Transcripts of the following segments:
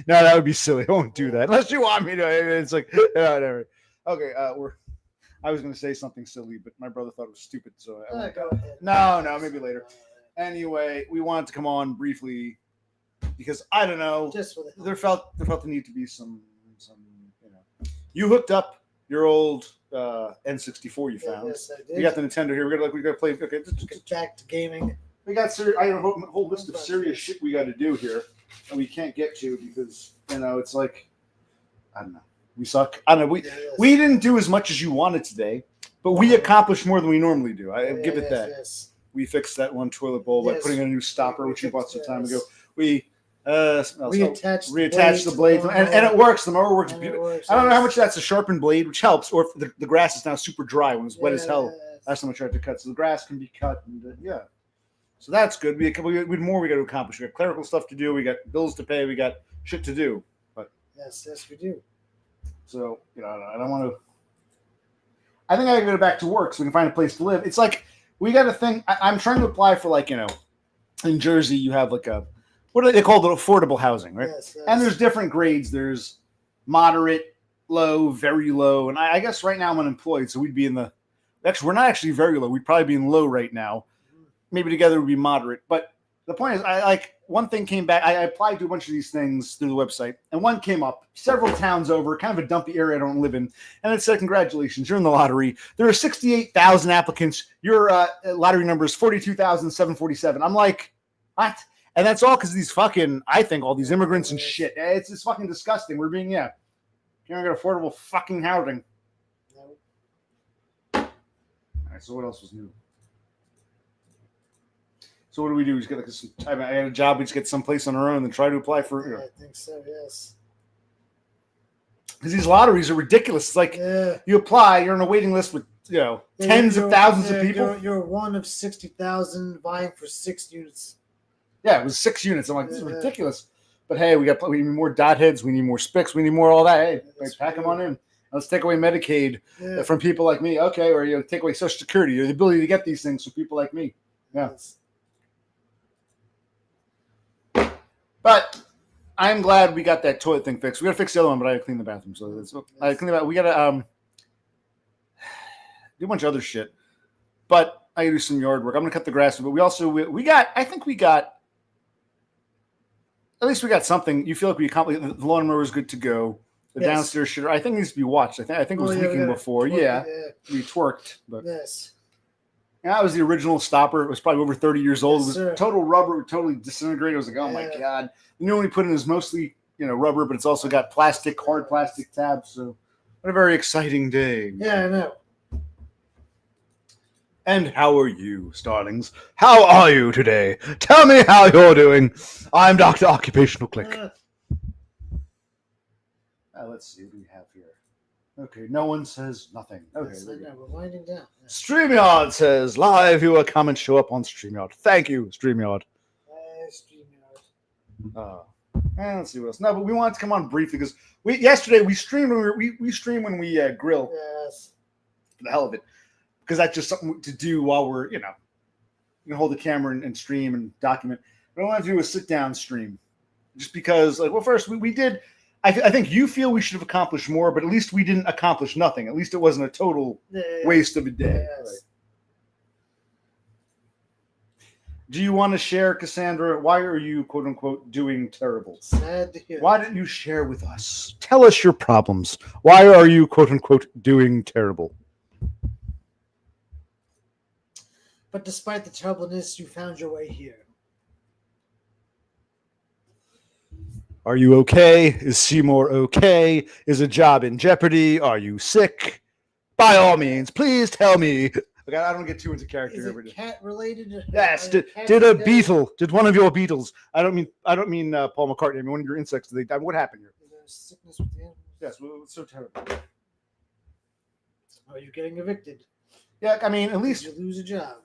No, that would be silly. I won't do that unless you want me to. It's like, whatever. Okay, I was going to say something silly, but my brother thought it was stupid, so I won't. Go ahead. No, maybe later. Anyway, we wanted to come on briefly because I don't know. Just for there felt the need to be some. You hooked up your old N64 you found. Yes, I did. We got the Nintendo here. We got to play. Okay, Get back to gaming. I have a whole list of serious shit we got to do here, and we can't get to because it's like I don't know. We suck. I don't know. We didn't do as much as you wanted today, but we accomplished more than we normally do. I give it that. Yes. We fixed that one toilet bowl by putting in a new stopper, which we bought some time ago. We reattached the blade, and it works. The mower works beautifully. I don't know how much that's a sharpened blade, which helps, or if the grass is now super dry when it's wet as hell. Last time I tried to cut, so the grass can be cut, and so that's good. We got to accomplish. We got clerical stuff to do. We got bills to pay. We got shit to do. But yes, we do. So I don't want to. I think I gotta go back to work so we can find a place to live. It's like we got to think. I'm trying to apply for in Jersey you have like a. What do they call it? Affordable housing, right? Yes. And there's different grades. There's moderate, low, very low. And I guess right now I'm unemployed, so we'd be in the... Actually, we're not actually very low. We'd probably be in low right now. Maybe together would be moderate. But the point is, one thing came back. I applied to a bunch of these things through the website, and one came up several towns over, kind of a dumpy area I don't live in. And it said, congratulations, you're in the lottery. There are 68,000 applicants. Your lottery number is 42,747. I'm like, what? And that's all because these all these immigrants and shit. It's just fucking disgusting. We're being, you don't get affordable fucking housing. No. All right, so what else was new? So what do we do? We just get some time. I had a job. We just get someplace on our own and try to apply for. I think so. Yes. Because these lotteries are ridiculous. It's like you apply, you're on a waiting list with tens of thousands of people. You're one of 60,000 vying for 6 units. Yeah, it was 6 units. I'm like, this is ridiculous. But hey, we need more dot heads. We need more spics. We need more all that. Hey, pack them on in. Let's take away Medicaid from people like me. Okay, or take away Social Security or the ability to get these things from people like me. Yeah. Yes. But I'm glad we got that toilet thing fixed. We got to fix the other one, but I got to clean the bathroom. So I clean the bathroom. We got to do a bunch of other shit. But I got to do some yard work. I'm going to cut the grass. But we got at least we got something. You feel like we accomplished. The lawnmower is good to go. The downstairs shitter, I think, needs to be watched. I think it was leaking before. We twerked, but that was the original stopper. It was probably over 30 years old. It was total rubber, totally disintegrated. I was like, oh my god. The new one we put in is mostly rubber, but it's also got hard plastic tabs. So what a very exciting day. Yeah, I know. And how are you, starlings? How are you today? Tell me how you're doing. I'm Dr. Occupational Click. Let's see what we have here. Okay, no one says nothing. Okay, we're winding down. StreamYard says, live viewer comments show up on StreamYard. Thank you, StreamYard. StreamYard. Let's see what else. No, but we wanted to come on briefly because yesterday we streamed we stream when we grill. Yes. For the hell of it. Because that's just something to do while we're, you can hold the camera and stream and document. What I want to do is sit down stream. Just because, first, we did, I think you feel we should have accomplished more, but at least we didn't accomplish nothing. At least it wasn't a total waste of a day. Yes. Right. Do you want to share, Cassandra? Why are you, quote unquote, doing terrible? Sad to hear. Why didn't you share with us? Tell us your problems. Why are you, quote unquote, doing terrible? But despite the troubleness, you found your way here. Are you okay? Is Seymour okay? Is a job in jeopardy? Are you sick? By all means, please tell me. Okay, I don't get too into character. Is it cat related? Yes. Did a beetle? Did one of your beetles? I don't mean Paul McCartney. I mean one of your insects. Did they die? What happened here? Is there a sickness with the animals? Yes. Well, it's so terrible. Are you getting evicted? Yeah. I mean, at least you lose a job.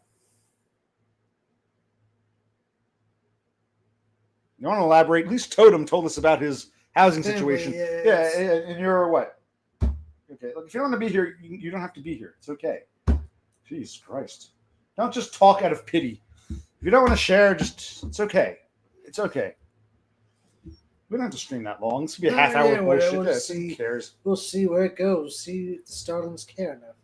You want to elaborate? At least Totem told us about his housing situation. Yeah, and you're what? Okay, look, if you don't want to be here, you don't have to be here. It's okay. Jesus Christ. Don't just talk out of pity. If you don't want to share, it's okay. It's okay. We don't have to stream that long. This will be a No, half-hour yeah, bullshit. we'll Yeah, see. who cares? We'll see where it goes. See if the Starlings care enough.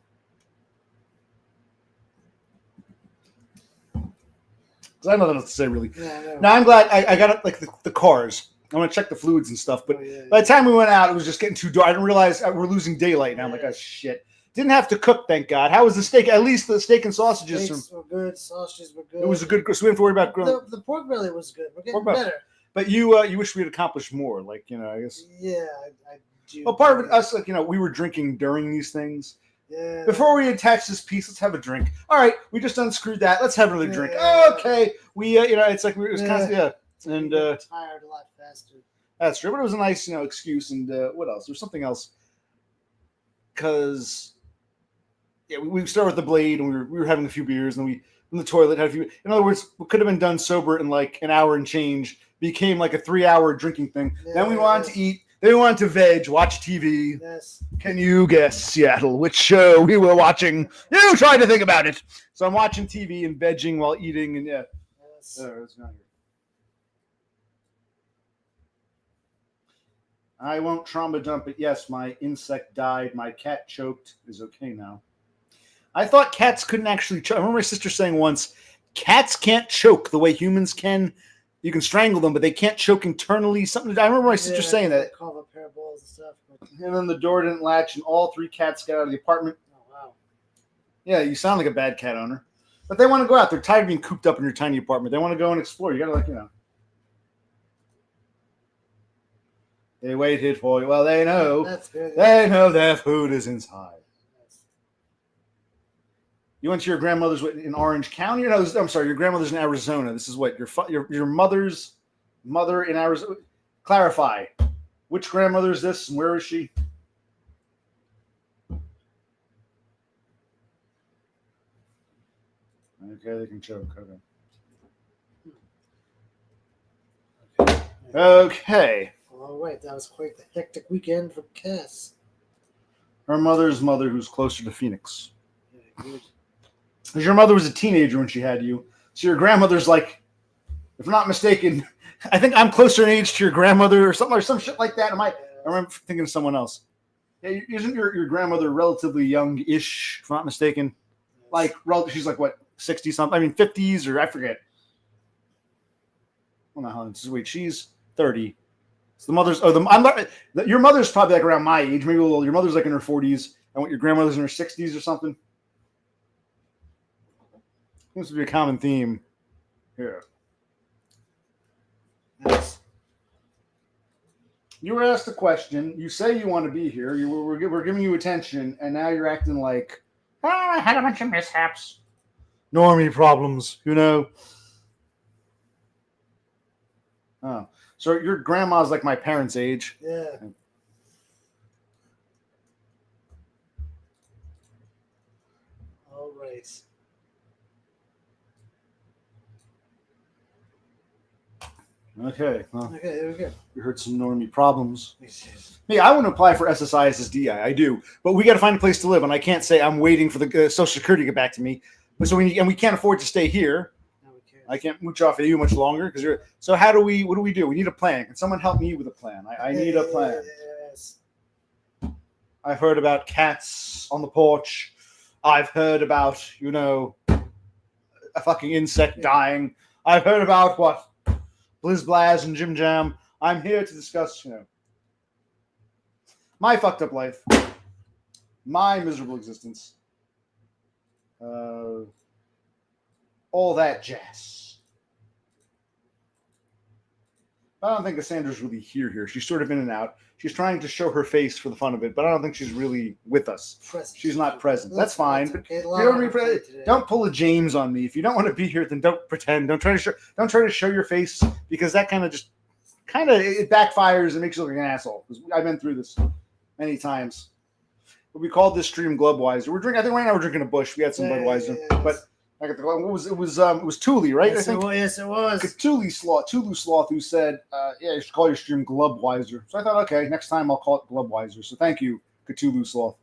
Because I have nothing else to say, really. Yeah, I know. Now, I'm glad I got like the cars. I'm going to check the fluids and stuff. But by the time we went out, it was just getting too dark. I didn't realize we're losing daylight now. I'm like, oh, shit. Didn't have to cook, thank God. How was the steak? At least the steak and sausages. Steaks were good. Sausages were good. It was a good, so we didn't have to worry about grilling. The pork belly was good. We're getting better. But you wish we had accomplished more. Like, I guess. Yeah, I do. Well, part of it, us, like, we were drinking during these things. Yeah. Before we attach this piece, let's have a drink. All right, we just unscrewed that. Let's have another drink. Okay. We, it's like it was constantly, and tired a lot faster. That's true, but it was a nice, excuse. And what else? There's something else. Because, we started with the blade, and we were having a few beers, and we in the toilet had a few. In other words, what could have been done sober in like an hour and change became like a 3-hour drinking thing. Yeah, then we wanted to eat. Then we wanted to veg, watch TV. Yes. Can you guess, Seattle, which show we were watching? You try to think about it. So I'm watching TV and vegging while eating, and yeah. Yes. It's not here. I won't trauma dump it. Yes, my insect died. My cat choked. Is okay now. I thought cats couldn't actually choke. I remember my sister saying once, cats can't choke the way humans can. You can strangle them, but they can't choke internally. Something. I remember my sister saying that. Call up pair of balls and stuff. And then the door didn't latch, and all 3 cats got out of the apartment. Oh, wow. Yeah, you sound like a bad cat owner. But they want to go out. They're tired of being cooped up in your tiny apartment. They want to go and explore. You got to, They waited for you. Well, they know. That's good. They know their food is inside. You went to your grandmother's in Orange County? Or no, I'm sorry, your grandmother's in Arizona. This is what your mother's mother in Arizona. Clarify. Which grandmother is this, and where is she? Okay, they can choke. Okay. Okay. All right, that was quite the hectic weekend for Cass. Her mother's mother, who's closer to Phoenix. Yeah, good. Because your mother was a teenager when she had you. So your grandmother's like, if I'm not mistaken, I think I'm closer in age to your grandmother or some shit like that. I remember thinking of someone else. Yeah, isn't your grandmother relatively young-ish, if I'm not mistaken? Yes. Like, she's like, what, 60-something? I mean, 50s, or I forget. Well, no, wait, she's 30. So the mother's, your mother's probably like around my age. Maybe your mother's like in her 40s, and what, your grandmother's in her 60s or something? Seems to be a common theme here. Nice. You were asked a question. You say you want to be here. We're giving you attention, and now you're acting like, I had a bunch of mishaps. Normie problems, Oh, so your grandma's like my parents' age. Yeah. All right. Okay. Well, Okay, there we go. you heard some normie problems. Hey, I want to apply for SSI SSDI. I do, but we got to find a place to live, and I can't say I'm waiting for the Social Security to get back to me. But we can't afford to stay here. No, we can't. I can't mooch off of you much longer because you're. So what do we do? We need a plan. Can someone help me with a plan? I need a plan. Yes. I've heard about cats on the porch. I've heard about a fucking insect dying. I've heard about what. Blizz Blaz and Jim Jam. I'm here to discuss, my fucked up life, my miserable existence, all that jazz. I don't think Cassandra's really here. She's sort of in and out. She's trying to show her face for the fun of it, but I don't think she's really with us. Present. She's not present. That's fine. Okay. Don't pull a James on me. If you don't want to be here, then don't pretend. Don't try to show your face, because that it backfires and makes you look like an asshole. I've been through this many times. But we called this stream GLUBWEISER. We're drinking. I think right now we're drinking a Busch. We had some Budweiser, but it was Thule, right? Yes, it was. Tulu Sloth, who said, you should call your stream GLUBWEISER. So I thought, okay, next time I'll call it GLUBWEISER. So thank you, Cthulhu Sloth.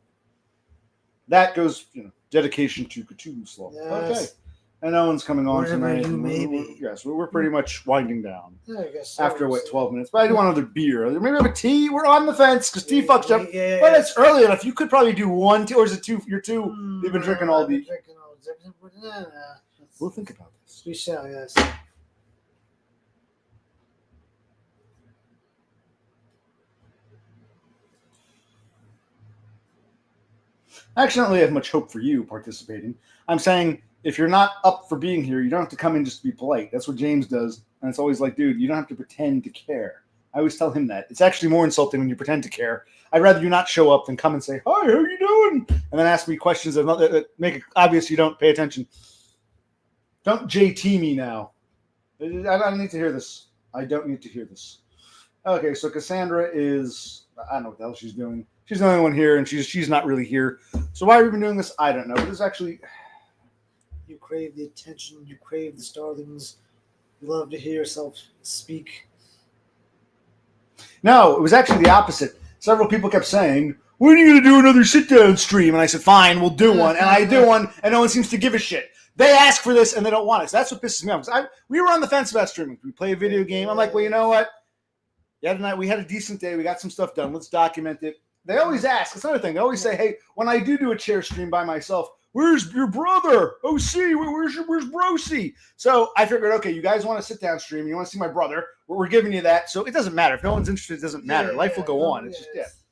That goes, dedication to Cthulhu Sloth. Yes. And no one's coming on Wherever tonight. you may be. Yes, we're pretty much winding down. Yeah, I guess so. After, 12 minutes? But I do want another beer. Maybe have a tea? We're on the fence because tea fucks up. Yeah, But it's early enough. You could probably do 1 tea, or is it 2? You're 2. You've been drinking all the... We'll think about this. We shall, yes. I actually don't really have much hope for you participating. I'm saying if you're not up for being here, you don't have to come in just to be polite. That's what James does. And it's always like, dude, you don't have to pretend to care. I always tell him that. It's actually more insulting when you pretend to care. I'd rather you not show up than come and say, hi, how are you doing? And then ask me questions that make it obvious you don't pay attention. Don't JT me now. I don't need to hear this. I don't need to hear this. Okay, so Cassandra is... I don't know what the hell she's doing. She's the only one here, and she's not really here. So why have we been doing this? I don't know. But it's actually... You crave the attention. You crave the starlings. You love to hear yourself speak. No, it was actually the opposite. Several people kept saying, when are you going to do another sit-down stream? And I said, fine, we'll do one. And I do one, and no one seems to give a shit. They ask for this, and they don't want it. So that's what pisses me off. We were on the fence about streaming. We play a video game. I'm like, well, you know what? Yeah, tonight we had a decent day. We got some stuff done. Let's document it. They always ask. That's another thing. They always say, hey, when I do a chair stream by myself, where's your brother? OC, where's Brocy? So I figured, okay, you guys want to sit down stream. You want to see my brother. We're giving you that. So it doesn't matter. If no one's interested, it doesn't matter. Life will go on. It's just,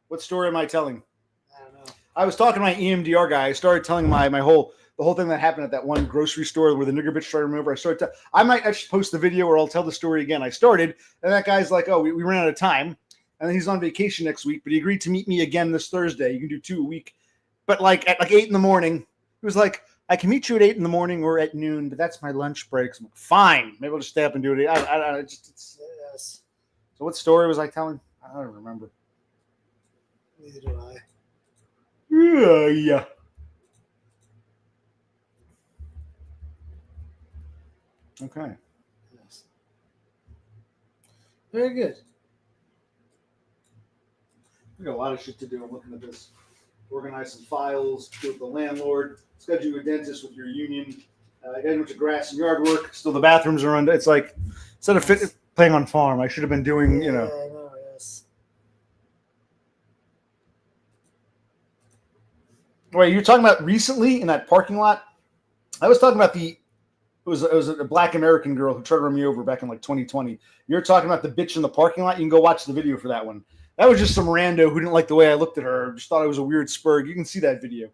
What story am I telling? I don't know. I was talking to my EMDR guy. I started telling the whole thing that happened at that one grocery store where the nigger bitch tried to remove her. I might actually post the video or I'll tell the story again. I started, and that guy's like, oh, we ran out of time. And then he's on vacation next week, but he agreed to meet me again this Thursday. You can do 2 a week. But at 8 in the morning, he was like, I can meet you at 8 in the morning or at noon, but that's my lunch break. So I'm like, fine. Maybe I'll just stay up and do it. Yes. So what story was I telling? I don't remember. Neither do I. Yeah. Okay. Yes. Very good. We got a lot of shit to do. I'm looking at this. Organize some files, do with the landlord, schedule a dentist with your union. I got a bunch of grass and yard work. Still, the bathrooms are under. It's like, instead of playing on farm, I should have been doing, Yeah, I know, yes. Wait, you're talking about recently in that parking lot? I was talking about it was a black American girl who tried to run me over back in 2020. You're talking about the bitch in the parking lot? You can go watch the video for that one. That was just some rando who didn't like the way I looked at her. Just thought I was a weird spurg. You can see that video.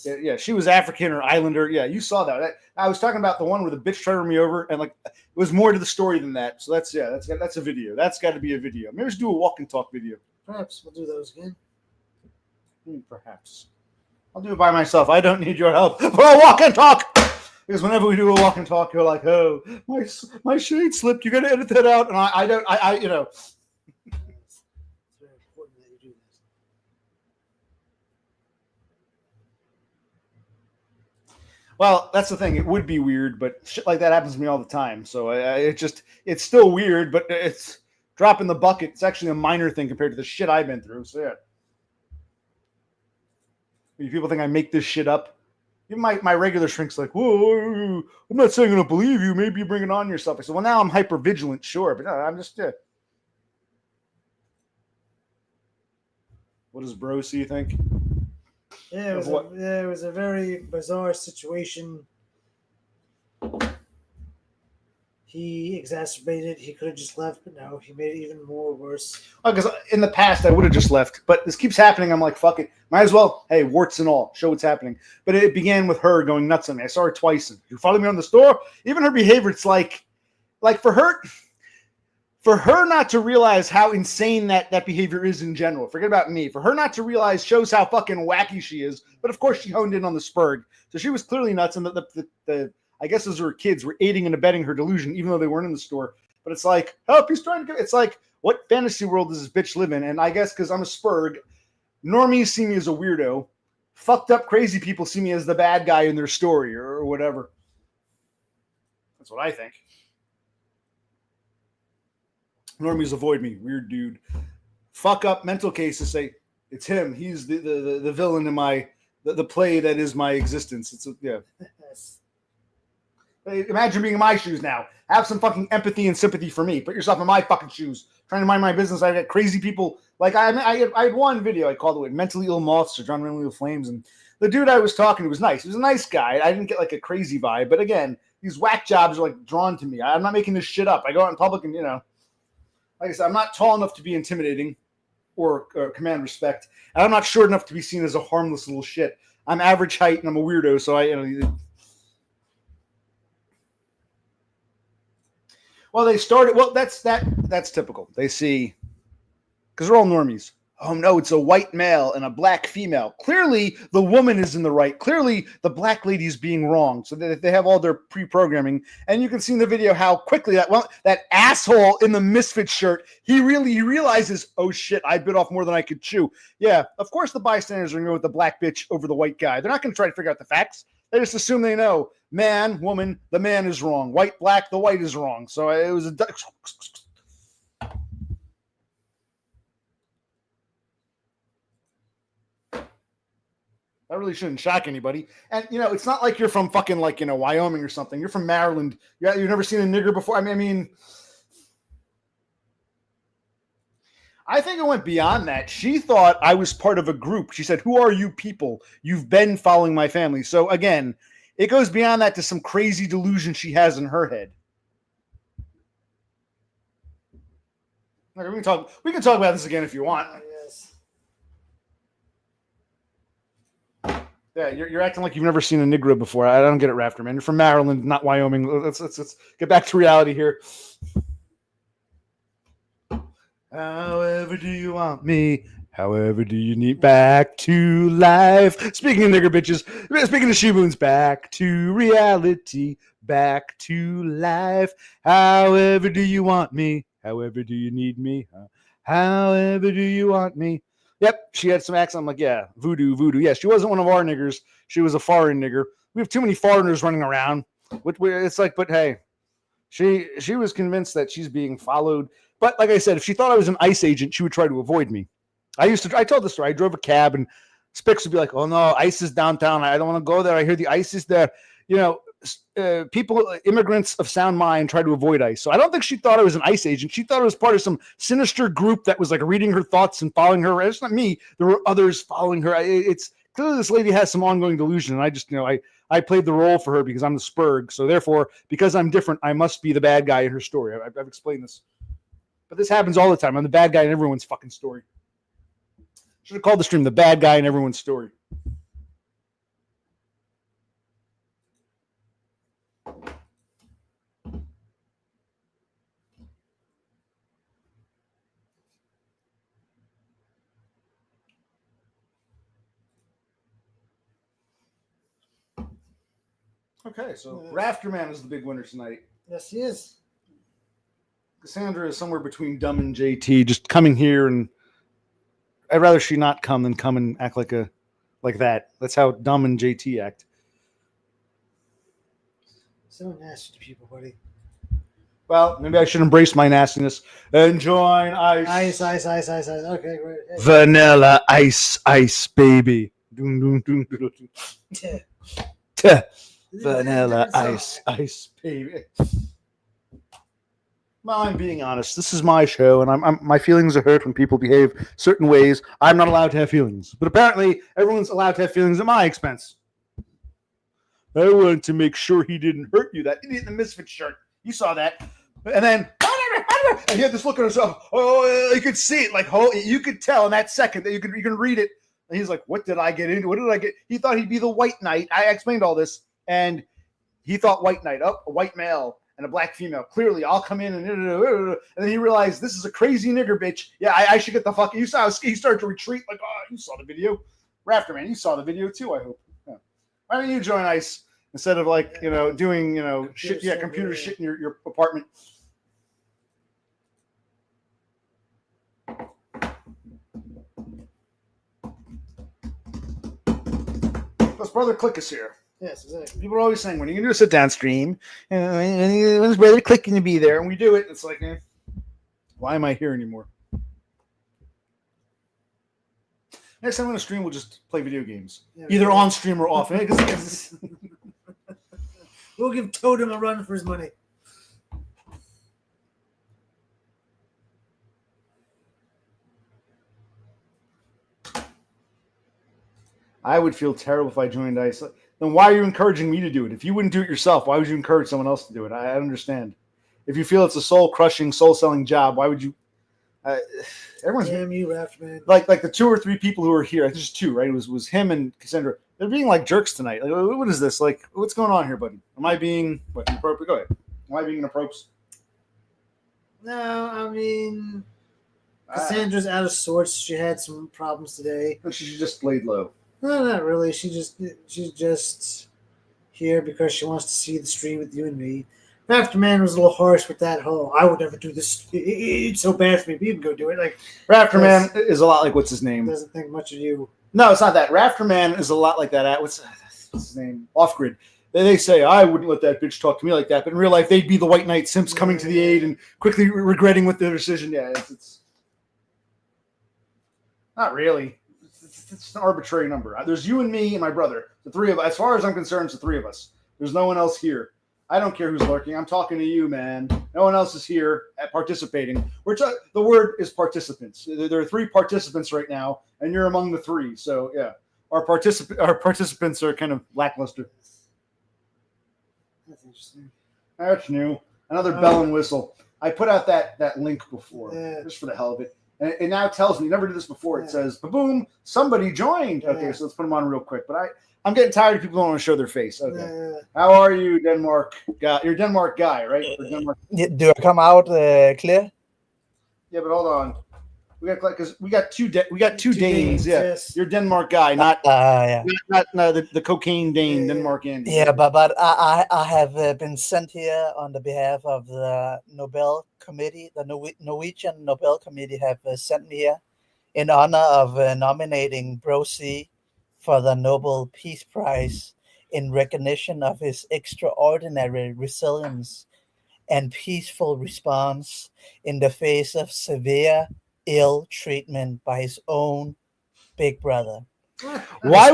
Yeah, she was African or Islander. Yeah, you saw that. I was talking about the one where the bitch tried to run me over, and it was more to the story than that. So that's a video. That's got to be a video. Maybe let's do a walk and talk video. Perhaps we'll do those again. Perhaps. I'll do it by myself. I don't need your help for a walk and talk. Because whenever we do a walk and talk, you're like, oh, my shade slipped. You got to edit that out. And I don't. It's very important that you do this. Well, that's the thing. It would be weird, but shit like that happens to me all the time. So it's still weird, but it's drop in the bucket. It's actually a minor thing compared to the shit I've been through. So yeah. People think I make this shit up. Even my regular shrink's like, whoa, I'm not saying I don't believe you. Maybe you bring it on yourself. I said, well, now I'm hyper vigilant, sure, but no, I'm just. What does Brocy think? Yeah, it was a very bizarre situation. He exacerbated. He could have just left, but no, he made it even more worse. Because in the past, I would have just left. But this keeps happening. I'm like, fuck it. Might as well, hey, warts and all, show what's happening. But it began with her going nuts on me. I saw her twice. And you follow me on the store? Even her behavior, it's like for her not to realize how insane that behavior is in general. Forget about me. For her not to realize shows how fucking wacky she is. But of course, she honed in on the spurg. So she was clearly nuts. And the I guess those her kids were aiding and abetting her delusion, even though they weren't in the store. But it's like, help, he's trying to get. It's like, what fantasy world does this bitch live in? And I guess because I'm a spurg, normies see me as a weirdo. Fucked up crazy people see me as the bad guy in their story or whatever. That's what I think. Normies avoid me. Weird dude. Fuck up mental cases say, It's him. He's the villain in the play that is my existence. Yeah. Yes. Imagine being in my shoes now. Have some fucking empathy and sympathy for me. Put yourself in my fucking shoes. Trying to mind my business. I got crazy people. Like I had one video I called it mentally ill moths or John Mentally Ill Flames, and the dude I was talking to was nice. He was a nice guy. I didn't get like a crazy vibe, but again, these whack jobs are like drawn to me. I'm not making this shit up. I go out in public and like I said, I'm not tall enough to be intimidating or command respect, and I'm not short enough to be seen as a harmless little shit. I'm average height and I'm a weirdo, so Well, they started. Well, that's typical. They see, because they're all normies. Oh no, it's a white male and a black female. Clearly, the woman is in the right. Clearly, the black lady is being wrong. So that they have all their pre-programming, and you can see in the video how quickly that asshole in the misfit shirt, he realizes, oh shit, I bit off more than I could chew. Yeah, of course the bystanders are going to go with the black bitch over the white guy. They're not going to try to figure out the facts. They just assume they know. Man, woman, the man is wrong. White, black, the white is wrong. So it was a... That really shouldn't shock anybody. And, it's not like you're from fucking, Wyoming or something. You're from Maryland. You've never seen a nigger before. I mean, I think it went beyond that. She thought I was part of a group. She said, who are you people? You've been following my family. So, again, it goes beyond that to some crazy delusion she has in her head. Okay, we can talk about this again if you want. Yes. Yeah, you're acting like you've never seen a Negro before. I don't get it, Rafter, man. You're from Maryland, not Wyoming. Let's get back to reality here. However do you want me? However do you need back to life? Speaking of nigger bitches, speaking of she-moons, back to reality, back to life. However do you want me? However do you need me? However do you want me? Yep, she had some accent. I'm like, yeah, voodoo. Yeah, she wasn't one of our niggers. She was a foreign nigger. We have too many foreigners running around. It's like, but hey, she was convinced that she's being followed. But like I said, if she thought I was an ICE agent, she would try to avoid me. I told the story. I drove a cab and Spix would be like, oh no, ICE is downtown. I don't want to go there. I hear the ICE is there. People, immigrants of sound mind try to avoid ICE. So I don't think she thought I was an ICE agent. She thought it was part of some sinister group that was like reading her thoughts and following her. It's not me. There were others following her. It's clearly this lady has some ongoing delusion. And I just, I played the role for her because I'm the Spurg. So therefore, because I'm different, I must be the bad guy in her story. I've explained this. But this happens all the time. I'm the bad guy in everyone's fucking story. Should have called the stream the bad guy in everyone's story. Okay, so Rafterman is the big winner tonight. Yes, he is. Cassandra is somewhere between dumb and JT, just coming here, and I'd rather she not come than come and act like that. That's how dumb and JT act. So nasty to people, buddy. Well, maybe I should embrace my nastiness and join ICE. Ice. Okay, great. Hey. Vanilla ice, baby. Vanilla ice, baby. Well, I'm being honest. This is my show, and my feelings are hurt when people behave certain ways. I'm not allowed to have feelings, but apparently everyone's allowed to have feelings at my expense. I wanted to make sure he didn't hurt you. That idiot in the misfit shirt. You saw that, and then and he had this look at himself. Oh, you could see it, you could tell in that second that you can read it. And he's like, "What did I get into? What did I get?" He thought he'd be the white knight. I explained all this, and he thought white knight. Oh, a white male and a black female. Clearly, I'll come in and then he realized this is a crazy nigger bitch. Yeah, I should get the fuck. You saw he started to retreat. Like, oh, you saw the video, Rafterman. You saw the video too. I hope. Yeah. Why don't you join ICE instead of doing shit? Yeah, computer shit in your apartment. Plus, Brother Click is here. Yes, exactly. People are always saying, when are you going to do a sit-down stream? When's Brother Click going to be there? And we do it. It's like, why am I here anymore? Next time I'm gonna stream, we'll just play video games, Yeah, either right. on stream or off. We'll give Totem a run for his money. I would feel terrible if I joined ICE. Then why are you encouraging me to do it? If you wouldn't do it yourself, why would you encourage someone else to do it? I understand. If you feel it's a soul-crushing, soul-selling job, why would you? Everyone's Damn you, Raptorman. like the 2 or 3 people who are here. I think it's 2, right? It was him and Cassandra. They're being like jerks tonight. Like, what is this? Like, what's going on here, buddy? Am I being inappropriate? Go ahead. Am I being inappropriate? No, I mean, Cassandra's out of sorts. She had some problems today. She just laid low. No, not really. She's just here because she wants to see the stream with you and me. Raptorman was a little harsh with that whole, I would never do this. It's so bad for me, but you can go do it. Like Raptorman is a lot like, what's his name? Doesn't think much of you. No, it's not that. Raptorman is a lot like that. What's his name? Off Grid. They say, I wouldn't let that bitch talk to me like that. But in real life, they'd be the White Knight simps coming to the aid and quickly regretting with their decision. Yeah, it's not really. It's an arbitrary number. There's you and me and my brother. The 3 of us. As far as I'm concerned, it's the 3 of us. There's no one else here. I don't care who's lurking. I'm talking to you, man. No one else is here participating. The word is participants. There are 3 participants right now, and you're among the 3. So yeah, our participants are kind of lackluster. That's interesting. That's new. Another bell and whistle. I put out that link before, just for the hell of it. And it now tells me, never did this before. It says, boom, somebody joined. Okay, so let's put them on real quick. But I'm getting tired of people who don't want to show their face. Okay. How are you, Denmark guy? You're a Denmark guy, right? Denmark. Do I come out clear? Yeah, but hold on. We got two Danes. Yeah, yes. You're a Denmark guy, not the cocaine Dane, Denmark Andy. Yeah, but I have been sent here on the behalf of the Nobel Committee. The Norwegian Nobel Committee have sent me here in honor of nominating Bro C for the Nobel Peace Prize in recognition of his extraordinary resilience and peaceful response in the face of severe ill treatment by his own big brother. Why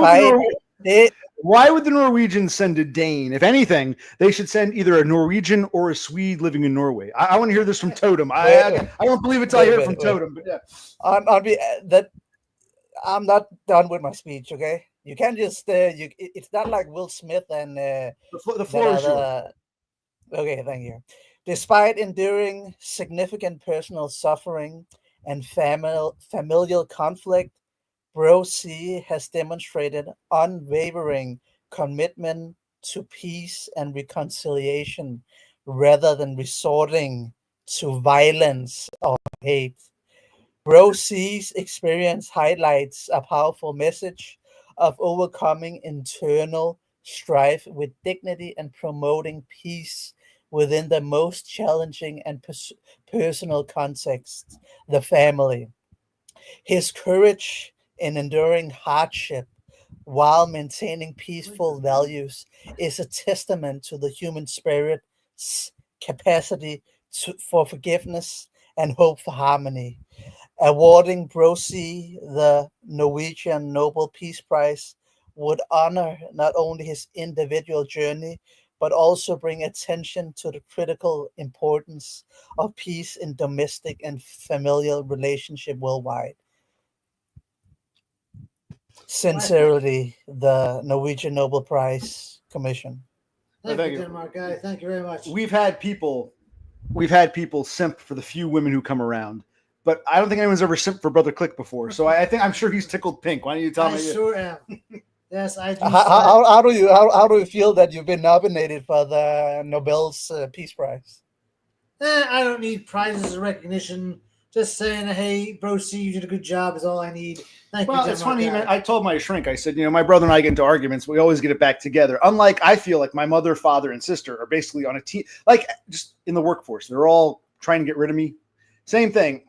would the Norwegians send a Dane? If anything, they should send either a Norwegian or a Swede living in Norway. I want to hear this from Totem. I don't believe it till I hear it from Totem. But yeah, I'm not done with my speech. Okay, you can't just it's not like Will Smith and the floor is yours. Okay, thank you. Despite enduring significant personal suffering and familial conflict, Bro C has demonstrated unwavering commitment to peace and reconciliation rather than resorting to violence or hate. Bro C's experience highlights a powerful message of overcoming internal strife with dignity and promoting peace within the most challenging and personal context, the family. His courage in enduring hardship while maintaining peaceful values is a testament to the human spirit's capacity for forgiveness and hope for harmony. Awarding Bro C the Norwegian Nobel Peace Prize would honor not only his individual journey, but also bring attention to the critical importance of peace in domestic and familial relationship worldwide. Sincerely, the Norwegian Nobel Prize Commission. Thank you, Denmark guy. Thank you very much. We've had people simp for the few women who come around, but I don't think anyone's ever simped for Brother Click before. So I'm sure he's tickled pink. Why don't you tell me? I sure am. Yes, I do. How do you feel that you've been nominated for the Nobel's Peace Prize? I don't need prizes or recognition. Just saying, hey, Bro C, you did a good job is all I need. Thank you. Well, it's funny. I told my shrink, I said, my brother and I get into arguments, but we always get it back together. Unlike, I feel like my mother, father, and sister are basically on a team, like just in the workforce. They're all trying to get rid of me. Same thing.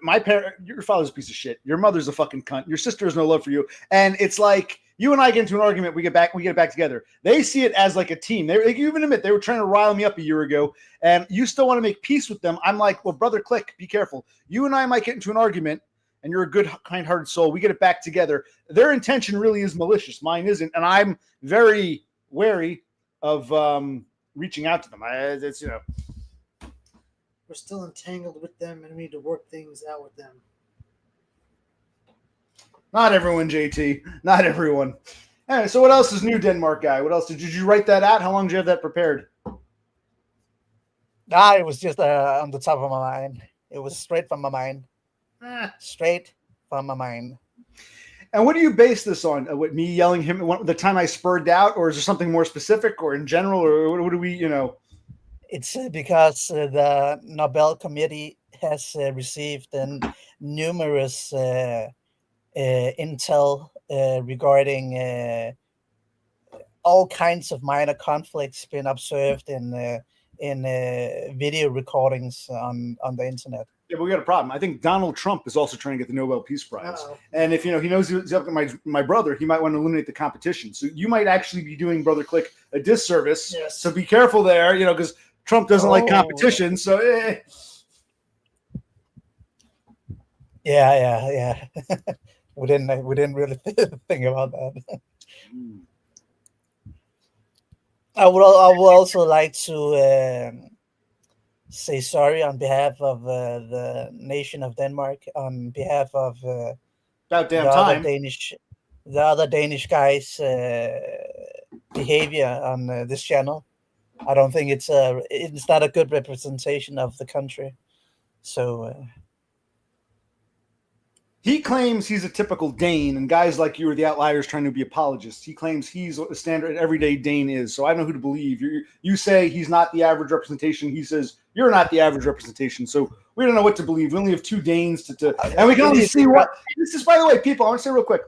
My parent, your father's a piece of shit. Your mother's a fucking cunt. Your sister has no love for you. And it's like you and I get into an argument. We get it back together. They see it as like a team. They even admit they were trying to rile me up a year ago, and you still want to make peace with them. I'm like, well, Brother Click, be careful. You and I might get into an argument, and you're a good, kind-hearted soul. We get it back together. Their intention really is malicious. Mine isn't, and I'm very wary of reaching out to them. It's We're still entangled with them, and we need to work things out with them. Not everyone, JT. Not everyone. Anyway, so what else is new, Denmark guy? What else? Did you write that out? How long did you have that prepared? It was just on the top of my mind. It was straight from my mind. Straight from my mind. And what do you base this on? What, me yelling him the time I spurred out, or is there something more specific, or in general, or what do we, It's because the Nobel Committee has received numerous intel regarding all kinds of minor conflicts being observed in video recordings on the internet. Yeah, but we got a problem. I think Donald Trump is also trying to get the Nobel Peace Prize. And if he knows he's up to my brother, he might want to eliminate the competition. So you might actually be doing Brother Click a disservice. Yes. So be careful there, because Trump doesn't like competition. So Yeah. we didn't really think about that. I would also like to say sorry on behalf of the nation of Denmark, on behalf of about damn time. The other Danish guys' behavior on this channel. I don't think it's not a good representation of the country. So he claims he's a typical Dane, and guys like you are the outliers trying to be apologists. He claims he's a standard everyday Dane is. So I don't know who to believe. You say he's not the average representation. He says you're not the average representation. So we don't know what to believe. We only have two Danes and we can only see what this is. By the way, people, I want to say real quick.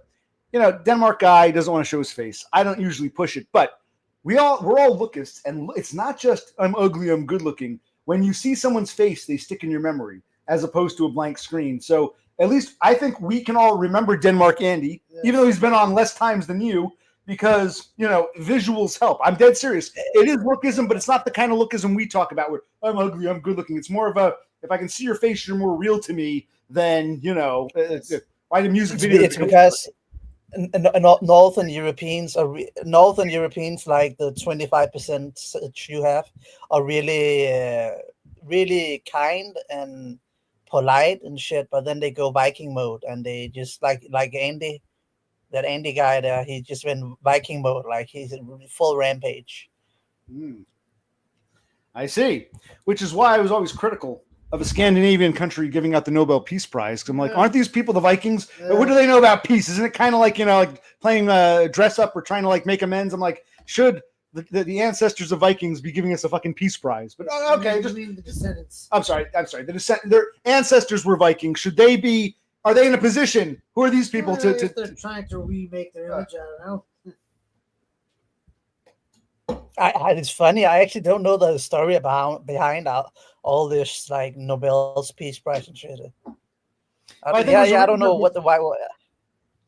Denmark guy doesn't want to show his face. I don't usually push it, but we're all lookists, and it's not just I'm ugly, I'm good looking. When you see someone's face, they stick in your memory as opposed to a blank screen. So at least I think we can all remember Denmark Andy, even though he's been on less times than you, because, visuals help. I'm dead serious. It is lookism, but it's not the kind of lookism we talk about where I'm ugly, I'm good looking. It's more of a, if I can see your face, you're more real to me than, why the music video. It's because Northern Europeans like the 25% that you have are really kind and polite and shit, but then they go Viking mode and they just like Andy, that Andy guy there, he just went Viking mode, like he's in full rampage. I see, which is why I was always critical of a Scandinavian country giving out the Nobel Peace Prize. Because I'm like, aren't these people the Vikings? What do they know about peace? Isn't it kind of like, like playing dress up or trying to make amends? I'm like, should the ancestors of Vikings be giving us a fucking peace prize? But okay, just mean the descendants. I'm sorry. Their ancestors were Vikings. Should they be? Are they in a position? Who are these people to? They're trying to remake their image. I don't know. It's funny. I actually don't know the story behind all this Nobel's Peace Prize and shit. I don't know why.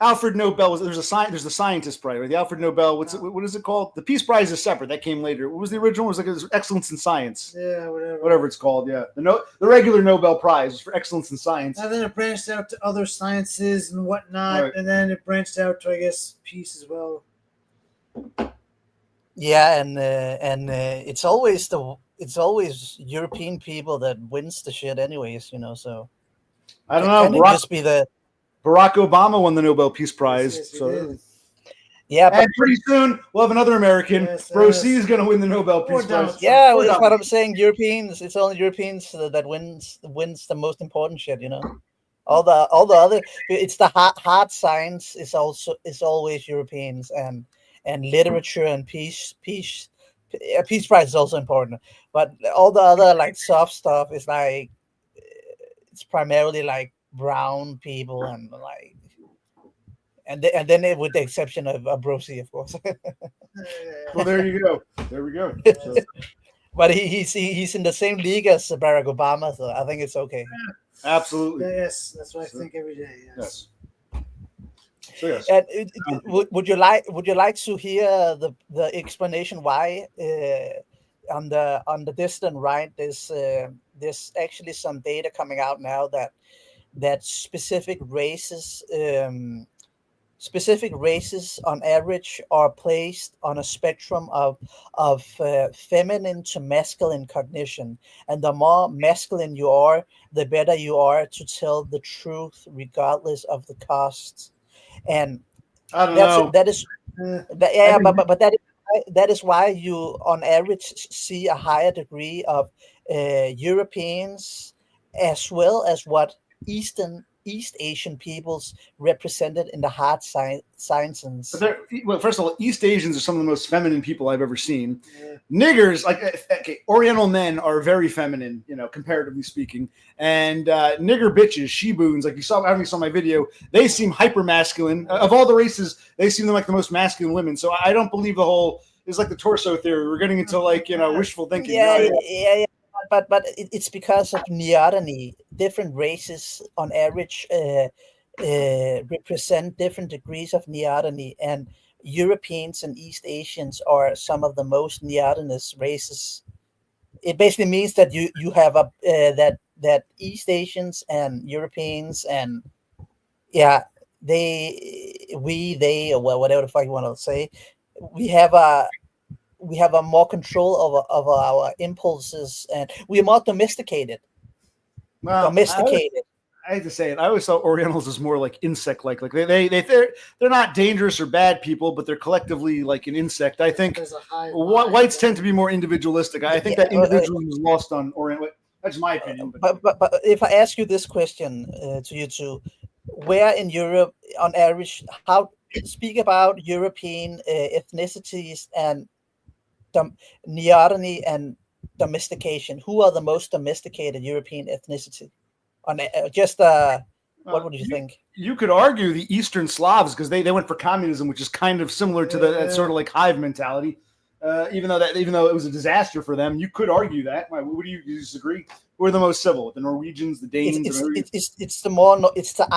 Alfred Nobel there's the scientist prize, right? The Alfred Nobel, what is it called? The Peace Prize is separate. That came later. What was the original? It was excellence in science. Yeah, whatever it's called. Yeah, the regular Nobel Prize was for excellence in science. And then it branched out to other sciences and whatnot, right. And then it branched out to, I guess, peace as well. Yeah, and it's always European people that wins the shit, anyways. So I don't know. Just be the. Barack Obama won the Nobel Peace Prize. Yes, so yeah, and pretty soon we'll have another American. Bro C is going to win the Nobel Peace Prize. Yeah, that's what I'm saying. Europeans. It's only Europeans that wins the most important shit. All the other. It's the hard science. Is always Europeans and literature and peace. Peace Prize is also important, but all the other soft stuff is it's primarily brown people and then with the exception of Brosi, of course. Well, there you go. There we go. So. But he's in the same league as Barack Obama, so I think it's okay. Absolutely. Yes, that's what I think every day. Yes. So yes. And would you like to hear the explanation why on the distant right there's actually some data coming out now that that specific races on average are placed on a spectrum of feminine to masculine cognition, and the more masculine you are, the better you are to tell the truth regardless of the cost. And I don't know. that is I think- but that is why you on average see a higher degree of Europeans, as well as what East Asian peoples represented in the hard sciences. Well, first of all, East Asians are some of the most feminine people I've ever seen. Yeah. Niggers, okay, Oriental men are very feminine, comparatively speaking. And nigger bitches, she-boons, like you saw, I don't know if you saw my video, they seem hyper masculine. Of all the races, they seem like the most masculine women. So I don't believe the whole is like the torso theory. We're getting into wishful thinking. Yeah. But it's because of neoteny. Different races on average represent different degrees of neoteny, and Europeans and East Asians are some of the most neotenous races. It basically means that you have that East Asians and Europeans and they or whatever the fuck you want to say, we have a more control of our impulses, and we are more domesticated. Well, domesticated. I hate to say it. I always thought Orientals is more like insect-like. Like they're not dangerous or bad people, but they're collectively like an insect. I think whites tend to be more individualistic. I think that individualism is lost on Orient. That's my opinion. But if I ask you this question to you two, where in Europe, on average, speak about European ethnicities and neoteny and domestication. Who are the most domesticated European ethnicity? On what would you think? You could argue the Eastern Slavs, because they went for communism, which is kind of similar to that sort of like hive mentality. Even though it was a disaster for them, you could argue that. Would you disagree? Who are the most civil? The Norwegians, the Danes. It's the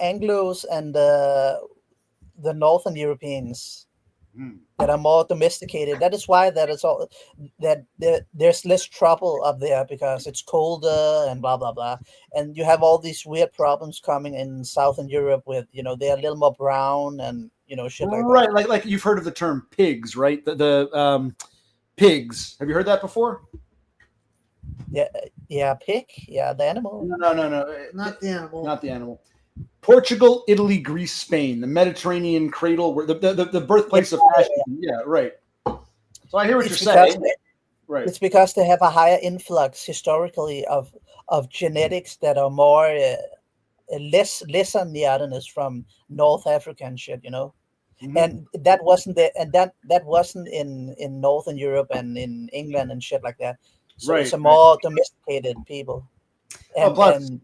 Anglos and the Northern Europeans that are more domesticated. That is why there's less trouble up there, because it's colder and blah blah blah. And you have all these weird problems coming in Southern Europe with they're a little more brown and shit like right, that. like you've heard of the term pigs, right? The pigs. Have you heard that before? Pig. Yeah, the animal. No. Not the animal. Not the animal. Portugal, Italy, Greece, Spain, the Mediterranean cradle, where the birthplace of fashion. Yeah, right. So I hear what you're saying. Right. It's because they have a higher influx historically of genetics that are more lesser neotenous from North Africa and shit, Mm-hmm. And that wasn't that wasn't in Northern Europe and in England and shit like that. So right, it's a more domesticated people. And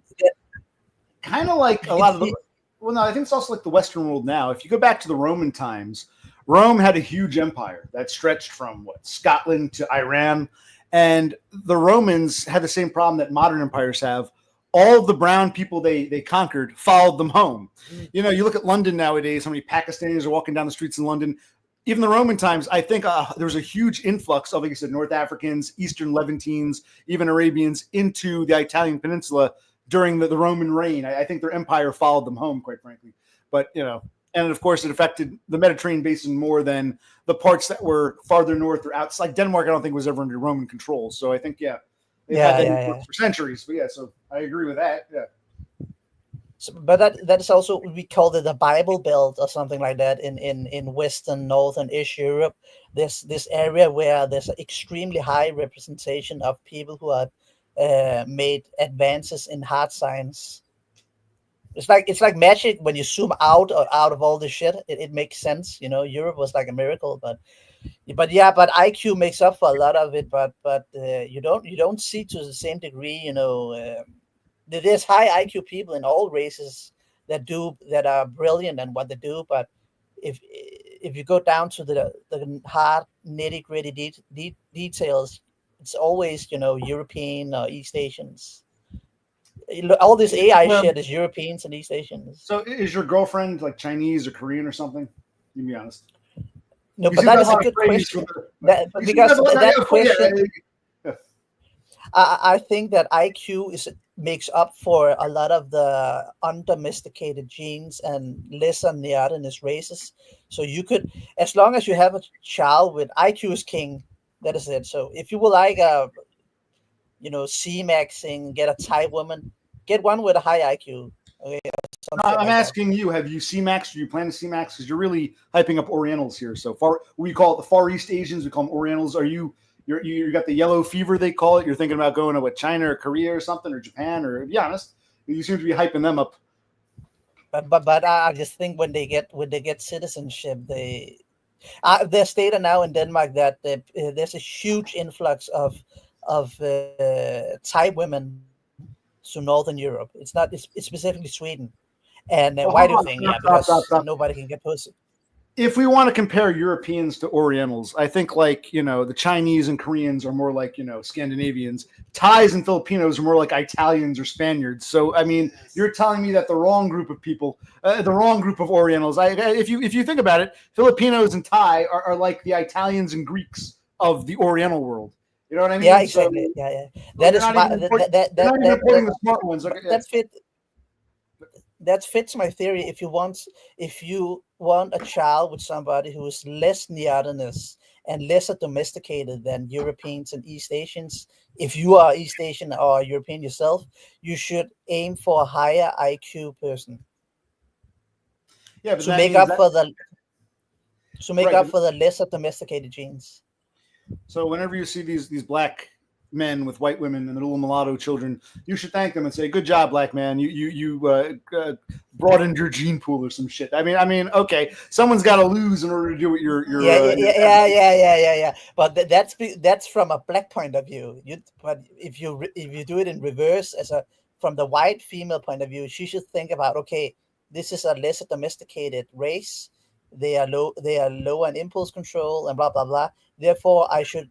kind of like a lot of the, well, no, I think it's also like the Western world now. If you go back to the Roman times, Rome had a huge empire that stretched from Scotland to Iran, and the Romans had the same problem that modern empires have. All of the brown people they conquered followed them home. You look at London nowadays, how many Pakistanis are walking down the streets in London. Even the Roman times, I think there was a huge influx of, like I said, North Africans, Eastern Levantines, even Arabians into the Italian peninsula during the Roman reign. I think their empire followed them home, quite frankly. But, and of course it affected the Mediterranean basin more than the parts that were farther north or outside. Like Denmark, I don't think was ever under Roman control. So I think, they've had that for centuries. But so I agree with that. Yeah. So, but that is also, we call it the Bible Belt or something like that in Western, Northern-ish Europe. There's this area where there's an extremely high representation of people who have made advances in hard science. It's like magic when you zoom out of all this shit. It makes sense. Europe was like a miracle, but IQ makes up for a lot of it. But you don't see to the same degree. There's high IQ people in all races that are brilliant in what they do. But if you go down to the hard nitty gritty details, it's always European or East Asians. All this AI shit is Europeans and East Asians. So is your girlfriend like Chinese or Korean or something? You be honest. No, but that is a good question. Because that question, I think that IQ is makes up for a lot of the undomesticated genes and lesser neotenous races. So you could, as long as you have a child with IQ is king, that is it. So if you would like C-maxing, get a Thai woman, get one with a high IQ. Okay, I'm asking you, have you C-Max? Do you plan to C-Max? Because you're really hyping up Orientals here. So far, we call it the Far East Asians. We call them Orientals. Are you got the yellow fever, they call it? You're thinking about going to China or Korea or something, or Japan, or, to be honest, you seem to be hyping them up. But I just think when they get citizenship, they're stated now in Denmark that there's a huge influx of Thai women to Northern Europe. It's specifically Sweden. And why do you think? Because nobody can get pussy. If we want to compare Europeans to Orientals, I think the Chinese and Koreans are more like, Scandinavians. Thais and Filipinos are more like Italians or Spaniards. So, I mean, you're telling me that the wrong group of people, the wrong group of Orientals, if you think about it, Filipinos and Thai are like the Italians and Greeks of the Oriental world. You know what I mean? Yeah, exactly. So, yeah. That is the smart ones. Okay, that fits my theory. If you want a child with somebody who is less neotenous and lesser domesticated than Europeans and East Asians, if you are East Asian or European yourself, you should aim for a higher IQ person. Yeah, but to make up for the lesser domesticated genes. So whenever you see these black men with white women and the little mulatto children, you should thank them and say, "Good job, black man. You broadened your gene pool or some shit." I mean, okay, someone's got to lose in order to do what you're. Yeah. But that's from a black point of view. But if you do it in reverse, from the white female point of view, she should think about, okay, this is a lesser domesticated race. They are low on impulse control and blah blah blah. Therefore, I should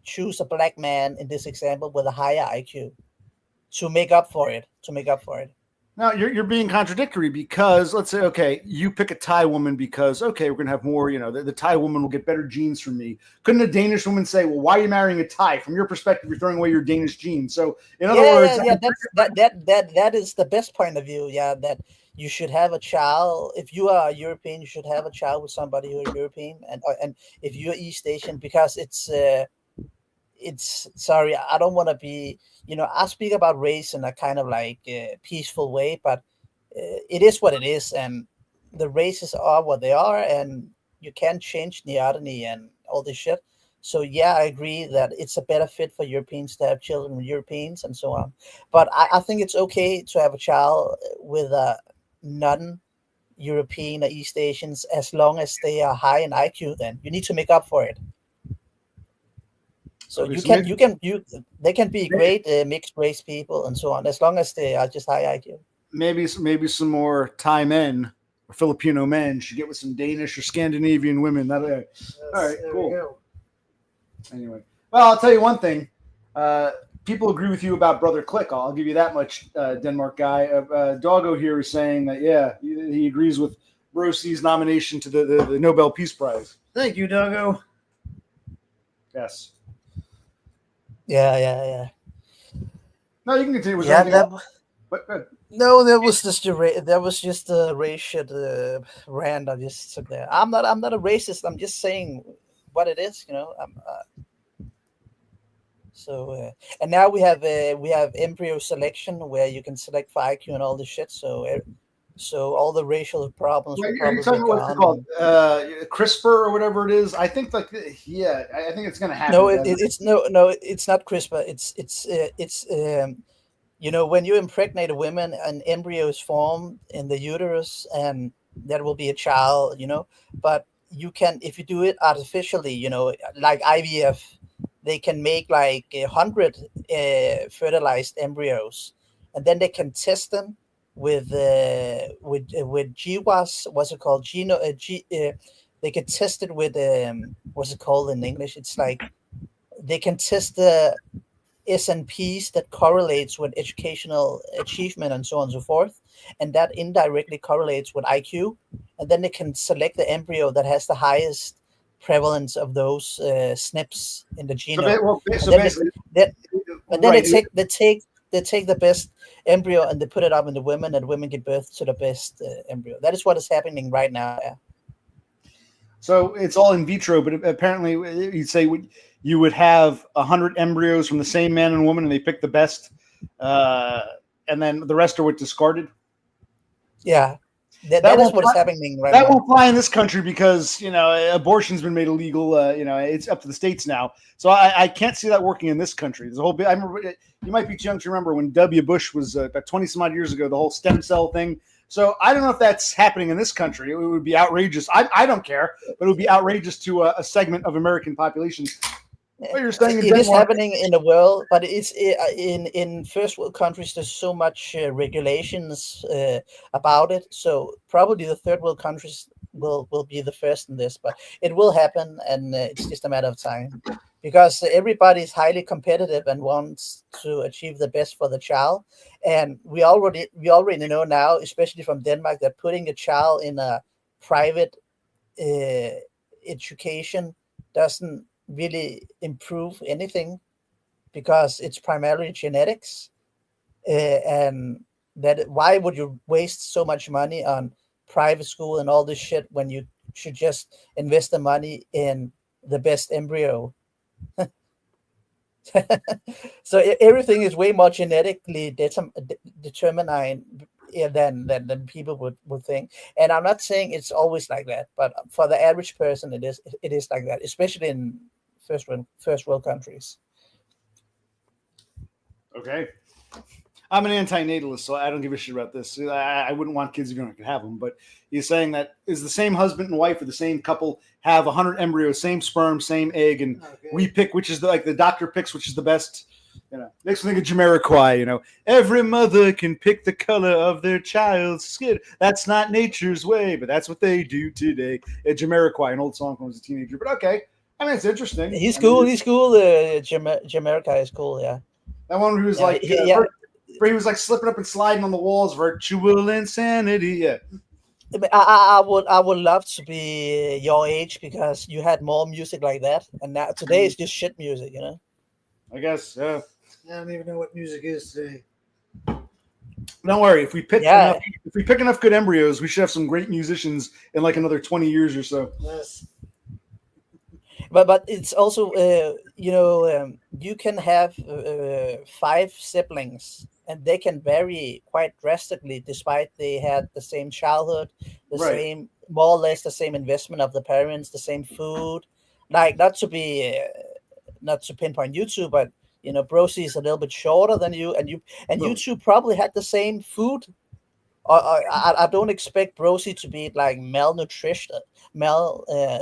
choose a black man in this example with a higher IQ to make up for it. Now you're being contradictory, because let's say, okay, you pick a Thai woman because, okay, we're gonna have more, the Thai woman will get better genes from me. Couldn't a Danish woman say, well, why are you marrying a Thai? From your perspective, you're throwing away your Danish genes. So in other words, that is the best point of view. Yeah, that you should have a child. If you are European, you should have a child with somebody who is European, and if you're East Asian, because it's sorry, I don't want to be, I speak about race in a kind of like peaceful way, but it is what it is, and the races are what they are, and you can't change neoteny and all this shit. So yeah, I agree that it's a better fit for Europeans to have children with Europeans and so on. But I think it's okay to have a child with a non-European or East Asians, as long as they are high in IQ. Then you need to make up for it. So they can be great mixed race people and so on, as long as they are just high IQ. Maybe some more Thai men or Filipino men should get with some Danish or Scandinavian women. All right, cool. Anyway, well, I'll tell you one thing. People agree with you about Brother Click. I'll give you that much, Denmark guy. Doggo here is saying that, yeah, he agrees with Brosy's nomination to the Nobel Peace Prize. Thank you, Doggo. Yes. Yeah. No, you can continue with No, that was just a race shit rant I just took there. I'm not a racist. I'm just saying what it is, So and now we have embryo selection where you can select for IQ and all this shit. So all the racial problems. You're talking about what's it called? CRISPR or whatever it is. I think I think it's going to happen. No, it's not CRISPR. It's when you impregnate a woman, an embryo is formed in the uterus, and there will be a child. But you can, if you do it artificially, like IVF, they can make like 100 fertilized embryos, and then they can test them with GWAS, what's it called? They can test it with what's it called in English? It's like they can test the SNPs that correlates with educational achievement and so on and so forth, and that indirectly correlates with IQ, and then they can select the embryo that has the highest prevalence of those SNPs in the genome. they take the best embryo and they put it up in the women, and women give birth to the best embryo. That is what is happening right now. Yeah. So it's all in vitro, but apparently you'd say you would have 100 embryos from the same man and woman, and they pick the best, and then the rest are what discarded. Yeah, that is what is happening right now. That won't fly in this country because abortion's been made illegal. It's up to the states now, so I can't see that working in this country. There's a whole bit. I remember you might be too young to remember when W. Bush was about 20 some odd years ago. The whole stem cell thing. So I don't know if that's happening in this country. It would be outrageous. I don't care, but it would be outrageous to a segment of American population. What you're saying it is happening in the world, but it's in first world countries. There's so much regulations about it. So probably the third world countries will be the first in this, but it will happen, and it's just a matter of time. Because everybody is highly competitive and wants to achieve the best for the child, and we already know now, especially from Denmark, that putting a child in a private education doesn't really improve anything, because it's primarily genetics, and that why would you waste so much money on private school and all this shit when you should just invest the money in the best embryo? So everything is way more genetically determined than people would think. And I'm not saying it's always like that, but for the average person, it is like that, especially in first world countries. Okay. I'm an anti-natalist, so I don't give a shit about this. I wouldn't want kids if you don't have them, but he's saying that is the same husband and wife or the same couple have 100 embryos, same sperm, same egg, and we pick which is the doctor picks which is the best. Makes me think of Jamiroquai. Every mother can pick the color of their child's skin. That's not nature's way, but that's what they do today. Jamiroquai, an old song when I was a teenager, but okay. I mean, it's interesting. He's cool. He's cool. Jamiroquai is cool. Yeah. That one who was where he was like slipping up and sliding on the walls, virtual insanity. Yeah. I would love to be your age because you had more music like that, and now today it's just shit music, I guess. Yeah. I don't even know what music is today. Don't worry. If we pick enough good embryos, we should have some great musicians in like another 20 years or so. Yes. But it's also you can have 5 siblings, and they can vary quite drastically despite they had the same childhood, same more or less the same investment of the parents, the same food. Like not to pinpoint you two, but Brosi is a little bit shorter than you, and you two probably had the same food. I don't expect Brosi to be like malnutrition,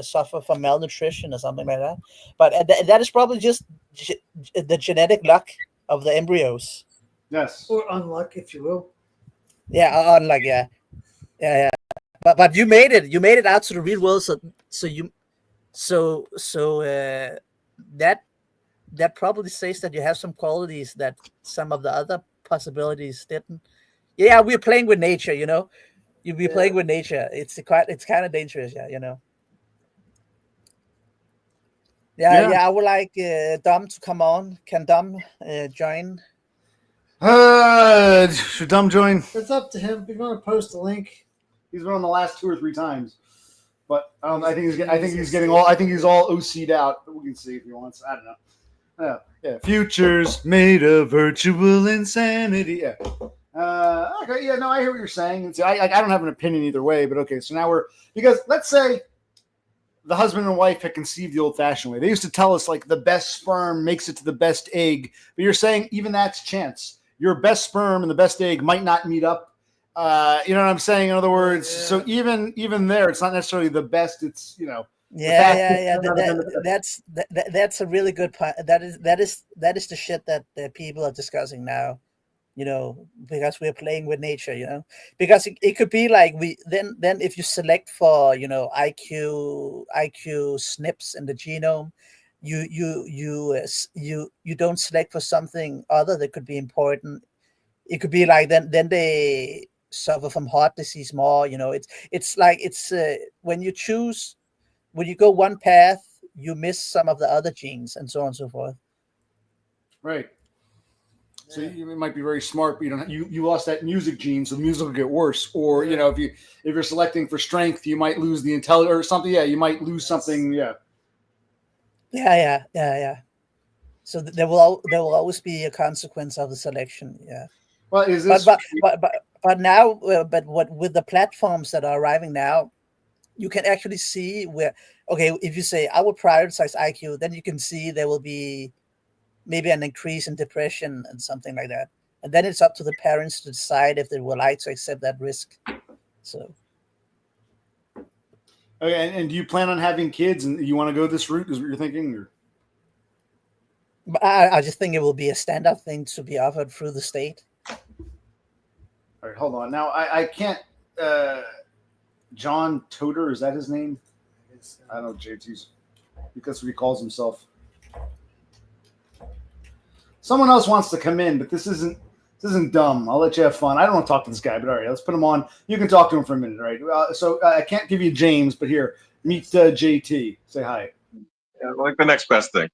suffer from malnutrition or something like that. But that is probably just the genetic luck of the embryos. Yes, or unluck, if you will. Yeah, unluck. Yeah. But you made it. You made it out to the real world. So that probably says that you have some qualities that some of the other possibilities didn't. Yeah, we're playing with nature, You'll be playing with nature. It's kind of dangerous, Yeah, I would like Dom to come on. Can Dom join? Should Dom join? It's up to him. If you want to post a link. He's been on the last 2 or 3 times, but I think he's all OC'd out. We can see if he wants. I don't know. Yeah. Futures made of virtual insanity. Yeah. Okay. Yeah. No, I hear what you're saying. I don't have an opinion either way, but okay. So now because let's say the husband and wife had conceived the old-fashioned way. They used to tell us like the best sperm makes it to the best egg, but you're saying even that's chance. Your best sperm and the best egg might not meet up. You know what I'm saying? In other words, so even there, it's not necessarily the best. It's Yeah. That's a really good point. That is the shit that people are discussing now. Because we're playing with nature. Because it could be like then if you select for IQ SNPs in the genome, you don't select for something other that could be important. It could be like then they suffer from heart disease more. It's when you go one path, you miss some of the other genes and so on and so forth. Right. So you might be very smart, but you lost that music gene, so the music will get worse. Or if you're selecting for strength, you might lose the intelligence or something. Yeah, you might lose something. Yeah. Yeah. So there will always be a consequence of the selection. Yeah. Well, is this? But now, but what with the platforms that are arriving now, you can actually see where. Okay, if you say I will prioritize IQ, then you can see there will be maybe an increase in depression and something like that. And then it's up to the parents to decide if they would like to accept that risk. So. Okay, and do you plan on having kids, and you want to go this route? Is what you're thinking? Or? But I just think it will be a standard thing to be offered through the state. All right, hold on. Now I can't. John Toder, is that his name? I don't know. JT's. Because what he calls himself. Someone else wants to come in, but this isn't dumb. I'll let you have fun. I don't want to talk to this guy, but all right, let's put him on. You can talk to him for a minute, all right? So I can't give you James, but here, meet JT. Say hi. Yeah, like the next best thing.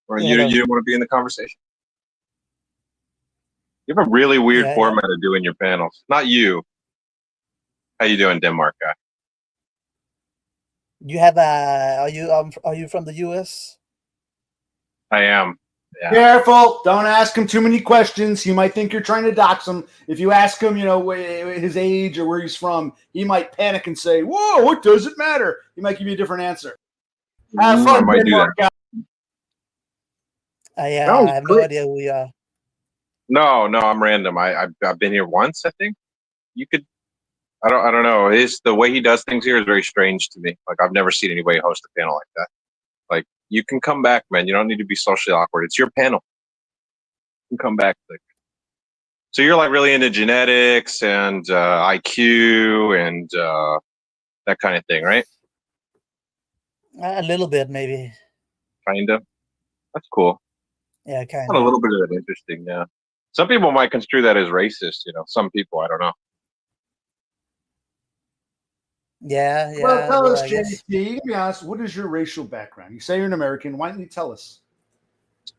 Or you didn't want to be in the conversation. You have a really weird format of doing your panels. Not you. How you doing, Denmark guy? You have are you from the US? I am. Yeah. Careful! Don't ask him too many questions. He might think you're trying to dox him. If you ask him, his age or where he's from, he might panic and say, "Whoa, what does it matter?" He might give you a different answer. Have fun, I might do that. I have no idea who we are. No, I'm random. I've been here once. I think you could. I don't know. The way he does things here is very strange to me. Like I've never seen anybody host a panel like that. Like you can come back, man. You don't need to be socially awkward. It's your panel. You can come back. So you're like really into genetics and IQ and that kind of thing, right? A little bit, maybe. Kind of. That's cool. Yeah, kind of. A little bit of it interesting, yeah. Some people might construe that as racist, Some people, I don't know. Yeah. Well, tell us, JT. Let me ask, what is your racial background? You say you're an American. Why don't you tell us?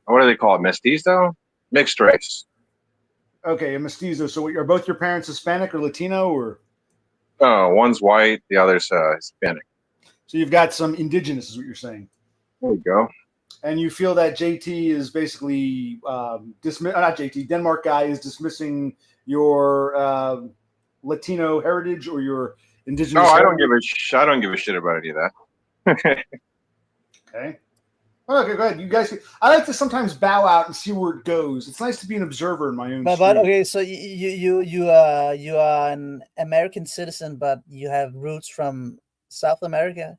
What do they call it? Mestizo? Mixed race. Okay, a mestizo. So are both your parents Hispanic or Latino or? Oh, one's white, the other's Hispanic. So you've got some indigenous, is what you're saying. There you go. And you feel that JT is basically not JT, Denmark guy is dismissing your Latino heritage or your indigenous. No, I don't give a shit about any of that. Okay. Okay, go ahead. You guys, I like to sometimes bow out and see where it goes. It's nice to be an observer in my own. But okay, so you are an American citizen, but you have roots from South America.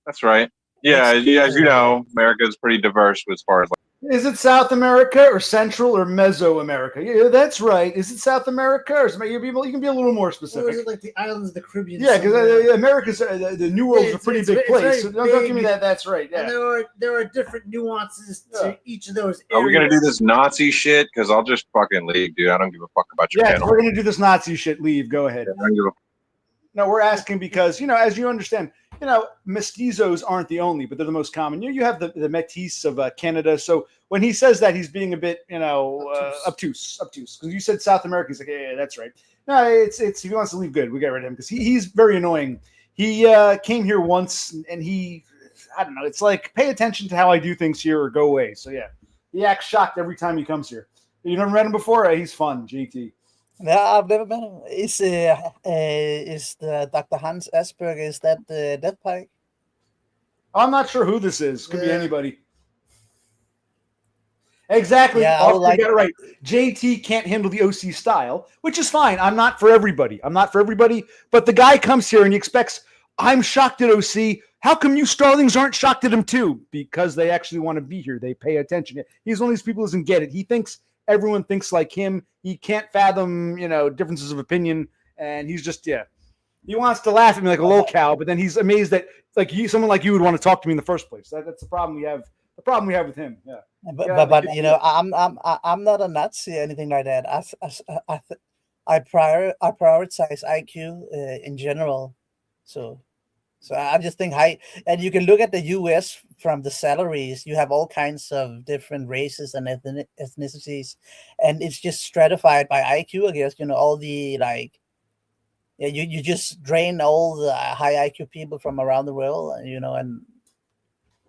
That's right. Yeah, as you know, America is pretty diverse as far as. Is it South America or Central or Mesoamerica? Yeah, that's right. Is it South America or you can be a little more specific? Or is it like the islands of the Caribbean? Yeah, because America's the New World's a pretty big place. So don't give me that. That's right. Yeah. And there are different nuances to each of those areas. Are we gonna do this Nazi shit? Because I'll just fucking leave, dude. I don't give a fuck about your panel. We're gonna do this Nazi shit. Leave. Go ahead. No, we're asking because as you understand, mestizos aren't the only, but they're the most common. You have the métis of Canada. So when he says that, he's being a bit, obtuse. Because you said South America, he's like, yeah, that's right. No, it's if he wants to leave, good. We get rid of him because he's very annoying. He came here once and I don't know. It's like pay attention to how I do things here or go away. So yeah, he acts shocked every time he comes here. You never met him before? He's fun, JT. No, I've never met him. Is the Dr. Hans Asperger? Is that the Death Pike? I'm not sure who this is. Could be anybody. Exactly. Yeah, You got it right. JT can't handle the OC style, which is fine. I'm not for everybody. But the guy comes here and he expects. I'm shocked at OC. How come you Starlings aren't shocked at him too? Because they actually want to be here. They pay attention. He's one of these people who doesn't get it. He thinks everyone thinks like him. He can't fathom, differences of opinion. And he's just, he wants to laugh at me like a little cow, but then he's amazed that someone like you would want to talk to me in the first place. That's the problem we have. The problem we have with him. Yeah. But I'm not a Nazi or anything like that. I prioritize IQ in general. So So I just think high, and you can look at the U.S. from the salaries. You have all kinds of different races and ethnicities, and it's just stratified by IQ. I guess all the yeah, you just drain all the high IQ people from around the world, and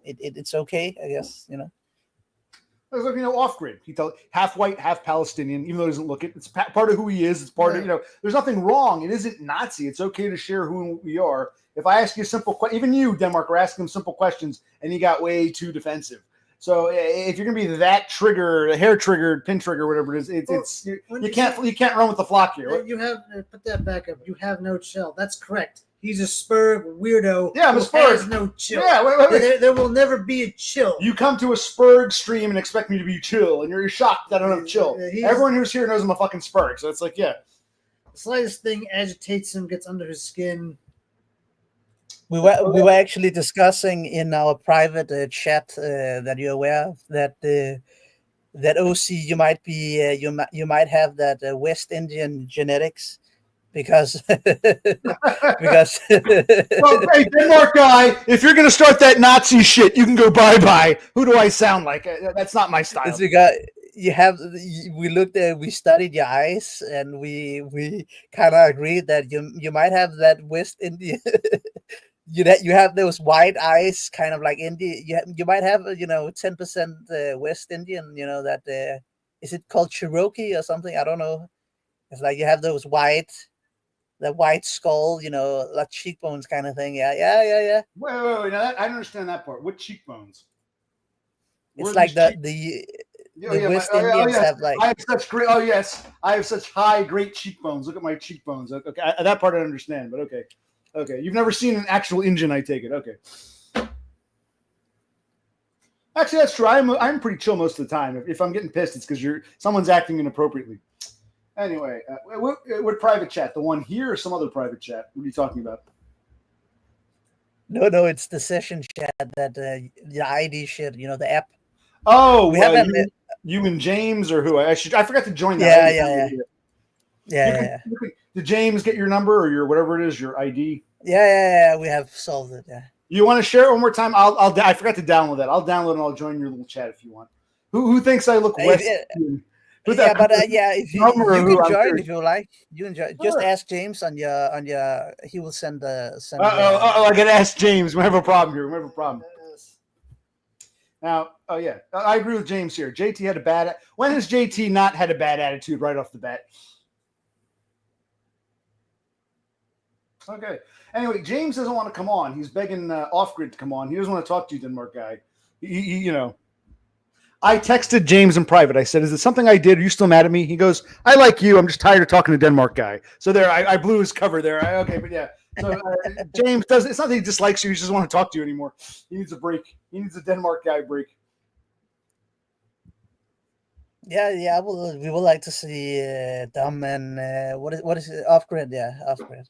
it's okay, I guess. It's like, off grid. He tells half white, half Palestinian, even though he doesn't look it. It's part of who he is. It's part of, there's nothing wrong. It isn't Nazi. It's okay to share who we are. If I ask you a simple question, even you, Denmark, are asking him simple questions and you got way too defensive. So if you're going to be that triggered, hair triggered, pin trigger, whatever it is, you can't run with the flock here. You have put that back up. You have no chill. That's correct. He's a Spurg weirdo. Yeah, I'm a Spurg. Has no chill. Yeah, wait. There will never be a chill. You come to a Spurg stream and expect me to be chill, and you're shocked that I don't have chill. Everyone who's here knows I'm a fucking Spurg, so it's like, yeah. The slightest thing agitates him, gets under his skin. We were actually discussing in our private chat that you're aware of that OC you might be you might have that West Indian genetics. Because well, hey, Denmark guy, if you're going to start that Nazi shit, you can go bye-bye. Who do I sound like? That's not my style. We studied your eyes, and we kind of agreed that you might have that West Indian. you have those white eyes, kind of like India. You might have 10% West Indian. That is it called Cherokee or something? I don't know. It's like you have those white. The white skull, like cheekbones kind of thing. Yeah. Wait. Now I don't understand that part. What cheekbones? It's like the West Indians have like. I have such great. Oh yes, I have such high, great cheekbones. Look at my cheekbones. Okay, that part I understand. But okay. You've never seen an actual Indian, I take it. Okay. Actually, that's true. I'm pretty chill most of the time. If I'm getting pissed, it's because someone's acting inappropriately. Anyway, what private chat? The one here or some other private chat? What are you talking about? No, it's the session chat that the ID shit. The app. Oh, you and James or who? I forgot to join that. Yeah. Did James get your number or your whatever it is, your ID? Yeah. We have solved it. Yeah. You want to share it one more time? I forgot to download that. I'll download and I'll join your little chat if you want. Who thinks I look West? If you can join if you like. You can join. Just ask James on your. He will send the. I gotta ask James. We have a problem here. We have a problem. Now, I agree with James here. JT had a bad. When has JT not had a bad attitude right off the bat? Okay. Anyway, James doesn't want to come on. He's begging Off Grid to come on. He doesn't want to talk to you, Denmark guy. I texted James in private. I said, "Is it something I did? Are you still mad at me?" He goes, "I like you. I'm just tired of talking to Denmark guy." So there, I blew his cover there. But yeah. So James does. It's not that he dislikes you. He just doesn't want to talk to you anymore. He needs a break. He needs a Denmark guy break. Yeah. We would like to see DUM and what is it? Off Grid. Yeah, Off Grid.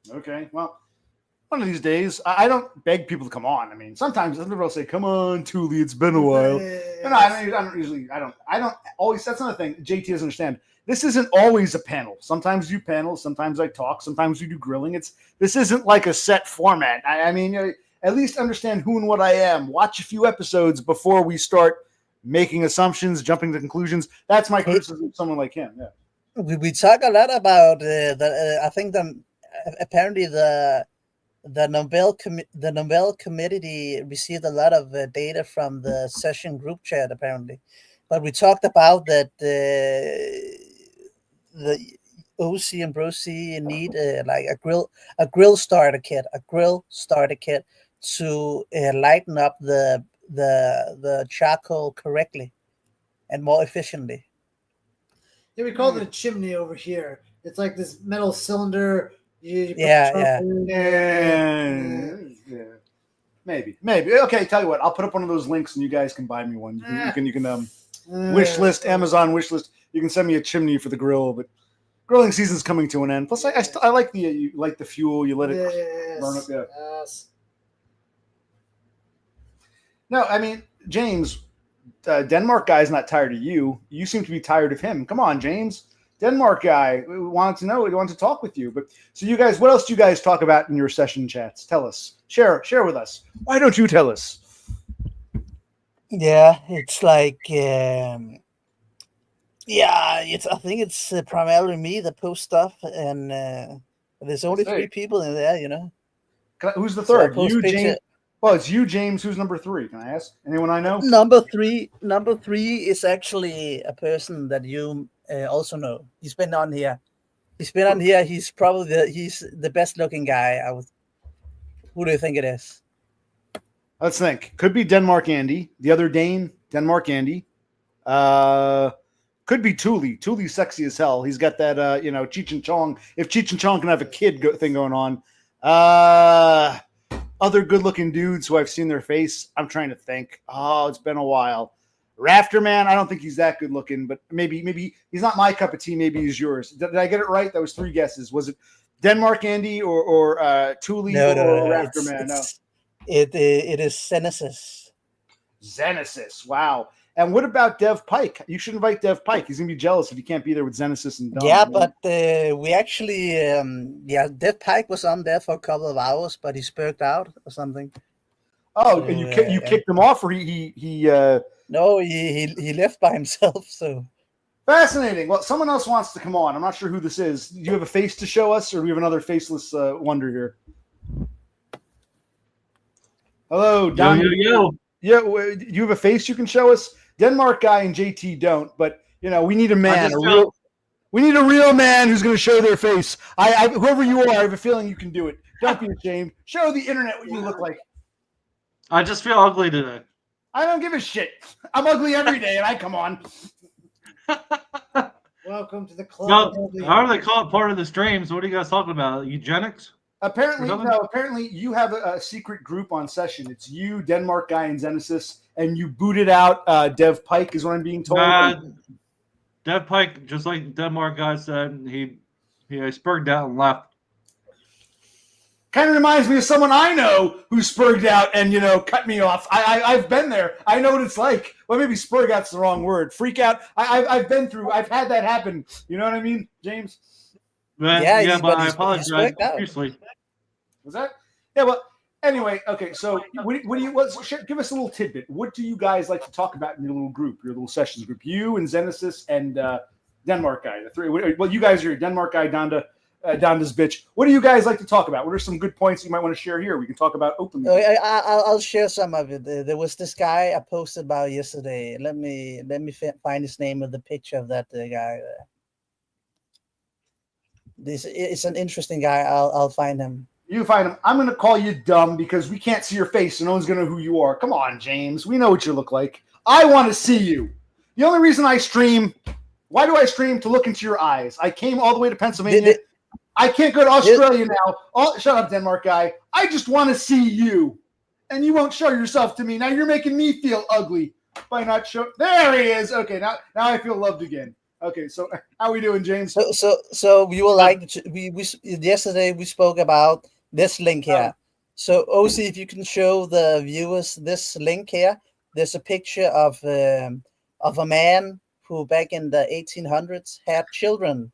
Okay. Well. One of these days, I don't beg people to come on. I mean, sometimes I'll say, "Come on, Thule, it's been a while." No, I don't always. That's another thing. JT doesn't understand. This isn't always a panel. Sometimes you panel. Sometimes I talk. Sometimes we do grilling. This isn't like a set format. I mean, at least understand who and what I am. Watch a few episodes before we start making assumptions, jumping to conclusions. That's my criticism of someone like him. Yeah. We talk a lot about I think apparently the Nobel Committee received a lot of data from the session group chat, apparently. But we talked about that the OC and Bro-C need like a grill starter kit to lighten up the charcoal correctly and more efficiently. Yeah, we call it a chimney over here. It's like this metal cylinder. Yeah. Maybe. Okay, tell you what, I'll put up one of those links and you guys can buy me one. You can wish list, Amazon wish list. You can send me a chimney for the grill, but grilling season's coming to an end. Plus, I like you like the fuel. You let it burn up. Yeah. Yes. No, I mean, James, Denmark guy's not tired of you. You seem to be tired of him. Come on, James. Denmark guy wanted to know. He wanted to talk with you. But so you guys, what else do you guys talk about in your session chats? Tell us. Share with us. Why don't you tell us? Yeah, it's like I think it's primarily me that post stuff, and there's only That's 3 it. people in there, you know. Who's the So I third? post You, picture. James. Well, it's you, James. Who's number 3? Can I ask? Anyone I know? Number three is actually a person that you also know. He's been on here. He's probably he's the best looking guy. Who do you think it is? Let's think. Could be Denmark Andy. The other Dane, Denmark Andy. Could be Thule. Thule's sexy as hell. He's got that, Cheech and Chong. If Cheech and Chong can have a kid thing going on. Other good-looking dudes who I've seen their face. I'm trying to think. Oh, it's been a while. Rafter Man, I don't think he's that good-looking, but maybe he's not my cup of tea. Maybe he's yours. Did I get it right? That was 3 guesses. Was it Denmark Andy or Thule or Rafter Man? No. It is Senesis. Zenesis. Wow. And what about Dev Pike? You should invite Dev Pike. He's going to be jealous if he can't be there with Zenesis and Dom. Yeah, but we actually, Dev Pike was on there for a couple of hours, but he spurred out or something. Oh, so, you kicked him off, or he No, he left by himself. So fascinating. Well, someone else wants to come on. I'm not sure who this is. Do you have a face to show us, or do we have another faceless wonder here? Hello, Don. Yo. Yeah, you have a face you can show us? Denmark guy and JT don't, but we need a man. We need a real man who's going to show their face. Whoever you are, I have a feeling you can do it. Don't be ashamed. Show the internet what you look like. I just feel ugly today. I don't give a shit. I'm ugly every day, and I come on. Welcome to the club. No, how do they call it part of the streams? What are you guys talking about? Eugenics? Apparently, no. Apparently, you have a secret group on session. It's you, Denmark guy, and Zenesis, and you booted out Dev Pike, is what I'm being told. Dev Pike, just like Denmark guy said, he spurred out and left. Kind of reminds me of someone I know who spurred out and cut me off. I've been there. I know what it's like. Well, maybe spurred out's the wrong word. Freak out. I've been through. I've had that happen. You know what I mean, James? But I apologize profusely. Was that? Yeah. Well, anyway. Okay. So, give us a little tidbit. What do you guys like to talk about in your little group, your little sessions group? You and Zenesis and Denmark guy. The 3. Well, you guys are here. Denmark guy, Donda. Donda's bitch. What do you guys like to talk about? What are some good points you might want to share here? We can talk about openly. I'll share some of it. There was this guy I posted about yesterday. Let me find his name with the picture of that guy. This is an interesting guy. I'll find him. You find him. I'm going to call you dumb because we can't see your face, so no one's going to know who you are. Come on, James. We know what you look like. I want to see you. The only reason I stream. Why do I stream? To look into your eyes. I came all the way to Pennsylvania. I can't go to Australia now. Shut up, Denmark guy. I just want to see you. And you won't show yourself to me. Now you're making me feel ugly by not showing. There he is. Okay, now I feel loved again. Okay, so how are we doing, James? So we were like, we yesterday we spoke about this link here. So OC, if you can show the viewers this link here, there's a picture of a man who back in the 1800s had children.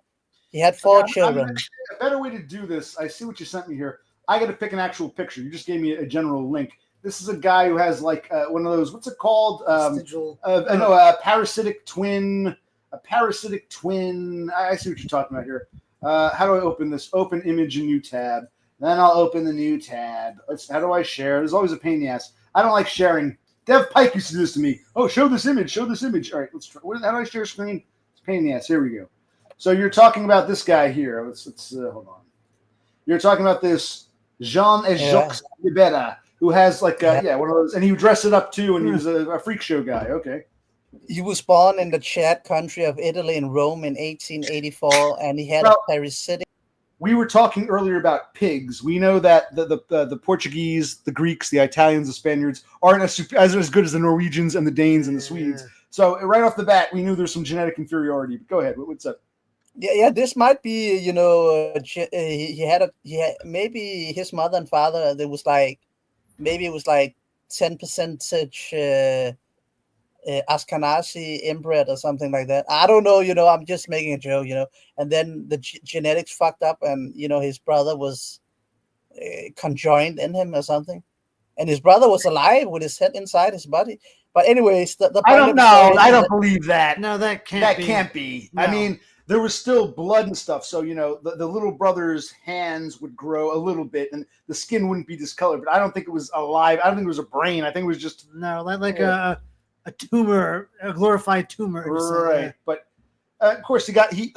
He had 4 children. A better way to do this, I see what you sent me here. I got to pick an actual picture. You just gave me a general link. This is a guy who has like one of those, what's it called? A parasitic twin. A parasitic twin. I see what you're talking about here. How do I open this? Open image in new tab. Then I'll open the new tab. How do I share? There's always a pain in the ass. I don't like sharing. Dev Pike used to do this to me. Oh, show this image. Show this image. All right, let's try. How do I share screen? It's a pain in the ass. Here we go. So you're talking about this guy here. Let's hold on. You're talking about this Jean-Jacques Ribera, who has like one of those, and he dressed it up too, and he was a freak show guy. Okay. He was born in the Czech country of Italy in Rome in 1884, and he had a parasitic. We were talking earlier about pigs. We know that the Portuguese, the Greeks, the Italians, the Spaniards aren't as good as the Norwegians and the Danes and the Swedes. So right off the bat, we knew there's some genetic inferiority. But go ahead. What's up? Yeah. This might be, he had maybe his mother and father. There was like, maybe it was like 10% Ashkenazi inbred or something like that. I don't know. I'm just making a joke. And then the genetics fucked up, and his brother was conjoined in him or something, and his brother was alive with his head inside his body. But anyways, the point I don't of the know. story I is don't that- believe that. No, that can't That be. can't be. No. I mean, there was still blood and stuff. So, the little brother's hands would grow a little bit and the skin wouldn't be discolored. But I don't think it was alive. I don't think it was a brain. I think it was just. No, like a tumor, a glorified tumor. Right. But, of course, he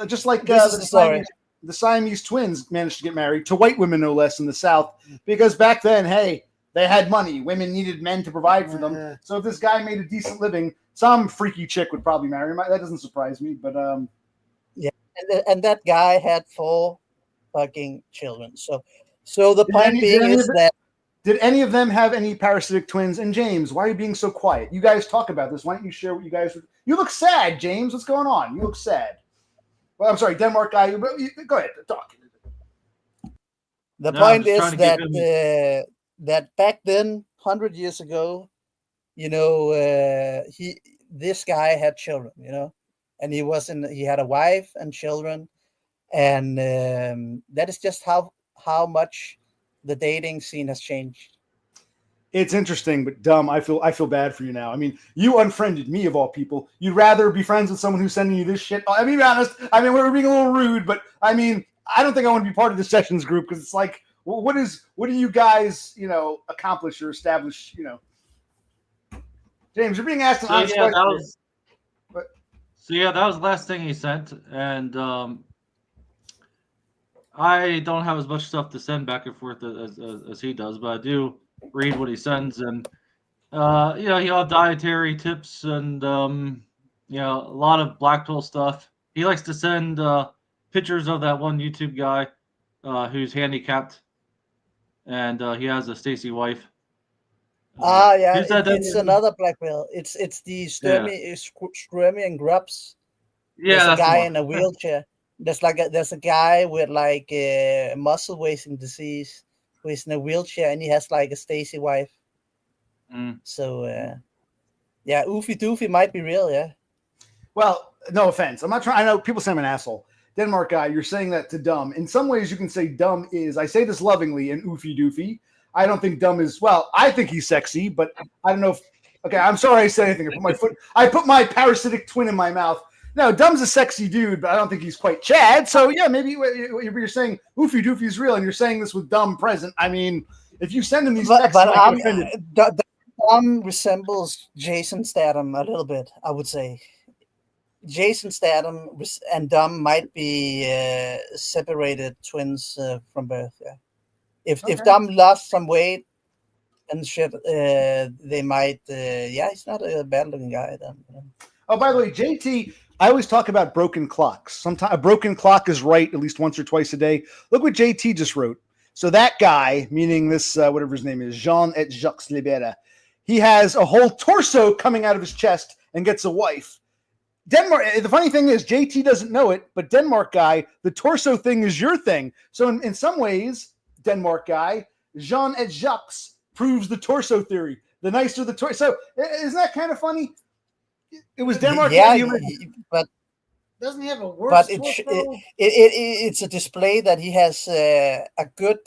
just like This is the story. the Siamese twins managed to get married to white women, no less, in the South. Because back then, hey, they had money. Women needed men to provide for them. So if this guy made a decent living, some freaky chick would probably marry him. That doesn't surprise me. But and that guy had 4 fucking children. So the point being is that did any of them have any parasitic twins? And James, why are you being so quiet? You guys talk about this. Why don't you share what you guys? You look sad, James. What's going on? You look sad. Well, I'm sorry, Denmark guy. Go ahead, talk. the No, point I'm is just trying to that that back then, 100 years ago, this guy had children, and he had a wife and children, and that is just how much the dating scene has changed. It's interesting, but dumb. I feel bad for you now. I mean, you unfriended me of all people. You'd rather be friends with someone who's sending you this shit. I mean, to be honest. I mean, we're being a little rude, but I mean, I don't think I want to be part of the sessions group because it's like, well, what do you guys, accomplish or establish? James, you're being asked an honest question. That was the last thing he sent, and I don't have as much stuff to send back and forth as he does, but I do read what he sends, and he'll have dietary tips and a lot of black pill stuff. He likes to send pictures of that one YouTube guy who's handicapped, and he has a Stacy wife. It's another black pill. It's the Sturmy and Grubs. Yeah, there's a guy in a wheelchair. There's a guy with like muscle wasting disease who is in a wheelchair, and he has like a Stacy wife. So Oofy Doofy might be real. Yeah. Well, no offense. I'm not trying. I know people say I'm an asshole. Denmark guy, you're saying that to dumb. In some ways, you can say dumb is. I say this lovingly, an Oofy Doofy. I don't think dumb is. Well, I think he's sexy, but I don't know if. Okay, I'm sorry I said anything. I put my parasitic twin in my mouth. No, Dumb's a sexy dude, but I don't think he's quite Chad. So, yeah, maybe you're saying Oofy Doofy is real, and you're saying this with Dumb present. I mean, if you send him these texts, Dumb resembles Jason Statham a little bit, I would say. Jason Statham and Dumb might be separated twins from birth, yeah. If Dumb lost some weight and shit, they might, he's not a bad-looking guy then. Oh, by the way, JT, I always talk about broken clocks. Sometimes a broken clock is right at least once or twice a day. Look what JT just wrote. So that guy, meaning this, whatever his name is, Jean et Jacques Libera, he has a whole torso coming out of his chest and gets a wife. Denmark. The funny thing is, JT doesn't know it, but Denmark guy, the torso thing is your thing. So in some ways, Denmark guy, Jean et Jacques proves the torso theory. The nicer the torso. So isn't that kind of funny? It was Denmark. But doesn't he have a worse? But it's a display that he has a good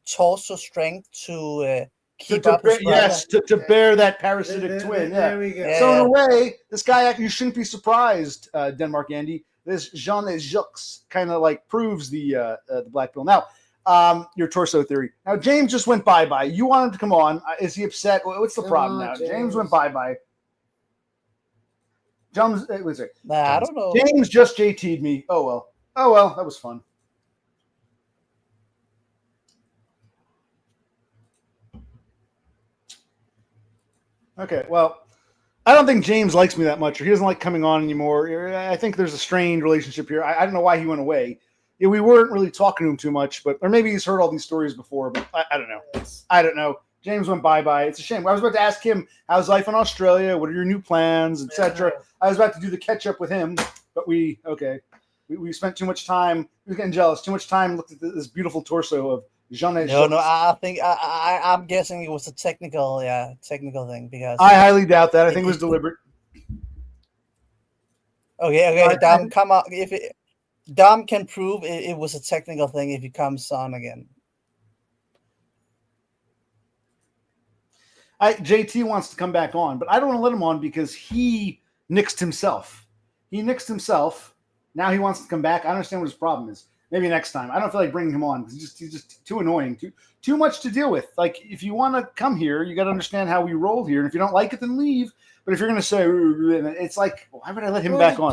torso strength to keep up his brother. Yes, to bear that parasitic twin. Yeah. There we go. So in a way, this guy, you shouldn't be surprised, Denmark Andy. This Jean et Jacques kind of like proves the black pill. Now, your torso theory. Now, James just went bye-bye. You want him to come on. Is he upset? What's the problem now? James went bye-bye. I don't know. James just JT'd me. Oh, well. That was fun. Okay, well, I don't think James likes me that much, or he doesn't like coming on anymore. I think there's a strained relationship here. I don't know why he went away. Yeah, we weren't really talking to him too much, or maybe he's heard all these stories before, but I don't know. I don't know. James went bye-bye. It's a shame. I was about to ask him, how's life in Australia? What are your new plans, etc. I was about to do the catch-up with him, but we spent too much time. He was getting jealous. Too much time looked at this beautiful torso of No, I think I'm guessing it was a technical thing because I highly doubt that. I think it was deliberate. Okay, Dom, come on. Dom can prove it was a technical thing if he comes on again. JT wants to come back on, but I don't want to let him on because he nixed himself. Now he wants to come back. I understand what his problem is. Maybe next time. I don't feel like bringing him on because he's just too annoying, too much to deal with. Like, if you want to come here, you got to understand how we roll here. And if you don't like it, then leave. But if you're going to say, it's like, why would I let him back on?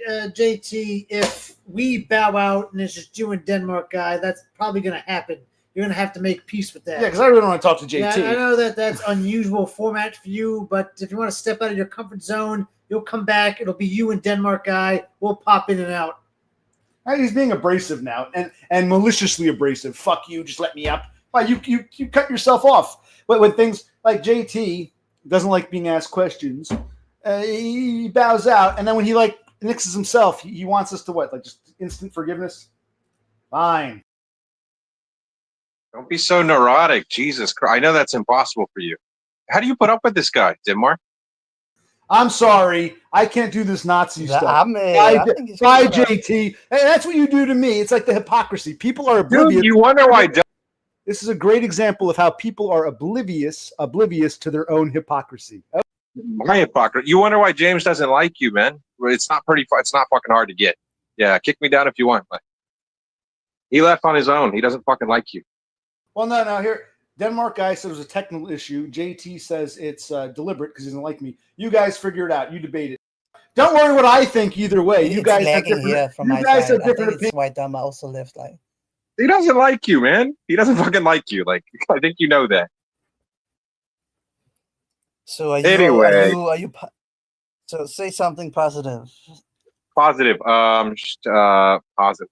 JT, if we bow out and it's just you and Denmark guy, that's probably going to happen. You're going to have to make peace with that. Yeah, because I really don't want to talk to JT. Yeah, I know that's unusual format for you, but if you want to step out of your comfort zone, you'll come back. It'll be you and Denmark guy. We'll pop in and out. He's being abrasive now and maliciously abrasive. Fuck you, just let me up. Why, you cut yourself off. But when things like JT doesn't like being asked questions, he bows out, and then when he nixes himself, he wants us to what? Like, just instant forgiveness? Fine. Don't be so neurotic. Jesus Christ. I know that's impossible for you. How do you put up with this guy, Denmark? I'm sorry. I can't do this Nazi stuff. Bye, JT. And that's what you do to me. It's like the hypocrisy. People are oblivious. Dude, you wonder why. This is a great example of how people are oblivious to their own hypocrisy. My hypocrisy. You wonder why James doesn't like you, man. It's not fucking hard to get. Yeah, kick me down if you want. He left on his own. He doesn't fucking like you. Well, no. Here, Denmark guy said it was a technical issue. JT says it's deliberate because he doesn't like me. You guys figure it out. You debate it. Don't worry what I think either way. You guys have different. You guys have different opinions. Why Dom also left. He doesn't like you, man. He doesn't fucking like you. I think you know that. So so say something positive. Positive. Positive.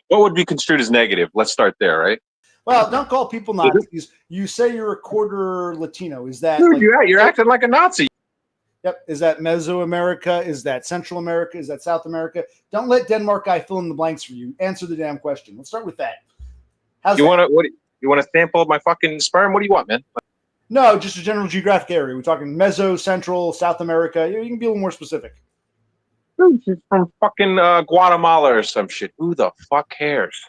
What would be construed as negative? Let's start there, right? Well, don't call people Nazis. You say you're a quarter Latino. Is that? Dude, you're acting like a Nazi. Yep. Is that Mesoamerica? Is that Central America? Is that South America? Don't let Denmark guy fill in the blanks for you. Answer the damn question. Let's start with that. You want to sample my fucking sperm? What do you want, man? No, just a general geographic area. We're talking Meso, Central, South America. You can be a little more specific. Dude, she's from fucking Guatemala or some shit. Who the fuck cares?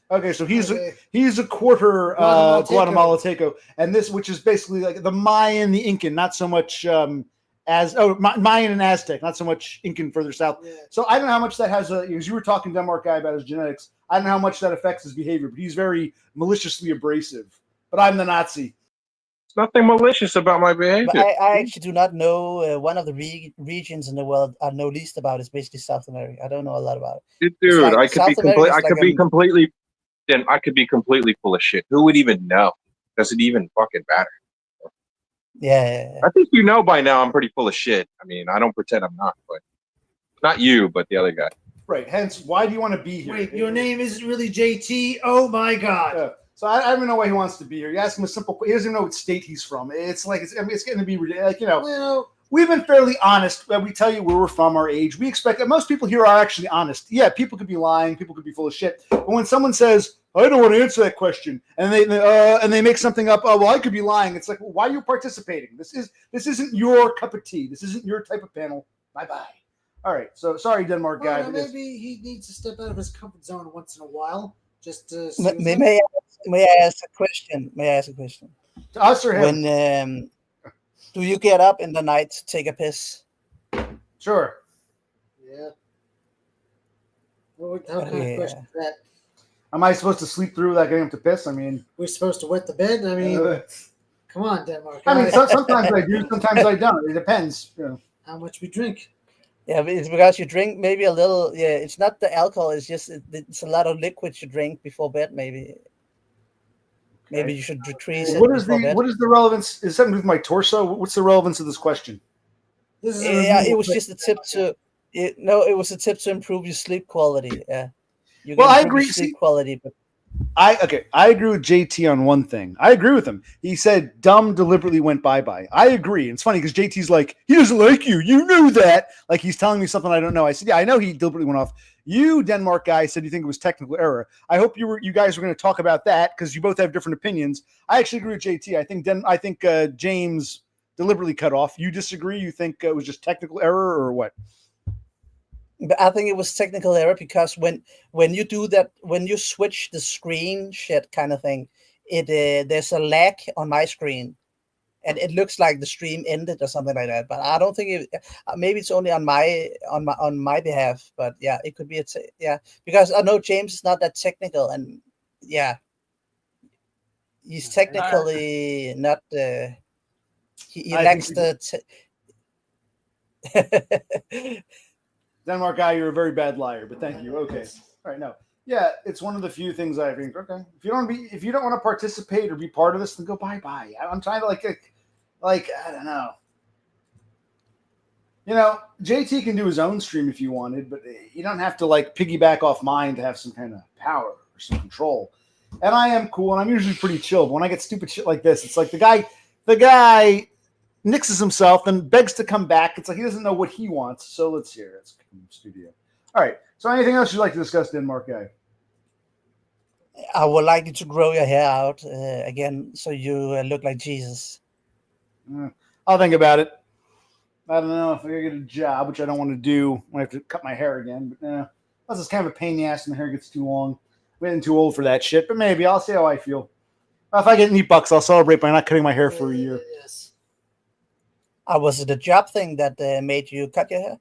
Okay, so he's a quarter Guatemalteco, and this, which is basically like the Mayan, the Incan, not so much Mayan and Aztec, not so much Incan further south. Yeah. So I don't know how much that has. As you were talking Denmark guy about his genetics, I don't know how much that affects his behavior, but he's very maliciously abrasive. But I'm the Nazi. There's nothing malicious about my behavior. But I actually do not know one of the regions in the world I know least about is basically South America. I don't know a lot about it. Dude, I could be completely full of shit. Who would even know? Does it even fucking matter? Yeah. I think you know by now I'm pretty full of shit. I mean, I don't pretend I'm not, but not you, but the other guy. Right. Hence, why do you want to be here? Wait, your name isn't really JT? Oh my God. So I don't even know why he wants to be here. You ask him a simple question. He doesn't even know what state he's from. It's getting to be ridiculous. Well, we've been fairly honest. We tell you where we're from, our age. We expect that most people here are actually honest. Yeah, people could be lying. People could be full of shit. But when someone says, I don't want to answer that question, and they make something up, oh, well, I could be lying. It's like, well, why are you participating? This isn't your cup of tea. This isn't your type of panel. Bye-bye. All right. So sorry, Denmark guy. Well, maybe he needs to step out of his comfort zone once in a while. Just to may I ask a question? To us or him? When do you get up in the night to take a piss? Sure. Yeah. What kind of question is that? Am I supposed to sleep through without getting up to piss? I mean, we're supposed to wet the bed. I mean, come on, Denmark. I mean, sometimes I do, sometimes I don't. It depends. How much we drink. Yeah, but it's because you drink maybe a little. Yeah, it's not the alcohol. It's just it's a lot of liquids you drink before bed. Maybe you should decrease it. What is the relevance? Is something with my torso? What's the relevance of this question? It was just a tip to. It was a tip to improve your sleep quality. Yeah. I agree. Sleep quality, but I agree with JT on one thing. I agree with him. He said dumb deliberately went bye-bye. I agree. It's funny because JT's like, he doesn't like you. You knew that. Like he's telling me something I don't know. I said, yeah, I know he deliberately went off. You, Denmark guy, said you think it was technical error. I hope you guys were going to talk about that because you both have different opinions. I actually agree with JT. I think James deliberately cut off. You disagree? You think it was just technical error or what? But I think it was technical error because when you do that, when you switch the screen shit kind of thing, there's a lag on my screen, and it looks like the stream ended or something like that. But I don't think it. Maybe it's only on my behalf. But yeah, it could be because I know James is not that technical, and yeah, he's technically not. He lacks the. Denmark guy, you're a very bad liar, but thank you. Okay. All right, no. Yeah, it's one of the few things I think, okay. If you don't want to participate or be part of this, then go bye-bye. I'm trying to like I don't know. You know, JT can do his own stream if you wanted, but you don't have to like piggyback off mine to have some kind of power or some control. And I am cool, and I'm usually pretty chill. But when I get stupid shit like this, it's like the guy nixes himself, then begs to come back. It's like he doesn't know what he wants. So let's hear it. Let's come to the studio. All right. So anything else you'd like to discuss, Denmark guy? I would like you to grow your hair out again, so you look like Jesus. I'll think about it. I don't know if I get a job, which I don't want to do. I have to cut my hair again, but plus it's kind of a pain in the ass, and the hair gets too long. I'm getting too old for that shit. But maybe I'll see how I feel. If I get any bucks, I'll celebrate by not cutting my hair for a year. Yes. Was it a job thing that made you cut your hair?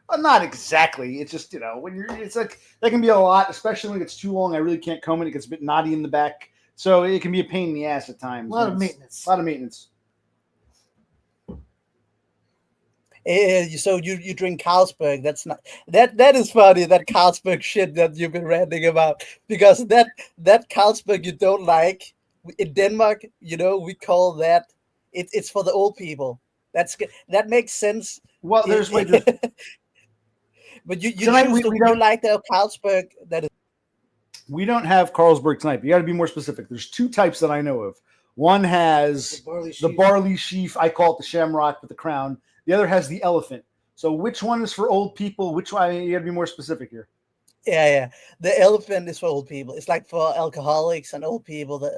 Well, not exactly. It's just, it's like that can be a lot, especially when it gets too long. I really can't comb it. It gets a bit knotty in the back. So it can be a pain in the ass at times. A lot of maintenance. So you drink Carlsberg. That's not that is funny, that Carlsberg shit that you've been ranting about, because that Carlsberg you don't like in Denmark, we call that it's for the old people. That makes sense. Well, there's but you tonight choose you like the Carlsberg that is. We don't have Carlsberg tonight. But you got to be more specific. There's two types that I know of. One has the barley sheaf. I call it the shamrock with the crown. The other has the elephant. So which one is for old people? Which one? You got to be more specific here. Yeah. The elephant is for old people. It's like for alcoholics and old people.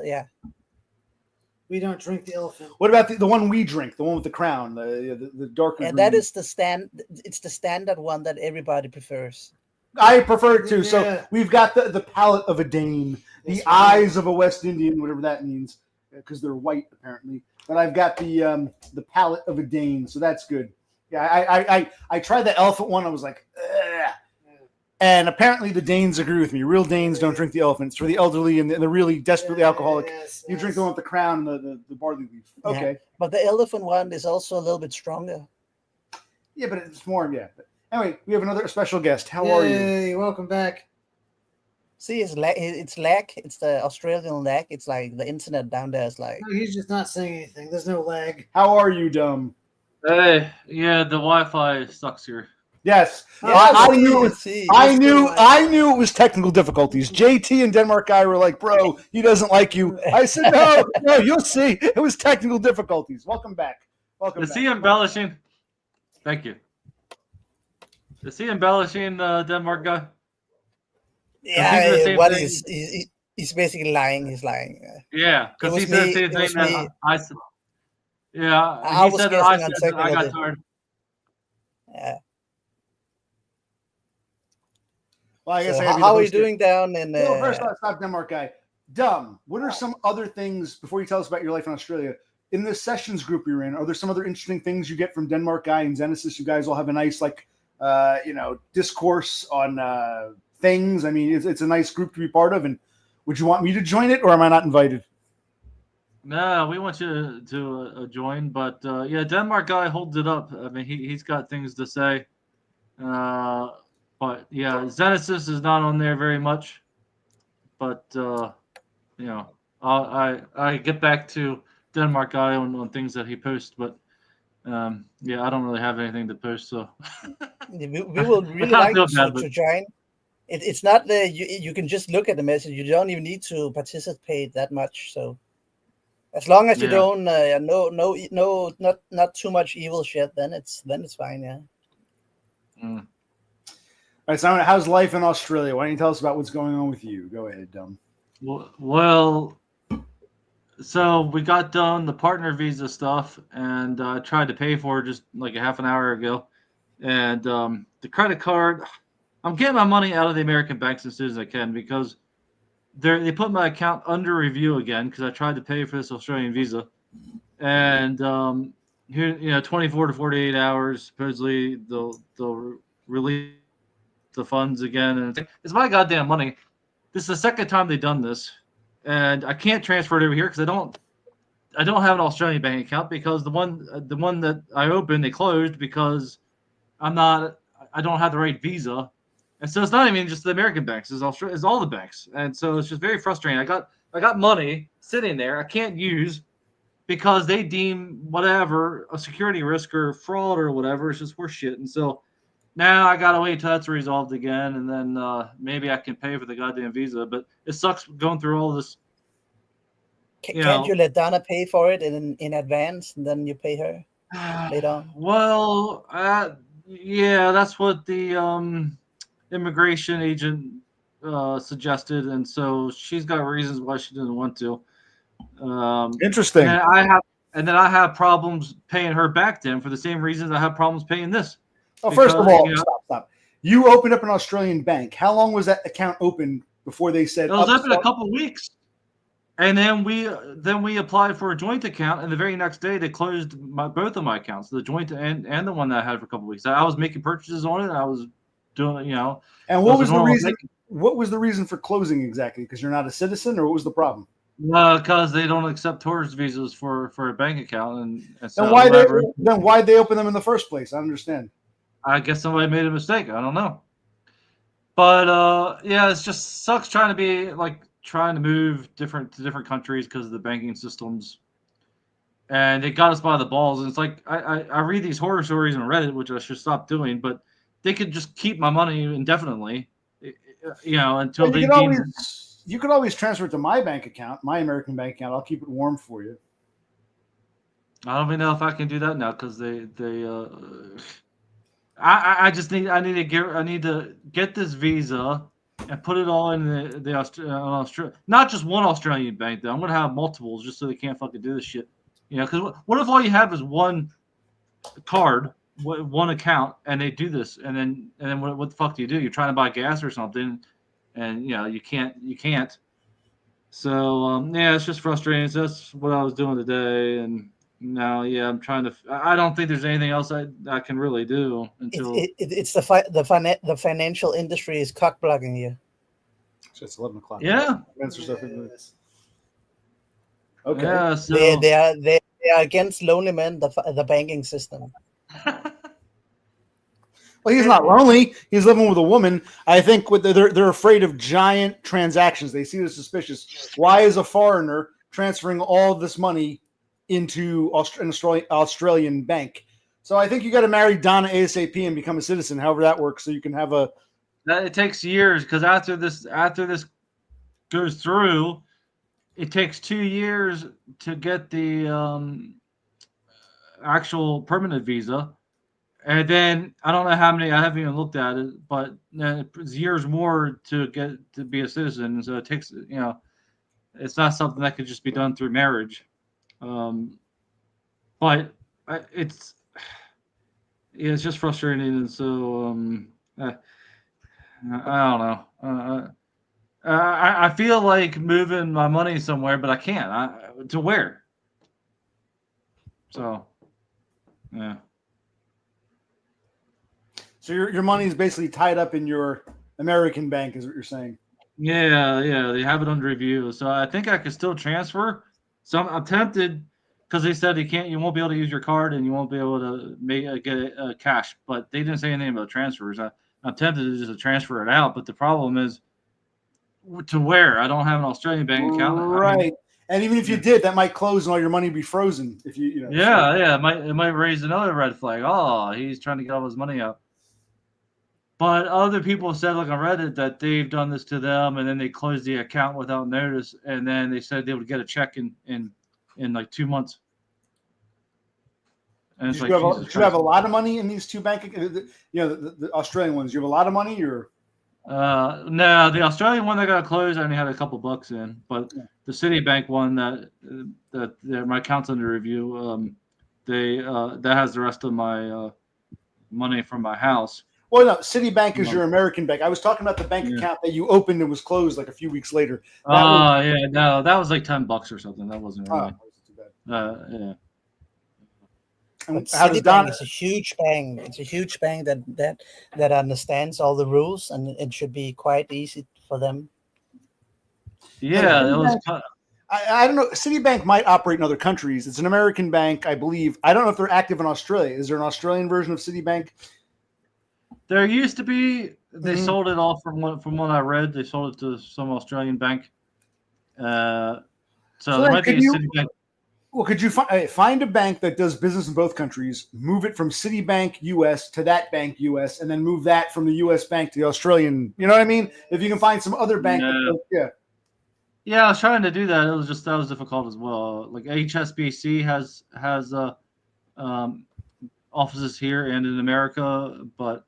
We don't drink the elephant. What about the one we drink? The one with the crown, the darker green? That is it's the standard one that everybody prefers. I prefer it too. Yeah. So we've got the palate of a Dane, the eyes of a West Indian, whatever that means, because they're white apparently. But I've got the palate of a Dane, so that's good. Yeah, I tried the elephant one. I was like, ugh. And apparently the Danes agree with me. Real Danes don't drink the elephant. It's for the elderly and the really desperately alcoholic. You drink the one with the crown and the barley leaf. Okay. Yeah. But the elephant one is also a little bit stronger. Yeah, but it's more, yeah. But anyway, we have another special guest. How are you? Hey, welcome back. See, it's lag. It's the Australian lag. It's like the internet down there is like. No, he's just not saying anything. There's no lag. How are you, DUM? Hey, yeah, the Wi-Fi sucks here. Yes, I knew it was technical difficulties. JT and Denmark guy were like, "Bro, he doesn't like you." I said, "No, you'll see. It was technical difficulties." Welcome back. Is he embellishing? Thank you. Is he embellishing, Denmark guy? Yeah, what he's basically lying. He's lying. Yeah, because he said the same thing that I said. Yeah, he said that I got tired. Yeah. Well, I guess so how are you doing down in? Well, first, stop, Denmark guy. DUM. What are some other things before you tell us about your life in Australia? In the sessions group you're in, are there some other interesting things you get from Denmark guy and Genesis? You guys all have a nice discourse on things. I mean, it's a nice group to be part of. And would you want me to join it, or am I not invited? No, we want you to join, but Denmark guy holds it up. I mean, he's got things to say. But yeah, Genesis is not on there very much. But I get back to Denmark guy on things that he posts, but I don't really have anything to post. So we will really like to join. It's not that you can just look at the message. You don't even need to participate that much. So as long as you don't not too much evil shit, then it's fine. Yeah. right, so how's life in Australia? Why don't you tell us about what's going on with you? Go ahead, Dum. Well, so we got done the partner visa stuff, and I tried to pay for it just like a half an hour ago. And the credit card, I'm getting my money out of the American banks as soon as I can because they put my account under review again because I tried to pay for this Australian visa, and here 24 to 48 hours supposedly they'll release the funds again, and it's my goddamn money. This is the second time they've done this, and I can't transfer it over here because I don't have an Australian bank account because the one that I opened they closed because I don't have the right visa, and so it's not even just the American banks. It's all the banks, and so it's just very frustrating. I got money sitting there I can't use because they deem whatever a security risk or fraud or whatever. It's just worse shit, and so now I gotta wait till that's resolved again, and then maybe I can pay for the goddamn visa. But it sucks going through all this. Can't you let Donna pay for it in advance, and then you pay her later on? Well, yeah, that's what the immigration agent suggested, and so she's got reasons why she didn't want to. Interesting. And then I have problems paying her back then for the same reasons I have problems paying this. Oh, first of all, stop. You opened up an Australian bank. How long was that account open before they said it was open a couple of weeks? And then we applied for a joint account, and the very next day they closed both of my accounts, the joint and the one that I had for a couple of weeks. I was making purchases on it, and I was doing, And what was the reason? What was the reason for closing exactly? Because you're not a citizen, or what was the problem? Because they don't accept tourist visas for a bank account, and so then why'd they open them in the first place? I understand. I guess somebody made a mistake. I don't know. But yeah, it just sucks trying to move to different countries because of the banking systems, and it got us by the balls. And it's like I read these horror stories on Reddit, which I should stop doing, but they could just keep my money indefinitely, until they you could always transfer it to my bank account, my American bank account. I'll keep it warm for you. I don't even know if I can do that now because I need to get this visa and put it all in the Australia, not just one Australian bank though. I'm gonna have multiples just so they can't fucking do this shit. Because what if all you have is one card, one account, and they do this, and then what the fuck do? You're trying to buy gas or something, and you can't. So yeah, it's just frustrating. So that's what I was doing today, and now I'm trying to. I don't think there's anything else I can really do until it's the financial industry is cock blocking you. It's 11 o'clock. Yeah. Okay. Yeah, so they are against lonely men, the banking system. Well, he's not lonely. He's living with a woman. I think they're afraid of giant transactions. They see it as suspicious. Why is a foreigner transferring all of this money into an Australian bank? So I think you got to marry Donna ASAP and become a citizen, however that works, so you can have a. It takes years because after this goes through, it takes 2 years to get the actual permanent visa. And then I don't know how many, I haven't even looked at it, but it's years more to get to be a citizen. So it takes, it's not something that could just be done through marriage. But it's just frustrating. And so I don't know. I feel like moving my money somewhere, but I can't. To where? So, yeah. So your money is basically tied up in your American bank, is what you're saying? Yeah, they have it under review. So I think I could still transfer. So I'm tempted because they said you won't be able to use your card and you won't be able to get cash. But they didn't say anything about transfers. I'm tempted to just transfer it out. But the problem is to where? I don't have an Australian bank account. Right. And even if you did, that might close and all your money be frozen. If you Yeah. It might raise another red flag. Oh, he's trying to get all his money out. But other people said, like on Reddit, that they've done this to them, and then they closed the account without notice, and then they said they would get a check in like 2 months. And it's Did like, you have, Jesus did you have a Christ. lot of money in these two the Australian ones? You have a lot of money, or No, the Australian one that got closed, I only had a couple bucks in, but the Citibank one that my account's under review, that has the rest of my money from my house. well, no, Citibank is your American bank. I was talking about the bank Yeah. account that you opened and was closed like a few weeks later. Yeah, no, that was like $10 or something. That wasn't Oh, really. that was too bad. Yeah. And But how does Citibank Don? is a huge bank. It's a huge bank that understands all the rules, and it should be quite easy for them. Yeah, that was. I don't know. Citibank might operate in other countries. It's an American bank, I believe. I don't know if they're active in Australia. Is there an Australian version of Citibank? There used to be. They sold it off from what I read. They sold it to some Australian bank. So there might be a Citibank. Well, could you find a bank that does business in both countries, move it from Citibank US to that bank US, and then move that from the US bank to the Australian? You know what I mean? If you can find some other bank, Yeah, I was trying to do that. It was just that was difficult as well. Like HSBC has offices here and in America, but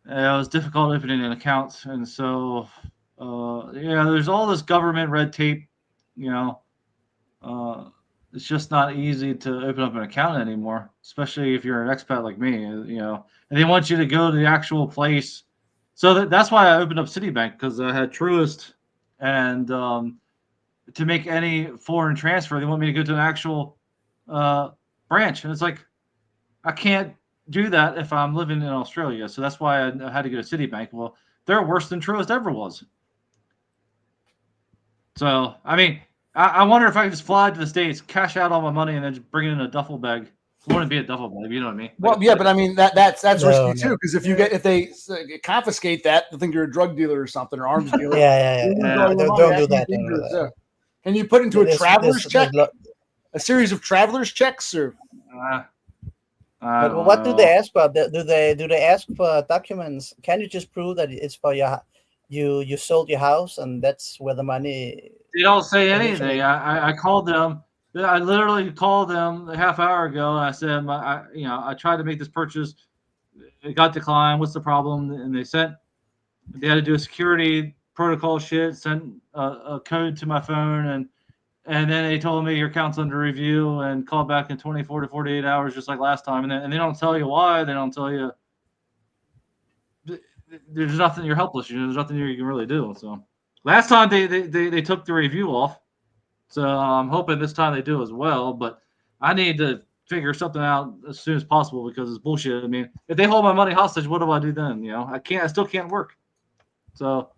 it was difficult opening an account, and so there's all this government red tape. It's just not easy to open up an account anymore, especially if you're an expat like me. And they want you to go to the actual place. So that's why I opened up Citibank, because I had Truist, and to make any foreign transfer, they want me to go to an actual branch, and it's like I can't do that if I'm living in Australia. So that's why I had to go to Citibank. Well, they're worse than Truist ever was. So I mean, I wonder if I could just fly to the States, cash out all my money, and then just bring it in a duffel bag. It wouldn't be a duffel bag, you know what I mean? Well, yeah, but I mean that's risky too, because if they confiscate that, they'll think you're a drug dealer or something, or arms dealer. Don't do that. Can you put into a traveler's check? A series of traveler's checks, or? But what do they ask for? Do they ask for documents? Can you just prove that it's for you sold your house and that's where the money? They don't say anything. I called them. I literally called them a half hour ago, and I said, I tried to make this purchase. It got declined. What's the problem? And they had to do a security protocol shit, sent a code to my phone, and then they told me your account's under review and call back in 24 to 48 hours, just like last time. And they don't tell you why. They don't tell you. There's nothing. You're helpless. There's nothing you can really do. So last time they took the review off. So I'm hoping this time they do as well. But I need to figure something out as soon as possible, because it's bullshit. I mean, if they hold my money hostage, what do I do then? I still can't work. So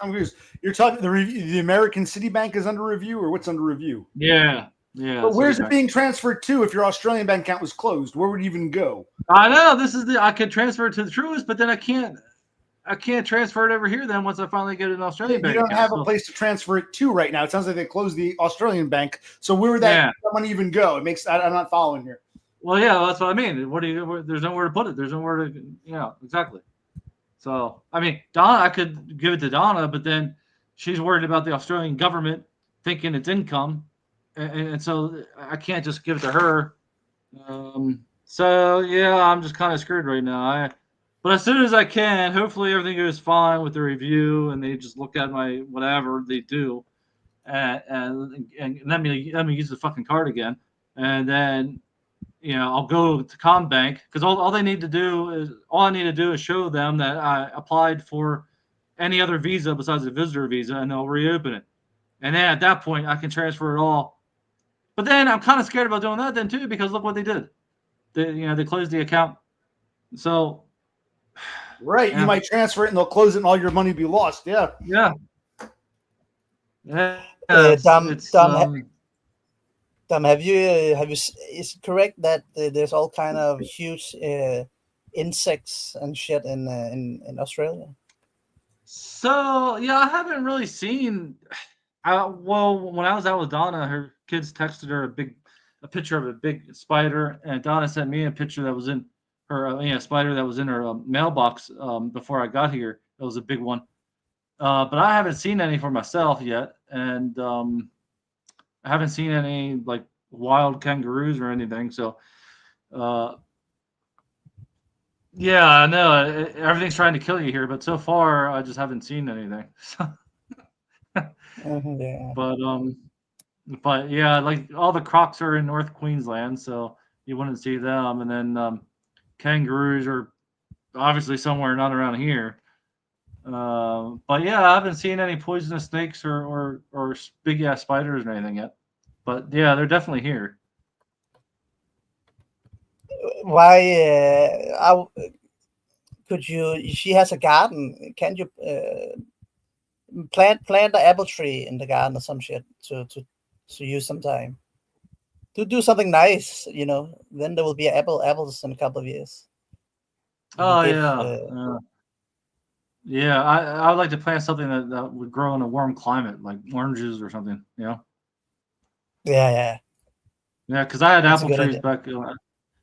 I'm confused. You're talking the American Citibank is under review, or what's under review? Yeah. But where's it being transferred to? If your Australian bank account was closed, where would it even go? I know I could transfer it to the Truist, but then I can't transfer it over here. Then once I finally get an Australian bank, you don't have a place to transfer it to right now. It sounds like they closed the Australian bank. So where would that money even go? I'm not following here. Well, yeah, that's what I mean. There's nowhere to put it. There's nowhere to, exactly. So, I mean, Donna, I could give it to Donna, but then she's worried about the Australian government thinking it's income. And so I can't just give it to her. So, yeah, I'm just kind of screwed right now. But as soon as I can, hopefully everything goes fine with the review, and they just look at my whatever they do, and let me use the fucking card again, and then I'll go to Combank, because all I need to do is show them that I applied for any other visa besides a visitor visa, and they'll reopen it, and then at that point I can transfer it all. But then I'm kind of scared about doing that then too, because look what they did. They closed the account, so. Right, you might transfer it and they'll close it and all your money be lost. Yeah. Dom, have you? Is it correct that there's all kind of huge insects and shit in Australia? So I haven't really seen. Well, when I was out with Donna, her kids texted her a picture of a big spider, and Donna sent me a picture that was in her spider that was in her mailbox before I got here. It was a big one, but I haven't seen any for myself yet, and I haven't seen any like wild kangaroos or anything. So Yeah, I know. Everything's trying to kill you here, but so far I just haven't seen anything. Yeah. But yeah, like all the crocs are in North Queensland, so you wouldn't see them. And then kangaroos are obviously somewhere not around here. But yeah, I haven't seen any poisonous snakes or big ass spiders or anything yet. But yeah, they're definitely here. Why? Could you? She has a garden. Can you plant an apple tree in the garden or some shit to use some time to do something nice? Then there will be apples in a couple of years. Oh yeah, yeah. I would like to plant something that would grow in a warm climate, like oranges or something. Yeah. Yeah, because I had That's a apple good trees idea. back.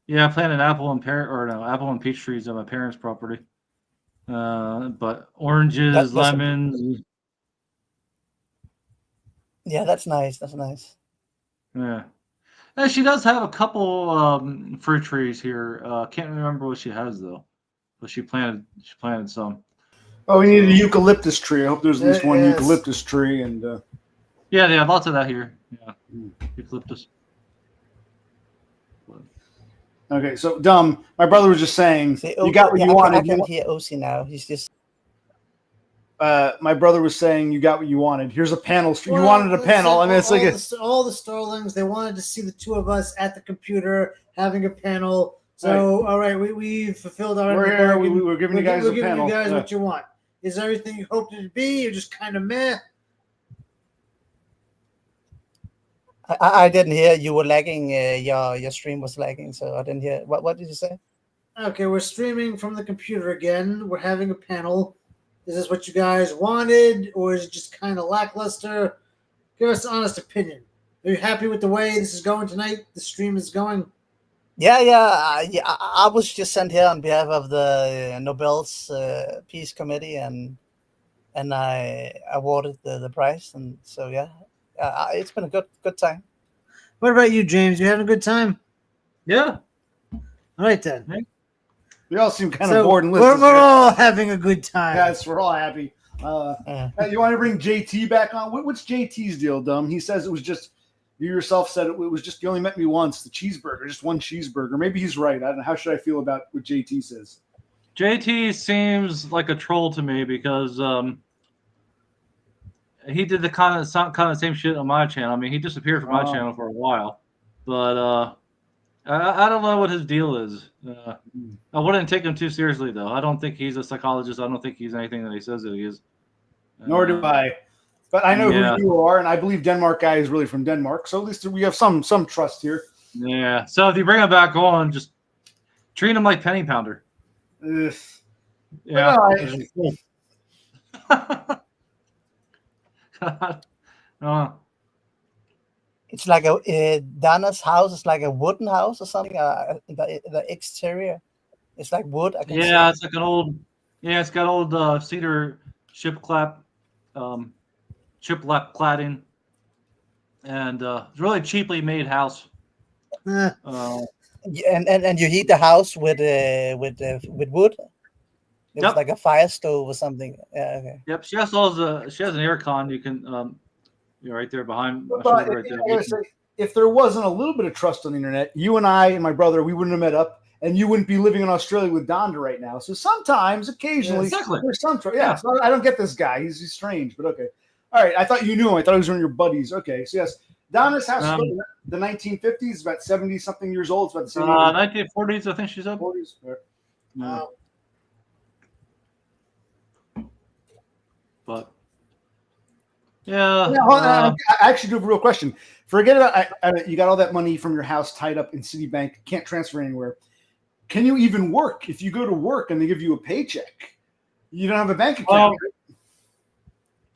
Yeah, I planted apple and apple and peach trees on my parents' property. But oranges, That's lemons. Yeah, that's nice. That's nice. Yeah. And she does have a couple fruit trees here. Can't remember what she has though, but she planted some. Oh, we need a eucalyptus tree. I hope there's at least one Yes. eucalyptus tree. And Yeah, they have lots of that here. Yeah, eucalyptus. okay, so dumb. My brother was just saying See, you got what you wanted. I can hear OC now. He's just. My brother was saying you got what you wanted. Here's a panel. You Well, wanted a panel. I mean, it's like all the Starlings. They wanted to see the two of us at the computer having a panel. So, all right, we've fulfilled our. We're here. We're giving you guys a panel. We're giving you guys what you want. Is everything you hoped it to be? You're just kind of meh. I didn't hear you were lagging. Your stream was lagging, so I didn't hear. What did you say? Okay, we're streaming from the computer again. We're having a panel. Is this what you guys wanted, or is it just kind of lackluster? Give us an honest opinion. Are you happy with the way this is going tonight? The stream is going? Yeah. I was just sent here on behalf of the Nobel's Peace Committee, and I awarded the prize, and so yeah, it's been a good time. What about you, James? You having a good time? Yeah. All right then. We all seem kind of bored and listless. We're all having a good time. Yes, we're all happy. You want to bring JT back on? What's JT's deal, dumb? He says it was just you yourself said it was just you only met me once. The cheeseburger, just one cheeseburger. Maybe he's right. I don't know. How should I feel about what JT says? JT seems like a troll to me because he did the kind of same shit on my channel. I mean, he disappeared from my channel for a while, but I don't know what his deal is. I wouldn't take him too seriously, though. I don't think he's a psychologist. I don't think he's anything that he says that he is. Nor do I. But I know who you are, and I believe Denmark guy is really from Denmark. So at least we have some trust here. Yeah. So if you bring him back on, just treat him like Penny Pounder. Ugh. Yeah. It's like Dana's house is like a wooden house or something. The exterior, it's like wood. I can see. It's like an old. Yeah, it's got old cedar shiplap cladding, and it's a really cheaply made house. And you heat the house with wood. It's like a fire stove or something. Yeah. Okay. Yep. She has an air con. You can you're right there behind. But if there wasn't a little bit of trust on the internet, you and I and my brother, we wouldn't have met up, and you wouldn't be living in Australia with Donda right now. So sometimes, occasionally, there's some trust. Yeah. So I don't get this guy. He's strange, but okay. All right. I thought you knew him. I thought he was one of your buddies. Okay. So yes, Donda's house is the 1950s, about 70 something years old. It's about the same. 1940s, I think she's up. 40s. But yeah, I actually do have a real question. Forget about you got all that money from your house tied up in Citibank, can't transfer anywhere. Can you even work if you go to work and they give you a paycheck? You don't have a bank account.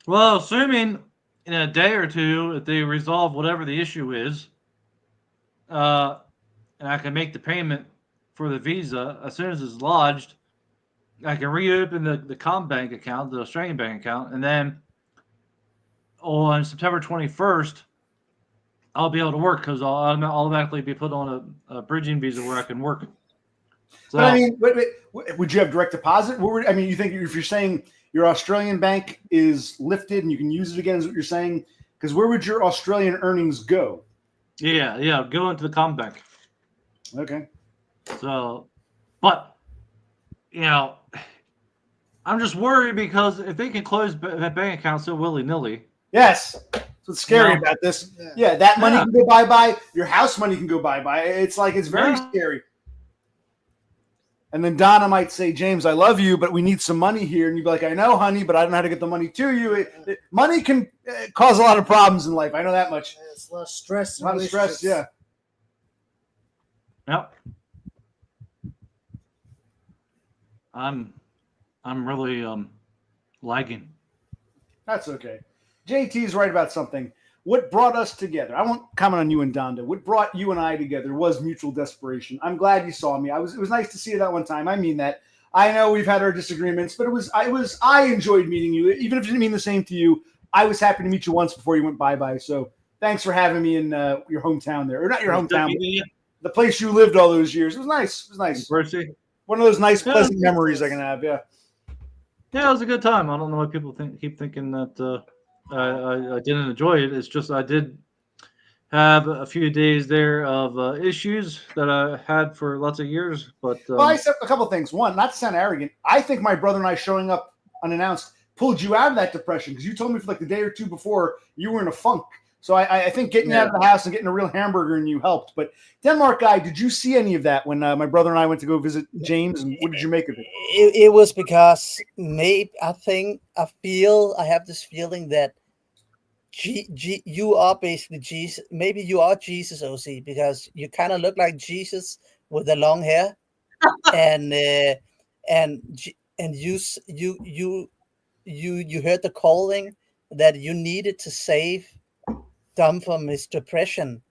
Well, assuming in a day or two if they resolve whatever the issue is, and I can make the payment for the visa as soon as it's lodged, I can reopen the ComBank account, the Australian bank account, and then on September 21st, I'll be able to work because I'll automatically be put on a bridging visa where I can work. So, But I mean, wait, would you have direct deposit? I mean, you think if you're saying your Australian bank is lifted and you can use it again, is what you're saying? Because where would your Australian earnings go? yeah, go into the comm bank. Okay. So, but I'm just worried because if they can close that bank account so willy nilly. Yes. That's what's scary about this. Yeah, that money can go bye-bye. Your house money can go bye-bye. It's very scary. And then Donna might say, James, I love you, but we need some money here. And you'd be like, I know, honey, but I don't know how to get the money to you. Money can cause a lot of problems in life. I know that much. It's a lot of stress. A lot of stress, yeah. Yep. I'm really lagging. That's okay. JT's right about something. What brought us together? I won't comment on you and Donda. What brought you and I together was mutual desperation. I'm glad you saw me. It was nice to see you that one time. I mean that. I know we've had our disagreements, but I enjoyed meeting you. Even if it didn't mean the same to you, I was happy to meet you once before you went bye-bye. So thanks for having me in your hometown there. Or not your hometown, but the place you lived all those years. It was nice. It was nice. Mercy. One of those nice, pleasant memories I can have, yeah. Yeah, it was a good time. I don't know why people keep thinking that I didn't enjoy it. It's just I did have a few days there of issues that I had for lots of years. But well, I said a couple of things. One, not to sound arrogant, I think my brother and I showing up unannounced pulled you out of that depression because you told me for like the day or two before you were in a funk. So I think getting you out of the house and getting a real hamburger and you helped. But Denmark guy, did you see any of that when my brother and I went to go visit James? And what did you make of it? It was because I have this feeling that you are basically Jesus. Maybe you are Jesus, OC, because you kind of look like Jesus with the long hair, and you heard the calling that you needed to save DUM from his depression.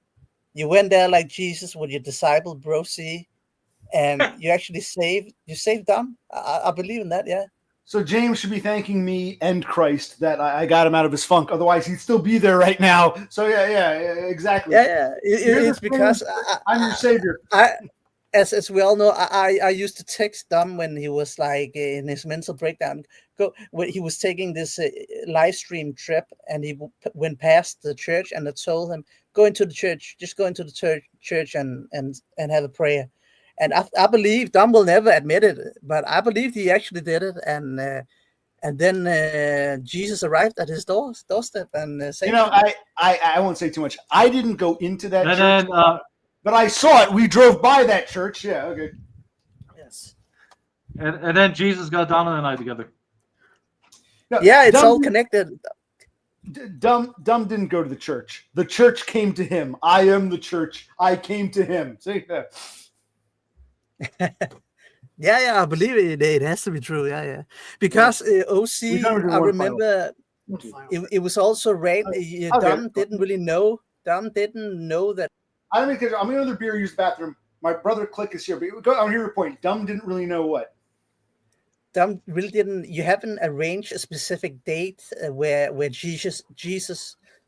You went there like Jesus with your disciple Bro C, and you actually saved DUM. I believe in that. Yeah. So James should be thanking me and Christ that I got him out of his funk. Otherwise, he'd still be there right now. So yeah, exactly. Yeah. It's because I'm your savior. As we all know, I used to text DUM when he was like in his mental breakdown. When he was taking this live stream trip, and he went past the church, and I told him, "Go into the church. Just go into the church and have a prayer." And I believe DUM will never admit it, but I believe he actually did it. And then Jesus arrived at his doorstep and saved him. I won't say too much. I didn't go into that and church. then But I saw it. We drove by that church. Yeah, okay. Yes. And then Jesus got Donna and I together. No, Yeah, it's all connected. DUM didn't go to the church. The church came to him. I am the church. I came to him. See? Yeah, I believe it. It has to be true. Yeah. Because OC, I remember it was also rain. DUM didn't really know. DUM didn't know that. I'm going to another beer, use the bathroom. My brother Click is here. But I'll hear your point. DUM didn't really know what. DUM really didn't. You haven't arranged a specific date where Jesus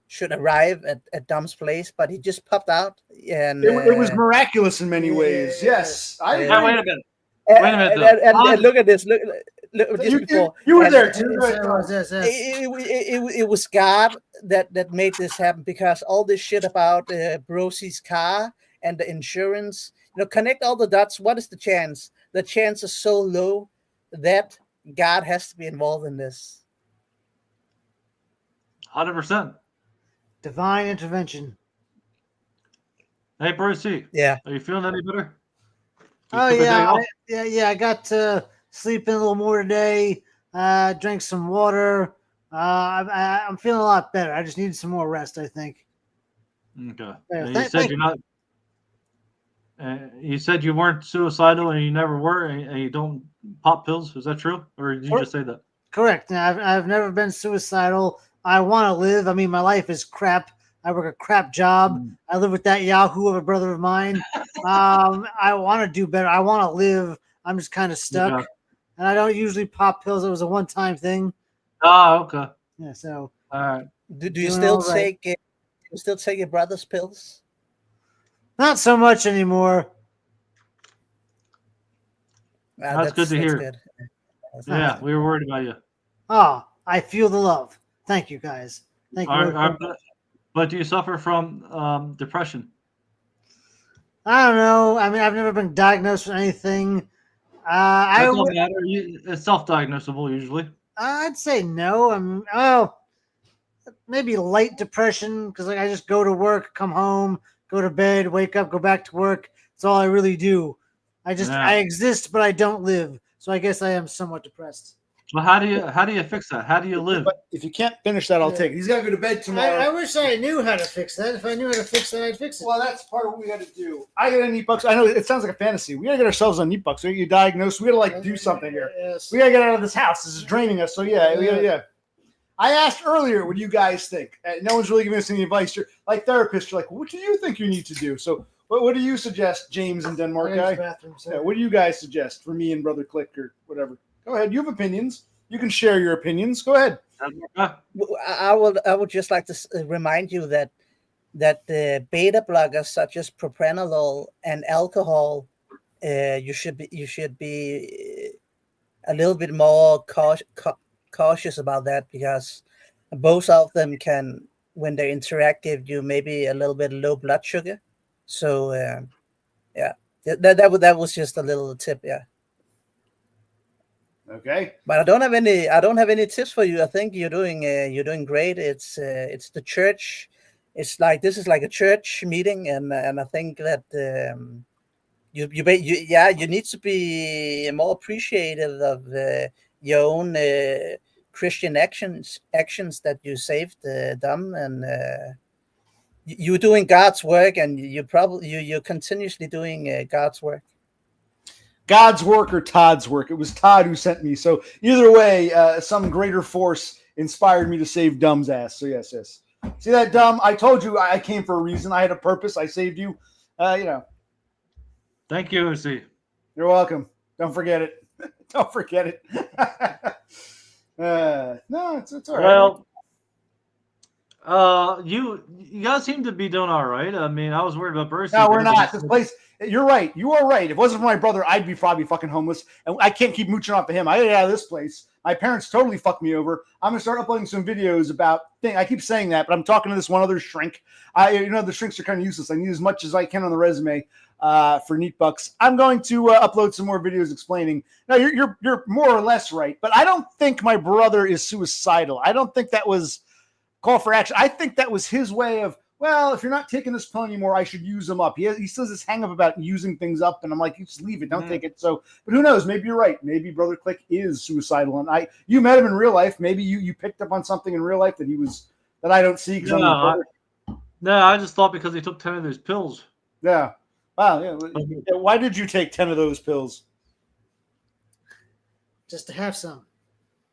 should arrive at DUM's place, but he just popped out, and it was miraculous in many ways. Yes, wait a minute. Wait a minute. And look at this. Look just before you were there too. It was God that made this happen, because all this shit about Brosy's car and the insurance. Connect all the dots. What is the chance? The chance is so low that God has to be involved in this. 100%. Divine intervention. Hey, Brucey. Yeah. Are you feeling any better? I got to sleep in a little more today. Drank some water. I'm feeling a lot better. I just needed some more rest, I think. Okay. Yeah, You said you weren't suicidal and you never were, and you don't pop pills. Is that true, or did you just say that? Correct. I've never been suicidal. I want to live. I mean, my life is crap. I work a crap job. I live with that Yahoo of a brother of mine. I want to do better. I want to live. I'm just kind of stuck. Yeah. And I don't usually pop pills. It was a one-time thing. Oh, okay. Yeah, so. All right. Do you still take You still take your brother's pills? Not so much anymore. Wow, That's good to hear. Good. Yeah, we were worried about you. Oh, I feel the love. Thank you, guys. Thank you. But do you suffer from depression? I don't know. I mean, I've never been diagnosed with anything. That doesn't matter. It's self-diagnosable usually. I'd say no. Maybe light depression because like I just go to work, come home, go to bed, wake up, go back to work. That's all I really do. I exist, but I don't live. So I guess I am somewhat depressed. Well, how do you fix that? How do you live? But if you can't finish that, I'll take it. He's got to go to bed tomorrow. I wish I knew how to fix that. If I knew how to fix that, I'd fix it. Well, that's part of what we got to do. I got to Neat Bucks. I know it sounds like a fantasy. We got to get ourselves on Neat Bucks. We got to get diagnosed. We got to do something here. Yes. We got to get out of this house. This is draining us. So yeah. I asked earlier, what do you guys think? No one's really giving us any advice. You're like therapists. You're like, what do you think you need to do? So what do you suggest, James in Denmark guy? What do you guys suggest for me and Brother Click or whatever? Go ahead. You have opinions. You can share your opinions. Go ahead. I would just like to remind you that the beta blockers such as propranolol and alcohol, you should be a little bit more cautious about that because both of them can, when they interact, give you maybe a little bit low blood sugar. So that was just a little tip. Yeah. Okay. But I don't have any tips for you. I think you're doing great. It's the church. This is like a church meeting, and I think that you need to be more appreciative of your own Christian actions that you saved DUM, and you're doing God's work, and you're continuously doing God's work. God's work or Todd's work. It was Todd who sent me. So either way, some greater force inspired me to save DUM's ass. So yes. See that, DUM? I told you I came for a reason. I had a purpose. I saved you. Thank you, Uzi. You're welcome. Don't forget it. Don't forget it. No, it's all right. Well, you guys seem to be doing all right. I mean, I was worried about Bercy. No, we're not. This place. You're right. You are right. If it wasn't for my brother, I'd be probably fucking homeless, and I can't keep mooching off of him. I gotta get out of this place. My parents totally fucked me over. I'm gonna start uploading some videos about things. I keep saying that, but I'm talking to this one other shrink. The shrinks are kind of useless. I need as much as I can on the resume for Neat Bucks. I'm going to upload some more videos explaining. Now, you're more or less right, but I don't think my brother is suicidal. I don't think that was call for action. I think that was his way of, well, if you're not taking this pill anymore, I should use them up. He still has this hang up about using things up, and I'm like, you just leave it, don't take it. So, but who knows? Maybe you're right. Maybe Brother Click is suicidal, and you met him in real life. Maybe you picked up on something in real life that I don't see. No, I just thought because he took 10 of those pills. Yeah. Wow. Yeah. Why did you take 10 of those pills? Just to have some.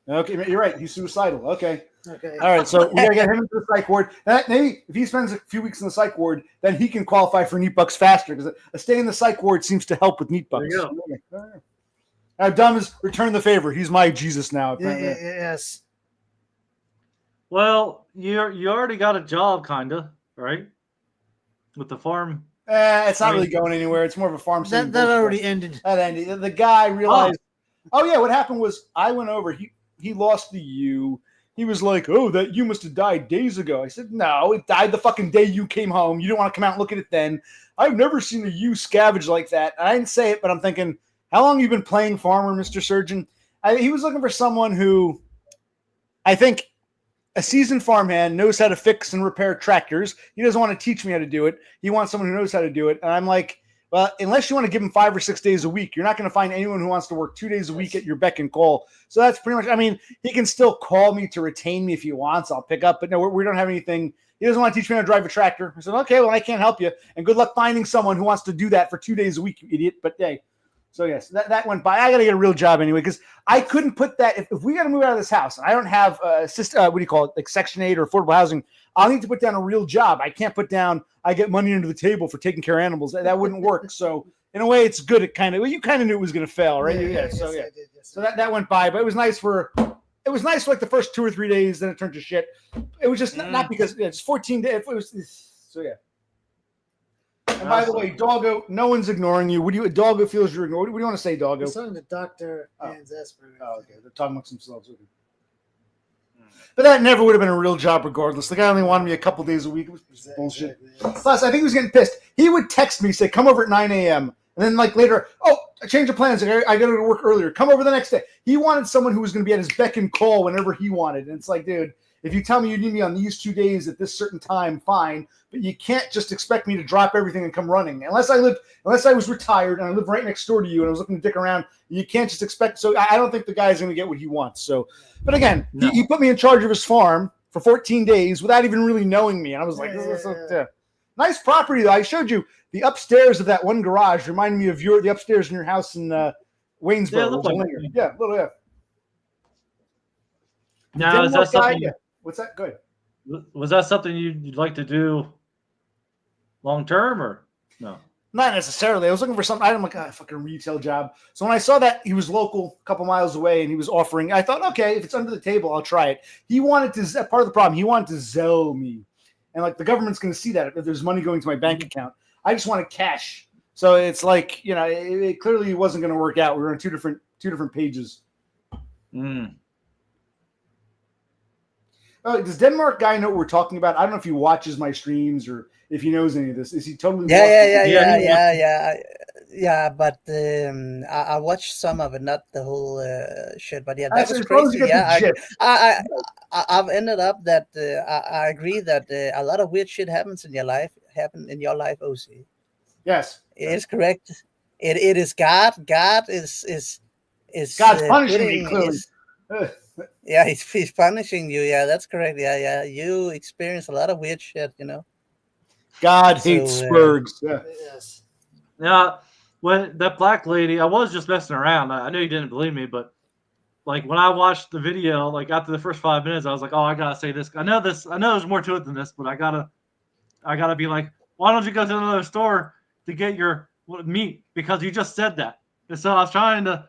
Okay, you're right. He's suicidal. Okay. Okay. All right. So we gotta get him into the psych ward. Maybe if he spends a few weeks in the psych ward, then he can qualify for Neat Bucks faster because a stay in the psych ward seems to help with Neat Bucks. There you go. Now, DUM has returned the favor. He's my Jesus now. Yes. Well, you already got a job, kinda, right? With the farm. It's not really going anywhere. It's more of a farm. That already ended. That ended. The guy realized. Oh yeah, what happened was I went over. He lost the U. He was like, "Oh, that U must have died days ago." I said, "No, it died the fucking day you came home. You didn't want to come out and look at it then. I've never seen a U scavenge like that." And I didn't say it, but I'm thinking, how long have you been playing farmer, Mr. Surgeon? He was looking for someone who, I think, a seasoned farmhand knows how to fix and repair tractors. He doesn't want to teach me how to do it. He wants someone who knows how to do it. And I'm like, well, unless you want to give him 5 or 6 days a week, you're not going to find anyone who wants to work 2 days a week at your beck and call. So that's pretty much, I mean, he can still call me to retain me if he wants. I'll pick up, but no, we don't have anything. He doesn't want to teach me how to drive a tractor. I said, okay, well, I can't help you. And good luck finding someone who wants to do that for 2 days a week, you idiot. But hey, so yes, that went by. I got to get a real job anyway, because I couldn't put that, if we got to move out of this house and I don't have like Section 8 or affordable housing, I'll need to put down a real job. I can't put down, I get money under the table for taking care of animals. That wouldn't work. So in a way, it's good. You kind of knew it was going to fail, right? Yeah. So that went by, but it was nice it was nice for like the first 2 or 3 days, then it turned to shit. It was just not because it's 14 days. It was so yeah. And by the way, Doggo, no one's ignoring you. Doggo feels you're ignored. What do you want to say, Doggo? We're talking to Dr. Hans Esper. Oh, okay. They're talking amongst themselves. Okay. But that never would have been a real job regardless. The guy only wanted me a couple days a week. It was bullshit. Plus, I think he was getting pissed. He would text me, say, come over at 9 a.m. And then like later, I changed the plans. I got to go to work earlier. Come over the next day. He wanted someone who was going to be at his beck and call whenever he wanted. And it's like, dude, if you tell me you need me on these 2 days at this certain time, fine. But you can't just expect me to drop everything and come running. Unless I was retired and I lived right next door to you and I was looking to dick around, you can't just expect. So I don't think the guy's going to get what he wants. So, but again, he put me in charge of his farm for 14 days without even really knowing me. And I was like, this is nice property, though. I showed you the upstairs of that one garage reminded me of the upstairs in your house in Waynesboro. Yeah, little yeah. Now, is that something? Yeah. What's that? Good. Was that something you'd like to do long term or no? Not necessarily. I was looking for something. I'm like, a fucking retail job. So when I saw that he was local, a couple miles away, and he was offering, I thought, okay, if it's under the table, I'll try it. He wanted to. Part of the problem, he wanted to Zelle me, and like the government's going to see that if there's money going to my bank account. I just wanted cash. So it's like, it clearly wasn't going to work out. We were on two different pages. Does Denmark guy know what we're talking about? I don't know if he watches my streams or if he knows any of this. Is he totally? Yeah. But I watched some of it, not the whole shit. But yeah, that was crazy. Yeah, I've ended up that I agree that a lot of weird shit happens in your life. OC. Yes, it is correct. It is God. God is God's punishing me clearly. Yeah, he's punishing you. Yeah, that's correct. Yeah. You experience a lot of weird shit, God hates Spurgs. Yeah. Yes. Yeah. When that black lady, I was just messing around. I knew you didn't believe me, but like when I watched the video, like after the first 5 minutes, I was like, oh, I gotta say this. I know there's more to it than this, but I gotta be like, why don't you go to another store to get your meat? Because you just said that. And so I was trying to.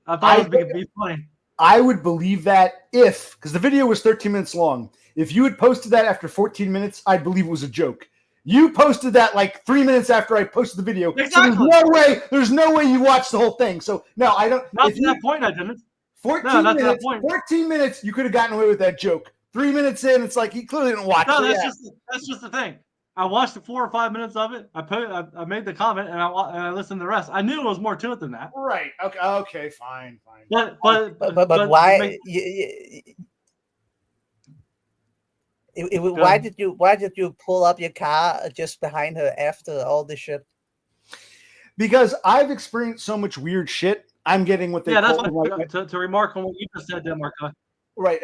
I thought it would be funny. I would believe that because the video was 13 minutes long. If you had posted that after 14 minutes, I'd believe it was a joke. You posted that like 3 minutes after I posted the video. Exactly. So there's no way you watched the whole thing. So no, I don't. Not to that point, I didn't. 14 minutes, you could have gotten away with that joke. 3 minutes in, it's like he clearly didn't watch. No, that's just the thing. I watched the 4 or 5 minutes of it. I made the comment and I listened to the rest. I knew there was more to it than that. Right. Okay. Fine. But why? Why did you pull up your car just behind her after all this shit? Because I've experienced so much weird shit. I'm getting what they call to remark on what you just said, Denmark. Right.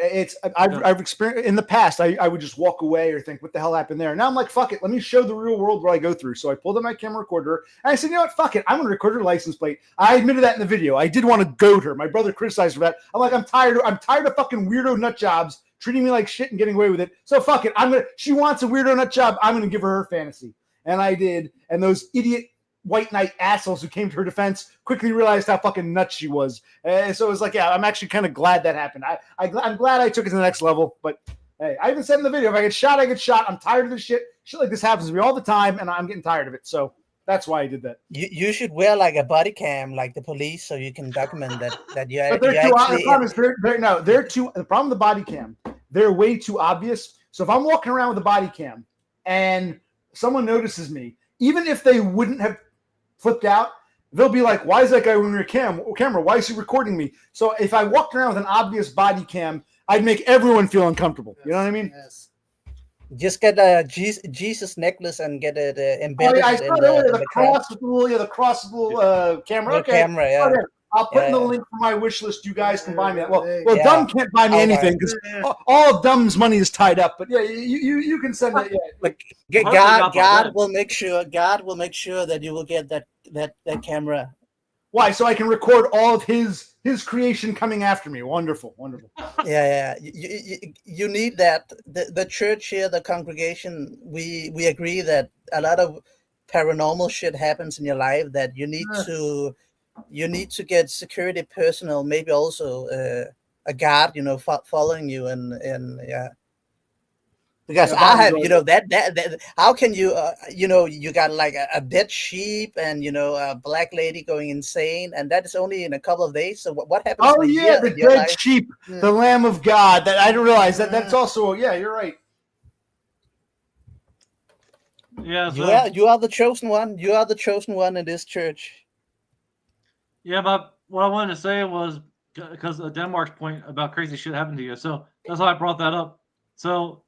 I've experienced in the past. I would just walk away or think, what the hell happened there? Now I'm like, fuck it. Let me show the real world what I go through. So I pulled out my camera recorder and I said, you know what? Fuck it. I'm going to record her license plate. I admitted that in the video. I did want to goad her. My brother criticized for that. I'm like, I'm tired of fucking weirdo nut jobs treating me like shit and getting away with it. So fuck it. She wants a weirdo nut job. I'm going to give her fantasy. And I did. And those idiot white knight assholes who came to her defense quickly realized how fucking nuts she was. So it was like, yeah, I'm actually kind of glad that happened. I'm glad I took it to the next level. But hey, I even said in the video, if I get shot, I get shot. I'm tired of this shit. Shit like this happens to me all the time, and I'm getting tired of it. So that's why I did that. You should wear like a body cam, like the police, so you can document that you. But they're too obvious. They're too. The problem with the body cam, they're way too obvious. So if I'm walking around with a body cam and someone notices me, even if they wouldn't have flipped out, they'll be like, why is that guy wearing a camera? Why is he recording me? So if I walked around with an obvious body cam, I'd make everyone feel uncomfortable. You know what I mean? Yes. Just get a Jesus necklace and get it embedded. I saw the cross with the little camera. Okay. Camera, yeah. Okay. I'll put in the link for my wish list. You guys can buy me that. Well, DUM can't buy me anything because all of DUM's money is tied up. But yeah, you can send it. Yeah. Like God will make sure. God will make sure that you will get that camera. Why? So I can record all of his creation coming after me. Wonderful. Yeah. You need that. The church here, the congregation, we agree that a lot of paranormal shit happens in your life that you need to get security personnel, maybe also a guard, following you, and yeah. Because Yeah, I Bob's have, always- that how can you, you got like a dead sheep and, a black lady going insane, and that is only in a couple of days. So what happens Oh in a yeah, year the in your dead life? sheep, Yeah. the Lamb of God. That I didn't realize that's also you're right. Yeah, You are the chosen one. You are the chosen one in this church. yeah, but what I wanted to say was because of Denmark's point about crazy shit happened to you. So that's why I brought that up. So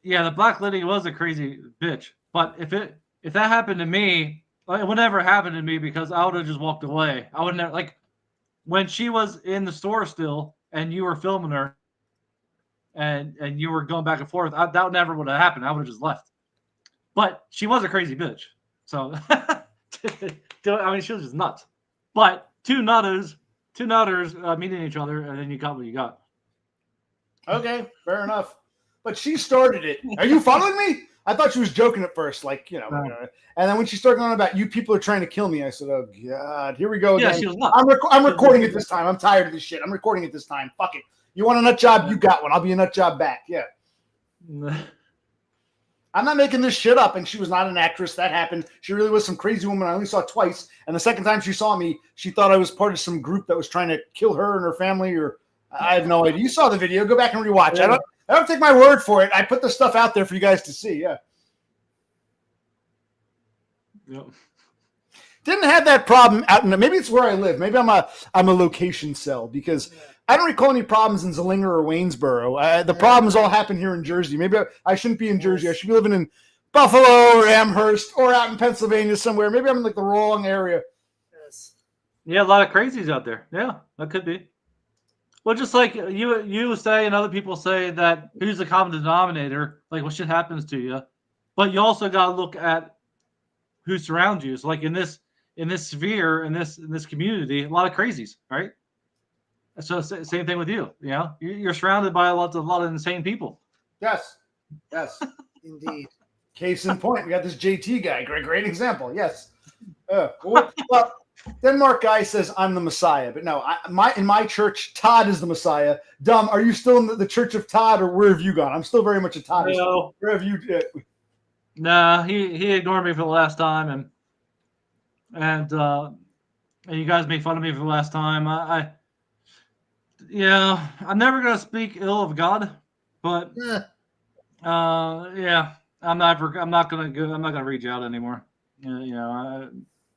yeah, the black lady was a crazy bitch. But if that happened to me, it would never happen to me because I would have just walked away. I would never like when she was in the store still and you were filming her and you were going back and forth. That never would have happened. I would have just left. But she was a crazy bitch. So I mean, she was just nuts. But two nutters meeting each other, and then you got what you got. Okay, fair enough. But she started it. Are you following me? I thought she was joking at first, like, and then when she started going on about you people are trying to kill me, I said, oh, God, here we go Yeah, again. she was nuts. I'm recording it this time. I'm tired of this shit. I'm recording it this time. Fuck it. You want a nut job? You got one. I'll be a nut job back. Yeah. I'm not making this shit up, and she was not an actress. That happened. She really was some crazy woman I only saw twice, and the second time she saw me, she thought I was part of some group that was trying to kill her and her family, or I have no idea. You saw the video. Go back and rewatch. Yeah. I don't take my word for it. I put the stuff out there for you guys to see. Yeah. Yep. Didn't have that problem out in maybe it's where I live. Maybe I'm a location cell because I don't recall any problems in Zillinger or Waynesboro. The problems all happen here in Jersey. Maybe I shouldn't be in Jersey. I should be living in Buffalo or Amherst or out in Pennsylvania somewhere. Maybe I'm in like the wrong area. Yes. Yeah, a lot of crazies out there. Yeah, that could be. Well, just like you say and other people say that who's the common denominator, like what shit happens to you. But you also got to look at who surrounds you. So like in this sphere, in this community, a lot of crazies, right? So same thing with you. You're surrounded by a lot of insane people. Yes. Indeed. Case in point, we got this JT guy. Great example. Yes. Well, Denmark guy says I'm the Messiah, but no, in my church, Todd is the Messiah. Dumb, are you still in the Church of Todd, or where have you gone? I'm still very much a Todd. No. Where have you? Nah, he ignored me for the last time, and you guys made fun of me for the last time. I'm never gonna speak ill of God, but yeah, I'm not gonna reach out anymore.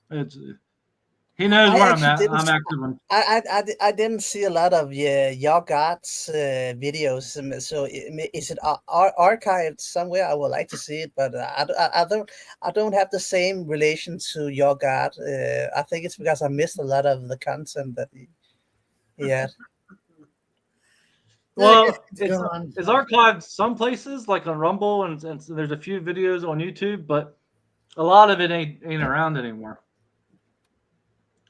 It's he knows where I'm at. I'm active. I didn't see a lot of your God's videos. So is it archived somewhere? I would like to see it, but I don't have the same relation to your God. I think it's because I missed a lot of the content that he had. Well, it's archived some places, like on Rumble, and there's a few videos on YouTube, but a lot of it ain't around anymore.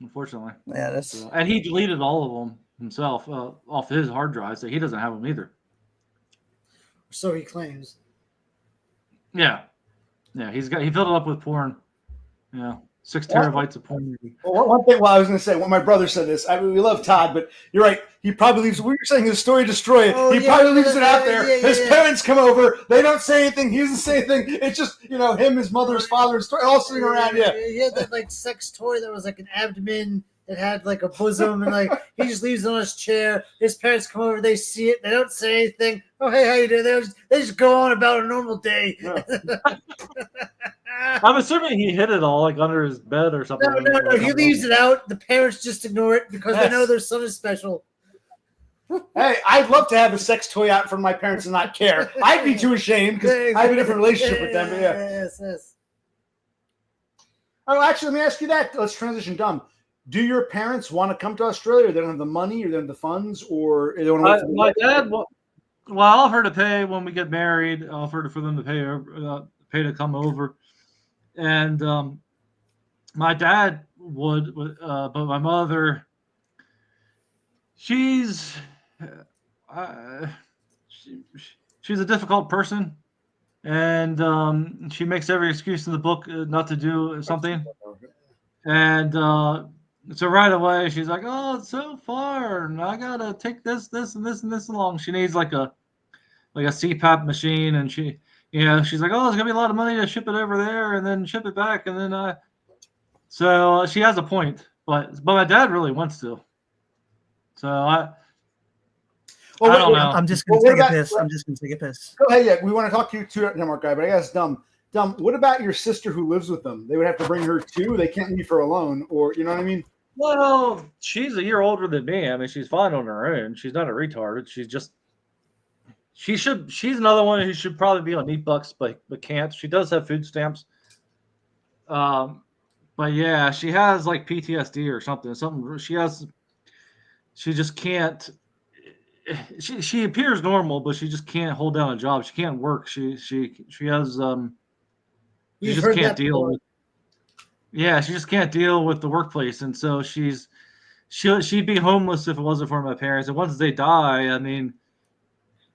Unfortunately. Yeah, that's and he deleted all of them himself off his hard drive, so he doesn't have them either. So he claims. Yeah, he filled it up with porn. Yeah, 6 terabytes of porn. Well, one thing, I was going to say, my brother said this. We love Todd, but you're right. He probably leaves. We were saying his story destroyed. He probably leaves it out there. His parents come over. They don't say anything. He doesn't say anything. It's just him, his mother, his father, his story, all sitting around. Yeah. He had that like sex toy that was like an abdomen. It had like a bosom, and like he just leaves it on his chair. His parents come over, they see it, they don't say anything. Oh, hey, how you doing? They just go on about a normal day. Yeah. I'm assuming he hid it all like under his bed or something. No. He leaves it out. The parents just ignore it because they know their son is special. Hey, I'd love to have a sex toy out in front of my parents and not care. I'd be too ashamed because I have a different relationship with them. But yeah. Yes. Oh, actually, let me ask you that. Let's transition, Dumb. Do your parents want to come to Australia? Or they don't have the money, or they don't have the funds, or they don't want to? My dad. Well, I'll offer to pay when we get married. I'll offer for them to pay to come over, and my dad would, but my mother, she's a difficult person, and she makes every excuse in the book not to do something, and So right away she's like, "Oh, it's so far, and I gotta take this, and this along." She needs like a CPAP machine, and she's like, "Oh, it's gonna be a lot of money to ship it over there and then ship it back, and then." So she has a point, but my dad really wants to. So I don't know. I'm just gonna take a piss. I'm just gonna take a piss. Go ahead. Yeah, we want to talk to you too, Denmark guy. But I guess Dumb. What about your sister who lives with them? They would have to bring her too. They can't leave her alone, or you know what I mean? Well, she's a year older than me. I mean, she's fine on her own. She's not a retard. She's another one who should probably be on Eat Bucks, but can't. She does have food stamps. But yeah, she has like PTSD or something. She just can't. She appears normal, but she just can't hold down a job. She can't work. She has she just can't deal with. Yeah, she just can't deal with the workplace, and so she'd be homeless if it wasn't for my parents. And once they die, I mean,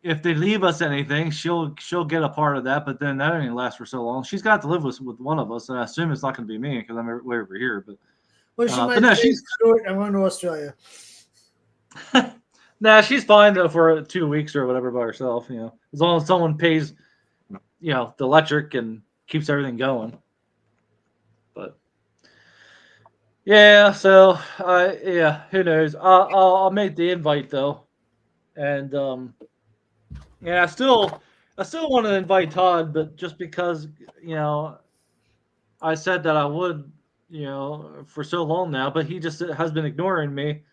if they leave us anything, she'll get a part of that. But then that only lasts for so long. She's got to live with one of us, and I assume it's not going to be me because I'm way over here. But she might say, "Screw it, I'm going to Australia." Nah, she's fine though for 2 weeks or whatever by herself. As long as someone pays, the electric and keeps everything going. But yeah, so who knows? I'll make the invite though, and I still want to invite Todd, but just because I said that I would, for so long now, but he just has been ignoring me.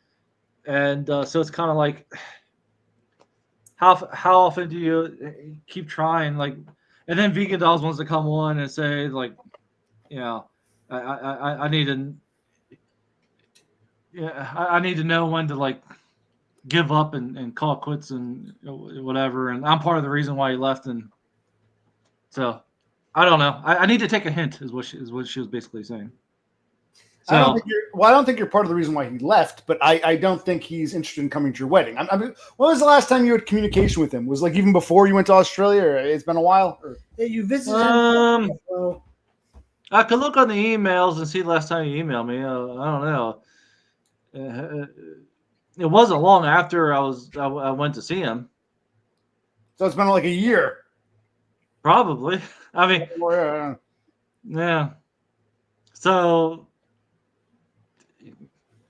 And so it's kind of like, how often do you keep trying? Like, and then Vegan Dolls wants to come on and say like, I need to, I need to know when to like give up and call quits and whatever. And I'm part of the reason why he left. And so I don't know. I need to take a hint is what she was basically saying. So, I don't think you're part of the reason why he left, but I don't think he's interested in coming to your wedding. I mean, when was the last time you had communication with him? Was like even before you went to Australia? Or it's been a while. Or? Yeah, you visited him. I could look on the emails and see the last time you emailed me. I don't know. It wasn't long after I went to see him. So it's been like a year. Probably. I mean, yeah. So.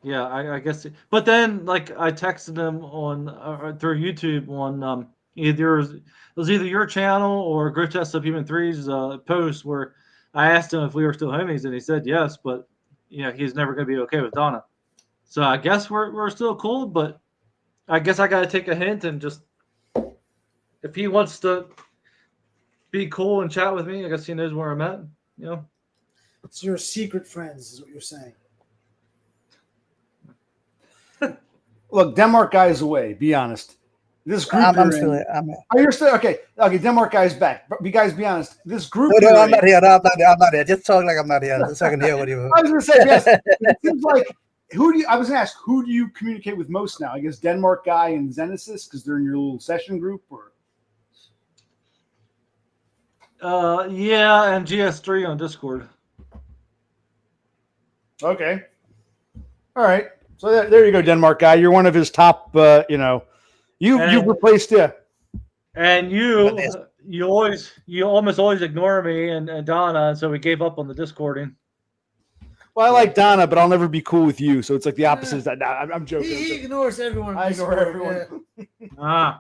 Yeah, I guess. But then, like, I texted him on through YouTube on it was either your channel or Grotesque Subhuman 3's post where I asked him if we were still homies, and he said yes, but he's never going to be okay with Donna. So I guess we're still cool, but I guess I got to take a hint and just if he wants to be cool and chat with me, I guess he knows where I'm at. It's your secret friends, is what you're saying. Look, Denmark guy is away. Be honest. This group. You're still okay. Okay, Denmark guy's back. But you guys, be honest. This group. No, I'm not here. I'm not here. Just talk like I'm not here, so I can hear what you. I was going to say yes. It seems like I was going to ask who do you communicate with most now? I guess Denmark guy and Zenesis because they're in your little session group, or. Yeah, and GS3 on Discord. Okay. All right. So there you go, Denmark guy. You're one of his top. You've replaced And you almost always ignore me and Donna, and so we gave up on the Discording. Well, I like Donna, but I'll never be cool with you. So it's like the opposite. I'm joking. He ignores everyone. I ignore everyone. Yeah.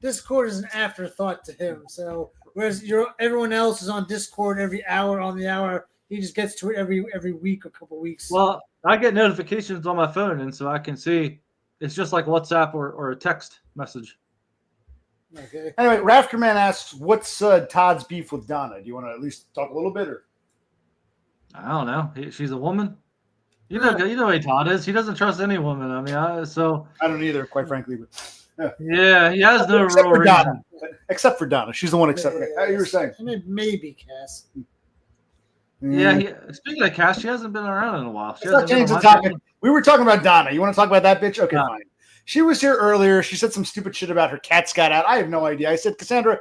Discord is an afterthought to him. So whereas everyone else is on Discord every hour on the hour, he just gets to it every week or couple weeks. Well, I get notifications on my phone, and so I can see. It's just like WhatsApp or a text message. Okay. Anyway, Rafterman asks, "What's Todd's beef with Donna? Do you want to at least talk a little bit, or?" I don't know. She's a woman. You know who Todd is. He doesn't trust any woman. I mean, I don't either, quite frankly. But yeah, he has no except real for reason. Donna. Except for Donna, she's the one. Except you were saying. I mean, maybe Cass. Yeah, speaking of Cass, she hasn't been around in a while. Let's change the topic. We were talking about Donna. You want to talk about that bitch? Okay, fine. She was here earlier. She said some stupid shit about her cats got out. I have no idea. I said, Cassandra,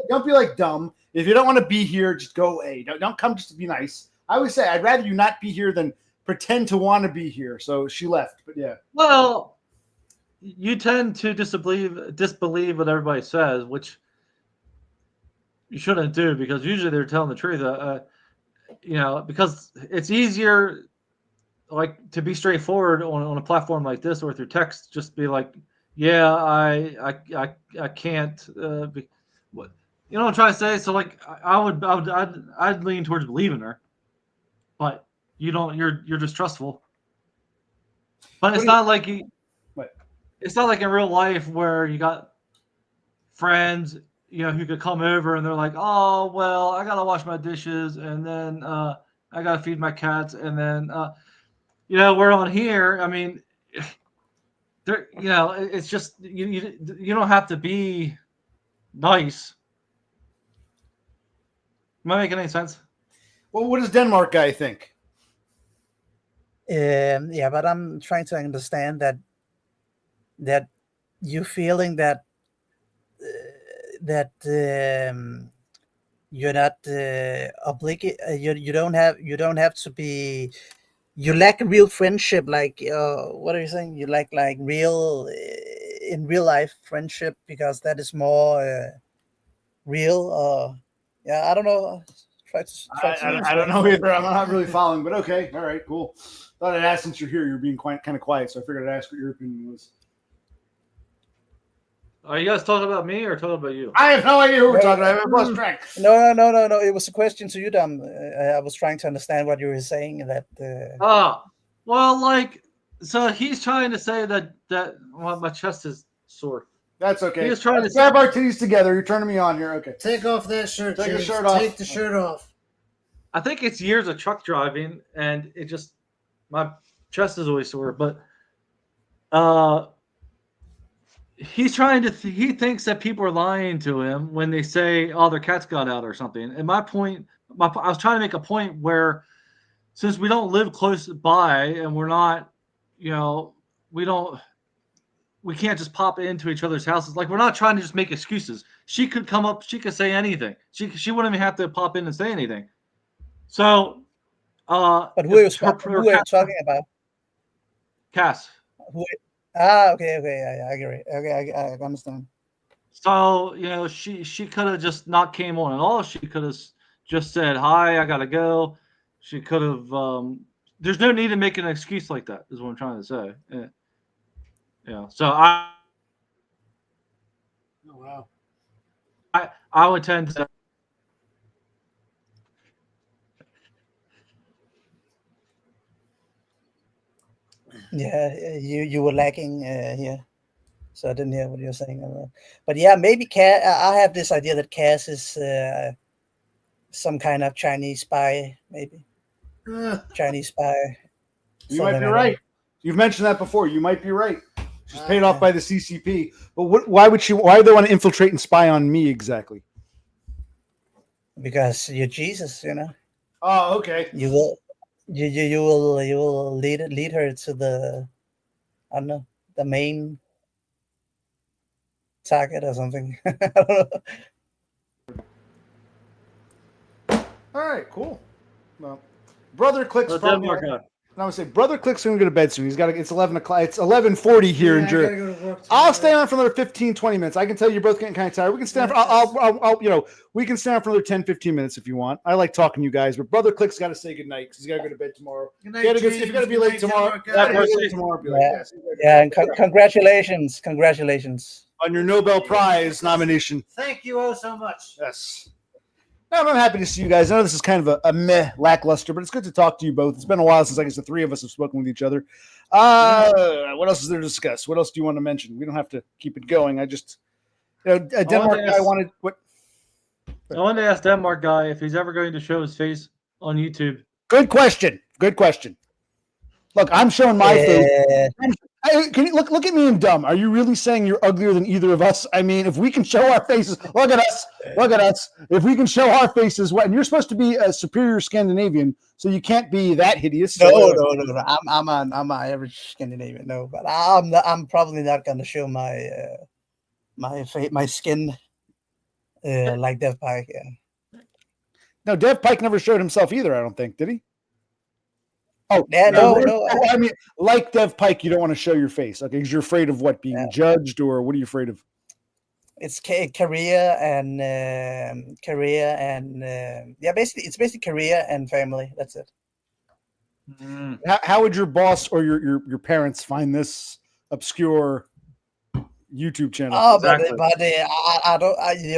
don't be like dumb. If you don't want to be here, just go away. Don't come just to be nice. I always say I'd rather you not be here than pretend to want to be here. So she left. But yeah. Well, you tend to disbelieve what everybody says, which you shouldn't do because usually they're telling the truth. Because it's easier, like, to be straightforward on a platform like this or through text. Just be like, yeah, I can't. What you know what I'm trying to say? So like, I'd lean towards believing her, but you don't. You're distrustful. But it's not like it's not like in real life where you got friends, who could come over and they're like, oh, well, I got to wash my dishes and then I got to feed my cats. And then, we're on here. I mean, it's just, you don't have to be nice. Am I making any sense? Well, what does Denmark guy think? Yeah, but I'm trying to understand that you feeling that you're not obligated. You don't have to be. You lack real friendship. Like what are you saying? You lack like real in real life friendship because that is more real. Yeah, I don't know. I don't know either. I'm not really following, but okay. All right, cool. Thought I'd ask since you're here. You're being kind of quiet, so I figured I'd ask what your opinion was. Are you guys talking about me or talking about you? I have no idea who we're talking about. I've lost track. No. It was a question to you, Dom. I was trying to understand what you were saying. That. Well, like, so he's trying to say that my chest is sore. That's okay. He's trying to grab our titties together. You're turning me on here. Okay. Take off that shirt. Take James. the shirt off. Take the shirt off. I think it's years of truck driving, and it just my chest is always sore. But he's trying to. He thinks that people are lying to him when they say, "Oh, their cats got out" or something. And my point, I was trying to make a point where, since we don't live close by and we're not, we can't just pop into each other's houses. Like, we're not trying to just make excuses. She could come up. She could say anything. She wouldn't even have to pop in and say anything. So, but who are you talking about? Cass. Okay, yeah, I agree. Okay, I understand. So, she could have just not came on at all. She could have just said, "Hi, I gotta go." She could have. There's no need to make an excuse like that. Is what I'm trying to say. Yeah. So I. Oh wow. I would tend to. Yeah, you were lacking here, so I didn't hear what you were saying. But yeah, maybe Cass. I have this idea that Cass is some kind of Chinese spy, maybe Chinese spy. You might be right. You've mentioned that before. You might be right. She's paid off by the CCP. But why would she? Why do they want to infiltrate and spy on me exactly? Because you're Jesus, Oh, okay. You will lead her to the, I don't know, the main target or something. I don't know. All right, cool. Well, Brother Click's probably. I would say Brother Click's going to go to bed soon. He's got to. It's 11 o'clock. It's 11:40 here in Jersey. I'll stay on for another 15, 20 minutes. I can tell you're both getting kind of tired. We can stand for. I'll we can stand for another 10, 15 minutes if you want. I like talking to you guys, but Brother Click's got to say goodnight because he's got to go to bed tomorrow. Good night, if you're going to be late tomorrow, yeah, and congratulations on your Nobel Prize nomination. Thank you all so much. Yes. I'm happy to see you guys. I know this is kind of a meh lackluster, but it's good to talk to you both. It's been a while since I guess the three of us have spoken with each other. What else is there to discuss? What else do you want to mention? We don't have to keep it going. I just, Denmark guy wanted what? I wanted to ask Denmark guy if he's ever going to show his face on YouTube. Good question. Look, I'm showing my face. Can you look at me and dumb? Are you really saying you're uglier than either of us? I mean, if we can show our faces, look at us. If we can show our faces, and you're supposed to be a superior Scandinavian, so you can't be that hideous. No. I'm an average Scandinavian. No, but I'm probably not going to show my my skin like Dev Pike. Yeah. No, Dev Pike never showed himself either. I don't think, did he? Oh, Yeah, so no. I mean, like Dev Pike, you don't want to show your face, okay? Because you're afraid of what being judged, or what are you afraid of? It's career and yeah, basically it's basically career and family. That's it. How would your boss or your parents find this obscure YouTube channel? Oh, Exactly. but I don't.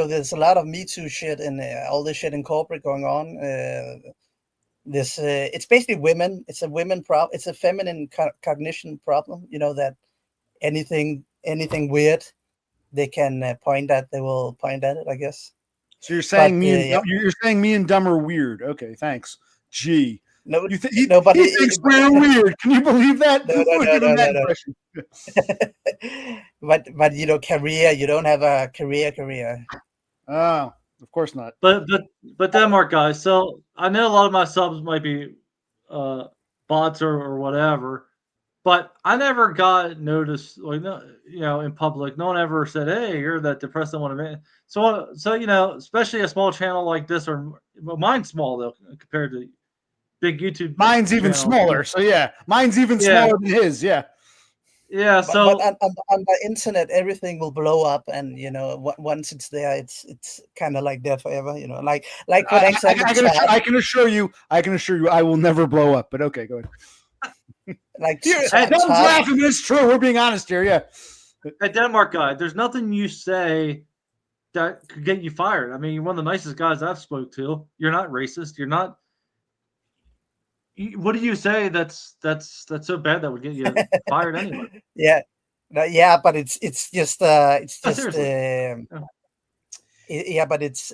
There's a lot of Me Too shit and all this shit in corporate going on. This it's basically women. It's a women problem. It's a feminine cognition problem. You know that anything weird they can point at, they will point at it, I guess. So you're saying But, you're saying me and Dumb are weird. Okay, thanks. Gee. No, He thinks but we're weird. Can you believe that? No. Give him that impression. but career. You don't have a career. Oh, of course not. But Denmark guys. So I know a lot of my subs might be bots or whatever, but I never got noticed. Like, in public, no one ever said, "Hey, you're that depressed one of me." So especially a small channel like this, or mine's small though compared to big YouTube. Mine's even smaller. So yeah, mine's even smaller than his. Yeah. Yeah. So but on the internet, everything will blow up, and once it's there, it's kind of like there forever. Like for example, I can assure you, I will never blow up. But okay, go ahead. Like Tom's laughing. It's true. We're being honest here. Yeah. Hey, Denmark guy, there's nothing you say that could get you fired. I mean, you're one of the nicest guys I've spoke to. You're not racist. You're not. What do you say that's so bad that would get you fired anyway? Yeah, but it's just yeah, but it's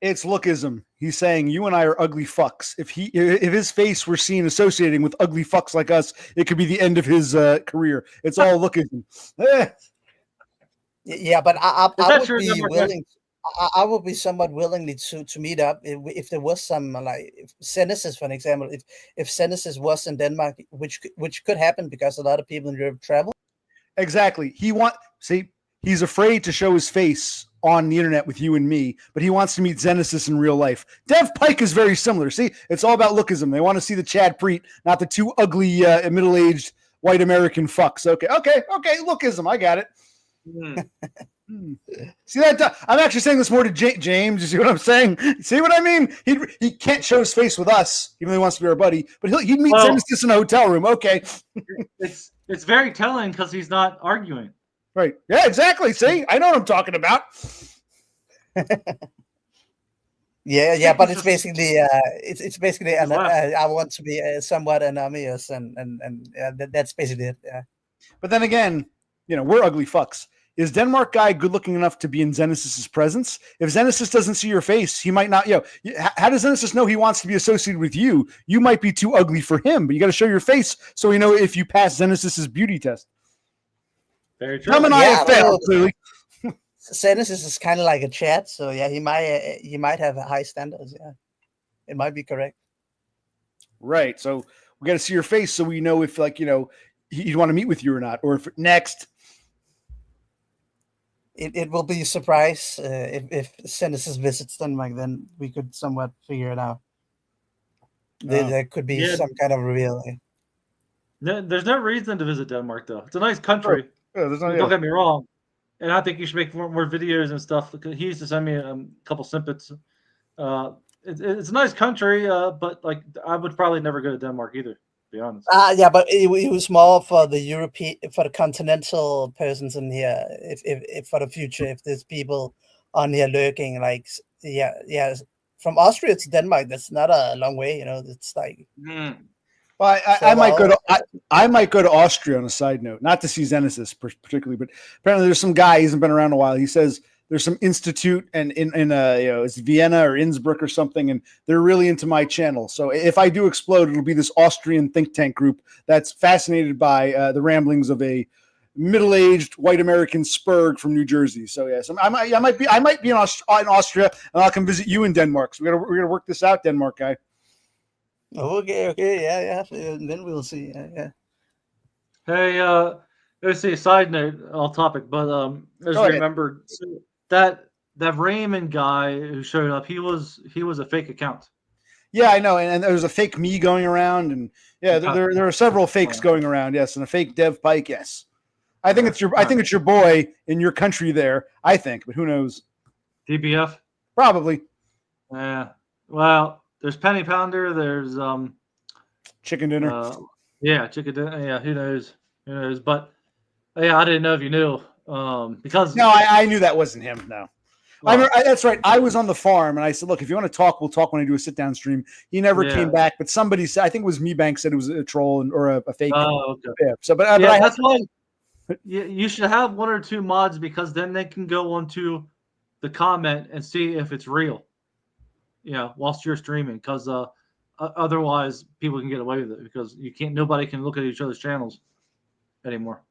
lookism. He's saying you and I are ugly fucks. If his face were seen associating with ugly fucks like us, it could be the end of his career. It's all lookism. Yeah, but I would be willing. I would be somewhat willingly to meet up if there was some like Senesis, for an example. If Senesis was in Denmark, which could happen because a lot of people in Europe travel. Exactly. He's afraid to show his face on the internet with you and me, but he wants to meet Xenesis in real life. Dev Pike is very similar. See, it's all about lookism. They want to see the Chad Preet, not the two ugly middle-aged white American fucks. Okay, lookism. I got it. See that? I'm actually saying this more to James. You see what I'm saying? See what I mean? He can't show his face with us, even though he wants to be our buddy. But he'd meet Xenesis in a hotel room. Okay, it's very telling because he's not arguing. Right? Yeah, exactly. See, I know what I'm talking about. Yeah, but it's basically it's basically I want to be somewhat anonymous, and that's basically it. Yeah. But then again, we're ugly fucks. Is Denmark guy good looking enough to be in Xenesis's presence? If Xenesis doesn't see your face, he might not. How does Xenesis know he wants to be associated with you? You might be too ugly for him, but you got to show your face so we know if you pass Xenesis's beauty test. Very true. Tom and I have failed, clearly. Xenesis is kind of like a chat, so yeah, he might have high standards. Yeah, it might be correct. Right. So we got to see your face so we know if he'd want to meet with you or not, or if next. It will be a surprise if Xenesis visits Denmark. Then we could somewhat figure it out. There could be some kind of reveal. There's no reason to visit Denmark, though. It's a nice country. Don't get me wrong. And I think you should make more videos and stuff. He used to send me a couple snippets. It's a nice country, but I would probably never go to Denmark either. To be honest. Yeah, but it was more for the continental persons in here. If for the future, if there's people on here lurking, from Austria to Denmark, that's not a long way. It's like. Well, I might go to Austria on a side note, not to see Xenesis particularly, but apparently there's some guy, he hasn't been around a while. He says there's some institute and in it's Vienna or Innsbruck or something, and they're really into my channel. So if I do explode, it'll be this Austrian think tank group that's fascinated by the ramblings of a middle-aged white American spurg from New Jersey. So yeah, so I might be in Austria, and I'll come visit you in Denmark. So we're gonna work this out, Denmark guy. Okay, yeah. Then we'll see. Yeah. Hey, let's see. Side note, off topic, but I just remembered that Raymond guy who showed up. He was a fake account. Yeah, I know. And there's a fake me going around, and yeah, there are several fakes going around. Yes, and a fake Dev Pike. Yes, I think it's your boy in your country there. I think, but who knows? DBF. Probably. Yeah. Well, there's Penny Pounder. There's Chicken dinner. Yeah, chicken dinner. Yeah, who knows? Who knows? But yeah, I didn't know if you knew. Because no, I knew that wasn't him. No. That's right. I was on the farm, and I said, "Look, if you want to talk, we'll talk when I do a sit-down stream." He never came back, but somebody said, I think it was Mebank, said it was a troll or a fake. Oh, okay. Yeah. So, but that's why you should have 1 or 2 mods, because then they can go onto the comment and see if it's real. Whilst you're streaming, because otherwise people can get away with it, because nobody can look at each other's channels anymore.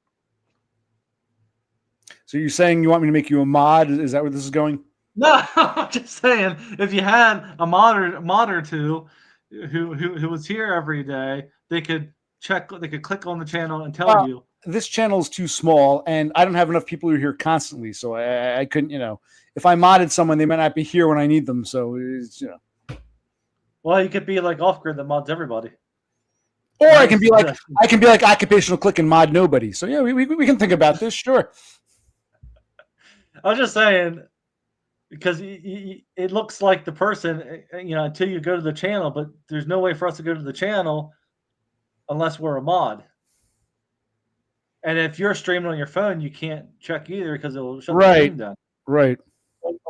So you're saying you want me to make you a mod? Is that where this is going? No, I'm just saying, if you had a mod or two who was here every day, they could click on the channel and tell you. This channel is too small, and I don't have enough people who are here constantly, so I couldn't, if I modded someone, they might not be here when I need them. So it's, Well, you could be like Off Grid that mods everybody. Or I can be like Occupational Click and mod nobody. So yeah, we can think about this, sure. I was just saying, because it looks like the person, until you go to the channel, but there's no way for us to go to the channel unless we're a mod. And if you're streaming on your phone, you can't check either, because it will shut the stream down. Right.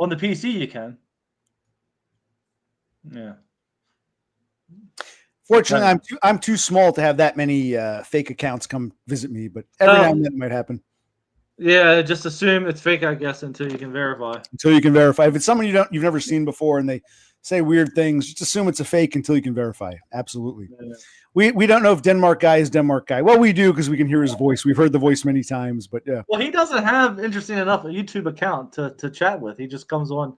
On the PC, you can. Yeah. Fortunately, I'm too small to have that many fake accounts come visit me, but every now and then it might happen. Yeah, just assume it's fake, I guess, until you can verify. If it's someone you've never seen before and they say weird things, just assume it's a fake until you can verify. Absolutely. Yeah. We don't know if Denmark Guy is Denmark Guy. Well, we do, because we can hear his voice. We've heard the voice many times, but yeah. Well, he doesn't have, interesting enough, a YouTube account to chat with. He just comes on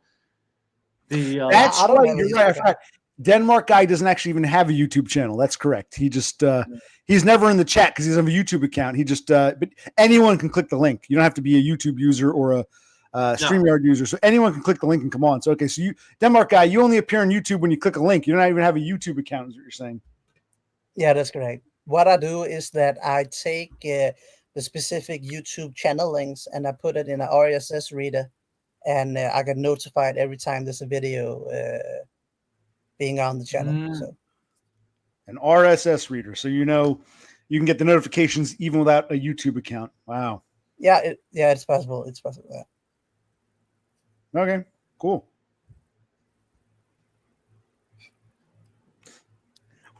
the. That's right. Denmark Guy doesn't actually even have a YouTube channel. That's correct. He just he's never in the chat because he doesn't have a YouTube account. He just but anyone can click the link. You don't have to be a YouTube user or a StreamYard user. So anyone can click the link and come on. So okay, so Denmark Guy, you only appear on YouTube when you click a link. You don't even have a YouTube account, is what you're saying. Yeah, that's correct. What I do is that I take the specific YouTube channel links and I put it in an RSS reader, and I get notified every time there's a video being on the channel. So an RSS reader, so you can get the notifications even without a YouTube account. Wow. Yeah, it's possible. It's possible. Yeah. Okay, cool.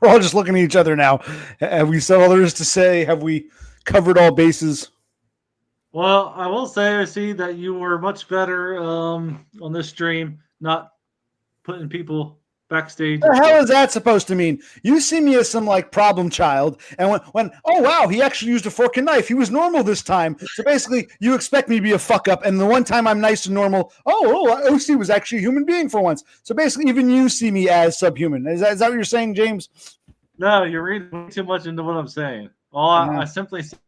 We're all just looking at each other now. Have we said all there is to say? Have we covered all bases? Well, I will say, I see that you were much better on this stream, not putting people backstage. What the hell is that supposed to mean? You see me as some problem child, and when oh wow, he actually used a fork and knife. He was normal this time. So basically, you expect me to be a fuck up, and the one time I'm nice and normal, OC was actually a human being for once. So basically, even you see me as subhuman. Is that what you're saying, James? No, you're reading way too much into what I'm saying. I simply said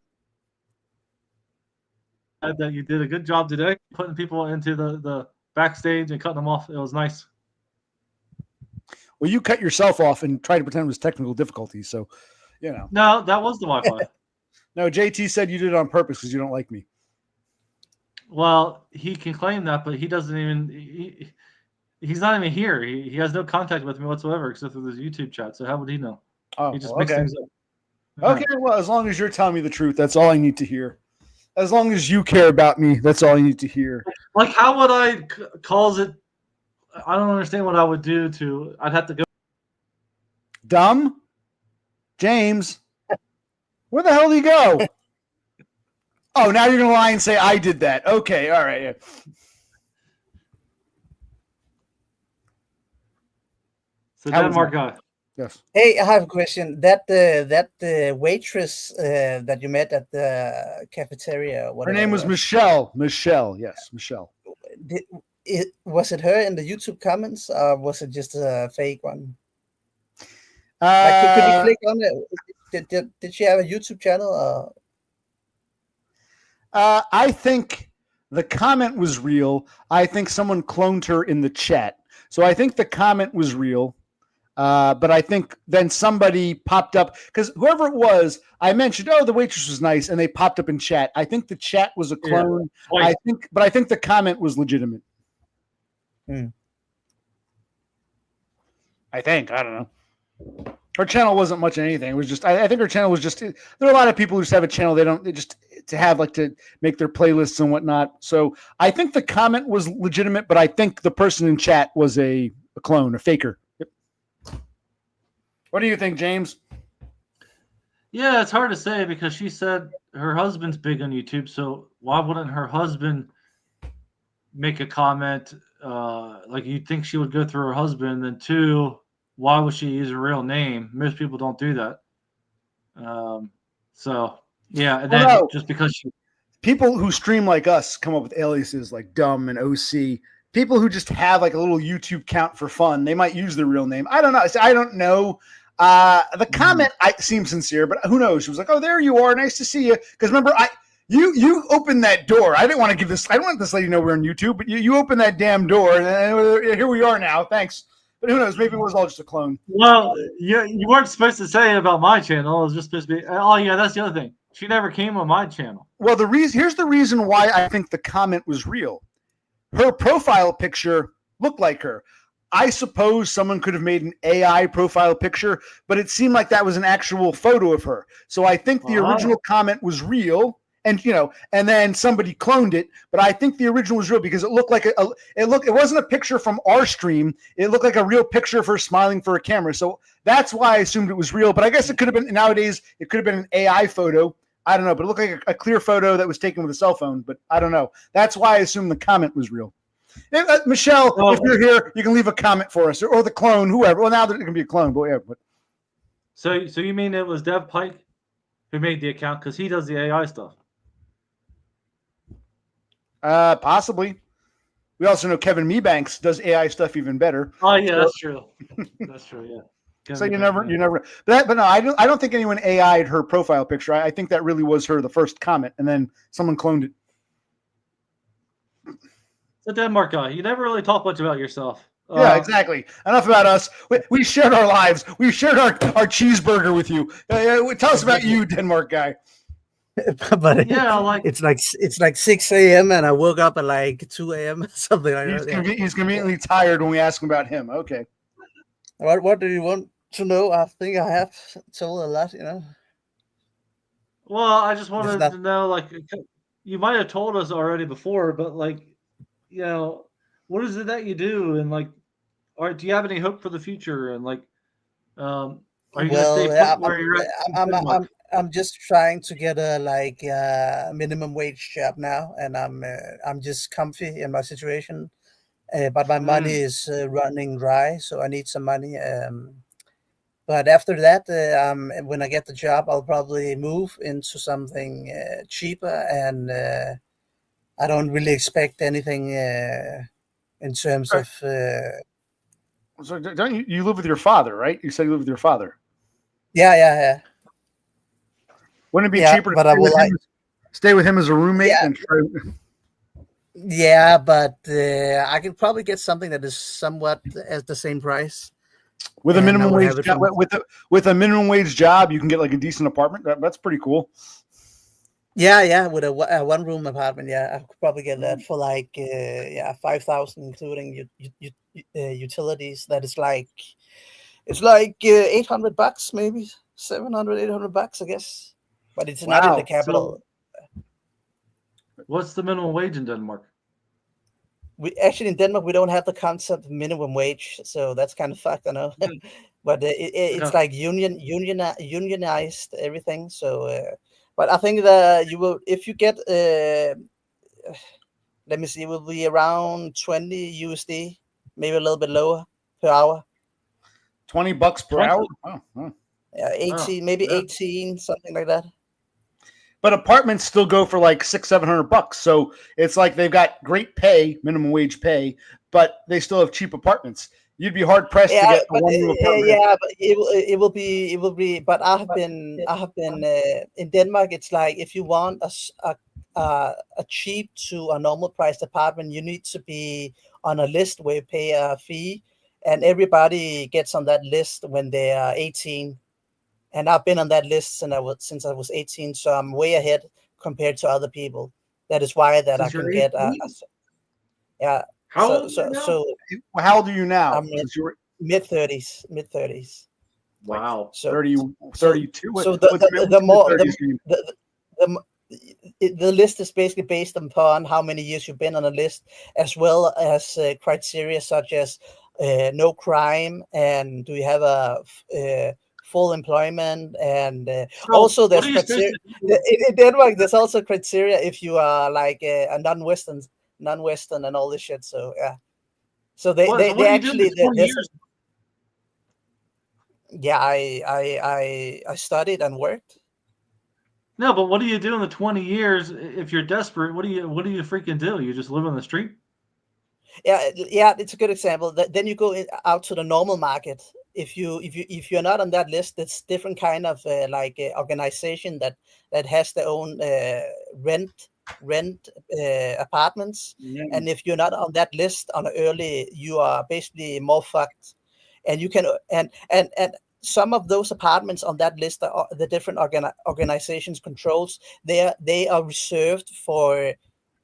that you did a good job today, putting people into the backstage and cutting them off. It was nice. Well, you cut yourself off and tried to pretend it was technical difficulties. So, No, that was the Wi-Fi. No, JT said you did it on purpose because you don't like me. Well, he can claim that, but he doesn't even. He's not even here. He has no contact with me whatsoever except through this YouTube chat. So how would he know? Oh, he just makes things up. Okay, well, as long as you're telling me the truth, that's all I need to hear. As long as you care about me, that's all I need to hear. How would I cause it? I don't understand what I would do to. I'd have to go. Dumb? James? Where the hell did he go? Oh, now you're going to lie and say I did that. Okay, all right. Yeah. So Denmark guy. Yes. Hey, I have a question. That waitress that you met at the cafeteria. Her name was Michelle. Michelle, yes, Michelle. Was it her in the YouTube comments, or was it just a fake one? Could you click on it? Did she have a YouTube channel? I think the comment was real. I think someone cloned her in the chat. So I think the comment was real. But I think then somebody popped up because whoever it was, I mentioned, oh, the waitress was nice, and they popped up in chat. I think the chat was a clone. Yeah. I think the comment was legitimate. I think. I don't know. Her channel wasn't much of anything. It was just, I think her channel was just, there are a lot of people who just have a channel. They just to have like to make their playlists and whatnot. So I think the comment was legitimate, but I think the person in chat was a clone, a faker. Yep. What do you think, James? Yeah, it's hard to say because she said her husband's big on YouTube. So why wouldn't her husband make a comment? Like you'd think she would go through her husband. And then two, why would she use her real name? Most people don't do that. So yeah, and then just because people who stream like us come up with aliases like DUM and OC. People who just have like a little YouTube count for fun, they might use their real name. I don't know. I don't know. The comment seemed sincere, but who knows? She was like, "Oh, there you are. Nice to see you." Because remember, you opened that door. I didn't want to give this. I don't want this lady to know we're on YouTube, but you opened that damn door, and here we are now. Thanks. But who knows? Maybe it was all just a clone. Well, you weren't supposed to say about my channel. It was just supposed to be. Oh yeah, that's the other thing. She never came on my channel. Well, here's the reason why I think the comment was real. Her profile picture looked like her. I suppose someone could have made an AI profile picture, but it seemed like that was an actual photo of her. So I think the original comment was real, and and then somebody cloned it. But I think the original was real because it looked like it wasn't a picture from our stream. It looked like a real picture of her smiling for a camera. So that's why I assumed it was real. But I guess it could have been nowadays. It could have been an AI photo. I don't know, but it looked like a clear photo that was taken with a cell phone. But I don't know. That's why I assumed the comment was real. Michelle, if you're here, you can leave a comment for us, or the clone, whoever. Well, now there can be a clone, but yeah. But so you mean it was Dev Pike who made the account because he does the AI stuff? Possibly. We also know Kevin Mebanks does AI stuff even better. Oh yeah, that's true. That's true. Yeah. So you never. But no, I don't think anyone AI'd her profile picture. I think that really was her, the first comment, and then someone cloned it. The Denmark guy. You never really talk much about yourself. Yeah, exactly. Enough about us. We shared our lives. We shared our cheeseburger with you. Tell us about you, Denmark guy. But yeah, it's like 6 a.m. and I woke up at like 2 a.m. something like that. He's conveniently tired when we ask him about him. Okay. What do you want to know? I think I have told a lot. Well, I just wanted to know, like, you might have told us already before, but like, what is it that you do, and like, do you have any hope for the future, and like, are you gonna stay put where you're at? I'm just trying to get a minimum wage job now, and I'm just comfy in my situation, but my money is running dry, so I need some money. But after that, when I get the job, I'll probably move into something cheaper, and I don't really expect anything in terms of. So don't you live with your father, right? You said you live with your father. Yeah. Wouldn't it be cheaper to stay with him as a roommate? Yeah, but I could probably get something that is somewhat at the same price. With a minimum wage job, with a minimum wage job, you can get like a decent apartment. That's pretty cool. Yeah, with a one-room apartment, I could probably get that for like 5,000, including utilities. That is like $800, maybe $700-800, I guess. But it's not in the capital. So, what's the minimum wage in Denmark? In Denmark we don't have the concept of minimum wage, so that's kind of fucked, I know. But it's like unionized everything. So, but I think that you will, if you get, let me see, it will be around 20 USD, maybe a little bit lower per hour. $20 per hour. Oh. Yeah, 18, maybe 18, something like that. But apartments still go for like $600-700. So it's like they've got great pay, minimum wage pay, but they still have cheap apartments. You'd be hard pressed to get one new apartment. Yeah, but it will be. But I have been in Denmark. It's like if you want a cheap to a normal priced apartment, you need to be on a list where you pay a fee, and everybody gets on that list when they are 18. And I've been on that list since I was 18, so I'm way ahead compared to other people. That is why that Since I can you're get 18? yeah. How So old are you so now? so How old are you now? I'm Since you were mid 30s. Wow. So 30, so 32? so What's the more mid-30s mean? the list is basically based upon how many years you've been on a list, as well as criteria such as no crime, and do you have a full employment, and So also what there's are you supposed criteria to do? in Denmark. There's also criteria if you are like a non-Western and all this shit. So yeah, so So what they are you doing actually for 20 there's years? yeah, I studied and worked. No, but what do you do in the 20 years if you're desperate? What do you freaking do? You just live on the street? Yeah, it's a good example. Then you go out to the normal market. If you're not on that list, it's different kind of organization that has their own rent apartments. Yeah. And if you're not on that list on early, you are basically more fucked. And you can and some of those apartments on that list are the different organizations controls. They are reserved for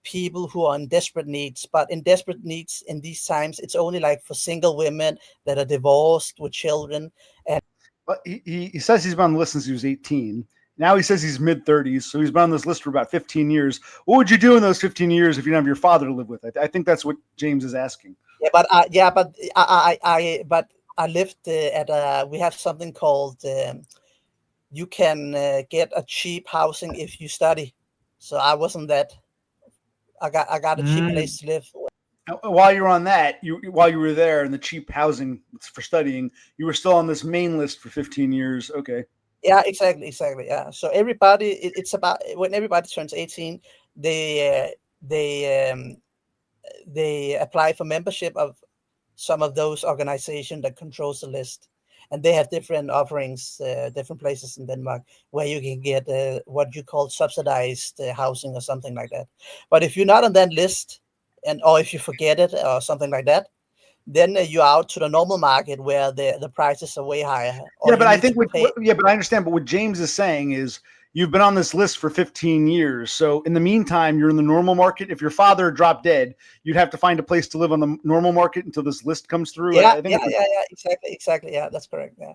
people who are in desperate needs, but in desperate needs in these times, it's only like for single women that are divorced with children. And But he says he's been on the list since he was 18. Now he says he's mid-30s, so he's been on this list for about 15 years. What would you do in those 15 years if you didn't have your father to live with? I think that's what James is asking. but I lived we have something called you can get a cheap housing if you study. So I wasn't that. I got a cheap place to live. While you're on that, while you were there in the cheap housing for studying, you were still on this main list for 15 years. Okay. Yeah, exactly. Yeah. So everybody, it's about when everybody turns 18, they apply for membership of some of those organizations that controls the list, and they have different offerings, different places in Denmark where you can get what you call subsidized housing or something like that. But if you're not on that list, or if you forget it or something like that, then you're out to the normal market where the prices are way higher. Yeah, but I think but I understand. But what James is saying is you've been on this list for 15 years. So in the meantime, you're in the normal market. If your father dropped dead, you'd have to find a place to live on the normal market until this list comes through. Yeah, exactly. Yeah, that's correct. Yeah.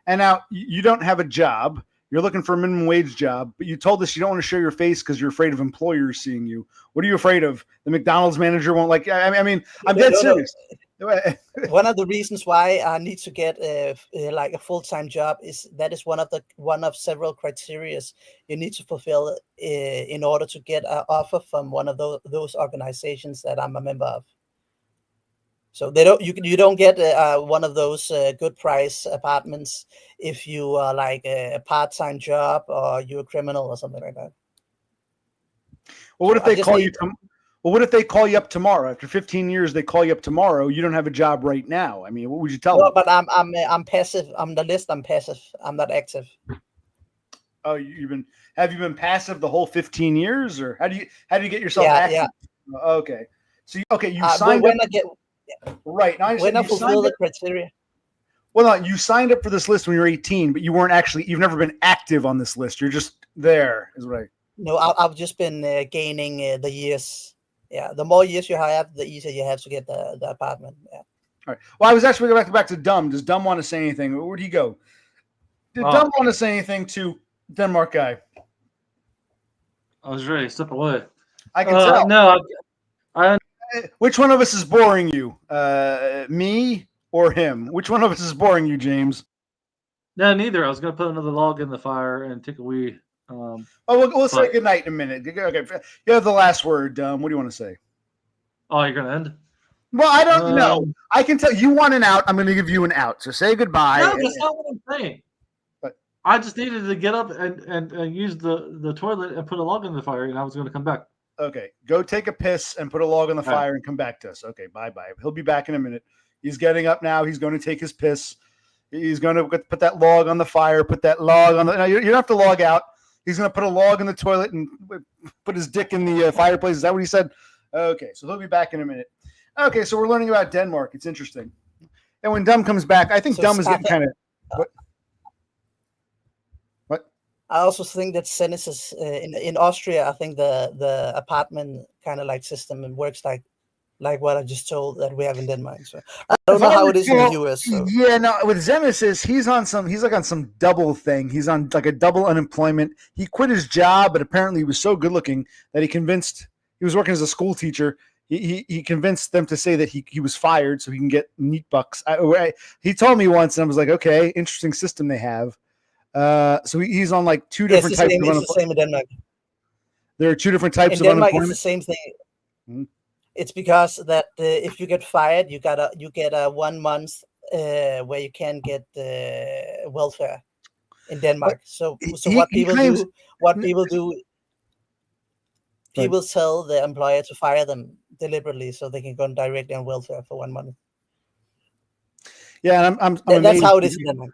And now you don't have a job. You're looking for a minimum wage job, but you told us you don't want to show your face because you're afraid of employers seeing you. What are you afraid of? The McDonald's manager won't like. I mean, I'm dead serious. One of the reasons why I need to get like a full-time job is one of several criteria you need to fulfill in order to get an offer from one of those organizations that I'm a member of. So you don't get one of those good price apartments if you are like a part-time job or you're a criminal or something like that. Well, what if they call you? Well, what if they call you up tomorrow? After 15 years, they call you up tomorrow. You don't have a job right now. I mean, what would you tell them? But I'm passive. I'm the list. I'm passive. I'm not active. Oh, have you been passive the whole 15 years, or how do you get yourself active? Yeah. Okay. So you signed up. Right. Now when I fulfill the criteria. Well, no, you signed up for this list when you were 18, but you've never been active on this list. You're just there, is right. No, I've just been gaining the years. Yeah, the more years you have, the easier you have to get the apartment. Yeah. All right. Well, I was actually going back to DUM. Does DUM want to say anything? Where did he go? Did DUM want to say anything to Denmark guy? I was ready to step away. I can tell. No, which one of us is boring you? Me or him? Which one of us is boring you, James? No, neither. I was going to put another log in the fire and take a wee. We'll say goodnight in a minute. Okay, you have the last word. What do you want to say? Oh, you're going to end? Well, I don't know. I can tell you want an out. I'm going to give you an out. So say goodbye. No, that's not what I'm saying. But I just needed to get up and use the toilet and put a log in the fire, and I was going to come back. Okay, go take a piss and put a log on the fire and come back to us. Okay, bye-bye. He'll be back in a minute. He's getting up now. He's going to take his piss. He's going to put that log on the fire, put that log on the – no, you don't have to log out. He's going to put a log in the toilet and put his dick in the fireplace. Is that what he said? Okay, so he'll be back in a minute. Okay, so we're learning about Denmark. It's interesting. And when DUM comes back, I think So DUM is I getting kind of what? I also think that Senis is in Austria. I think the apartment kind of like system and works like what I just told that we have in Denmark. So I don't know how it is in the US. So. Yeah, no. With Zemesis, he's like on some double thing. He's on like a double unemployment. He quit his job, but apparently he was so good looking that he was working as a school teacher. He convinced them to say that he was fired so he can get meat bucks. He told me once, and I was like, okay, interesting system they have. So he's on like two different types of unemployment. It's the same in Denmark. There are two different types in of Denmark, unemployment. it's the same thing. Mm-hmm. It's because that if you get fired, you get a 1 month where you can get welfare in Denmark. So what people do, people tell the employer to fire them deliberately so they can go directly on welfare for 1 month. Yeah, and I'm that's amazed. how it is in Denmark.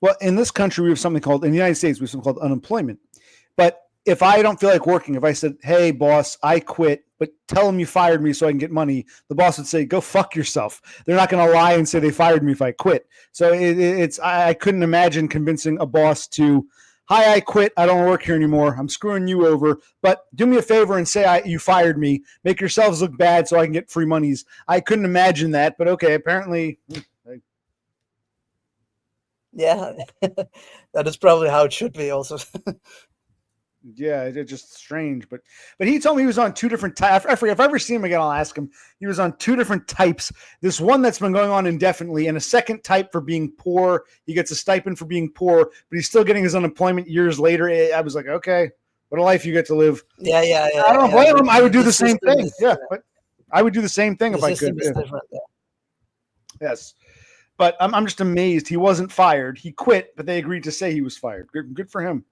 Well, in this country, we have something called, in the United States, we have something called unemployment. But if I don't feel like working, if I said, hey, boss, I quit, but tell them you fired me so I can get money, the boss would say, go fuck yourself. They're not going to lie and say they fired me if I quit. So I couldn't imagine convincing a boss to, hi, I quit. I don't work here anymore. I'm screwing you over. But do me a favor and say you fired me. Make yourselves look bad so I can get free monies. I couldn't imagine that. But okay, apparently. Yeah, that is probably how it should be also. Yeah, it's just strange. But he told me he was on two different types. I forget. If I ever see him again, I'll ask him. He was on two different types. This one that's been going on indefinitely, and a second type for being poor. He gets a stipend for being poor, but he's still getting his unemployment years later. I was like, okay, what a life you get to live. Yeah. I don't blame him. I would do the same thing. Yeah, but I would do the same thing if I could. Yes. But I'm just amazed he wasn't fired. He quit, but they agreed to say he was fired. Good for him.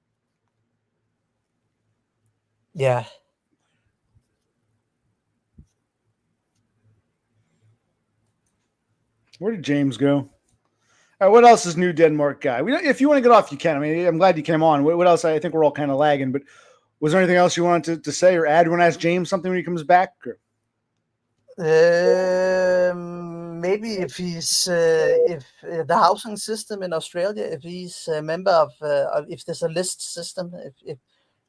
Yeah. Where did James go? All right, what else is new Denmark guy? If you want to get off, you can. I mean, I'm glad you came on. What else? I think we're all kind of lagging, but was there anything else you wanted to say or add? You want to ask James something when he comes back? Or? Maybe if he's if the housing system in Australia, if he's a member of if there's a list system, if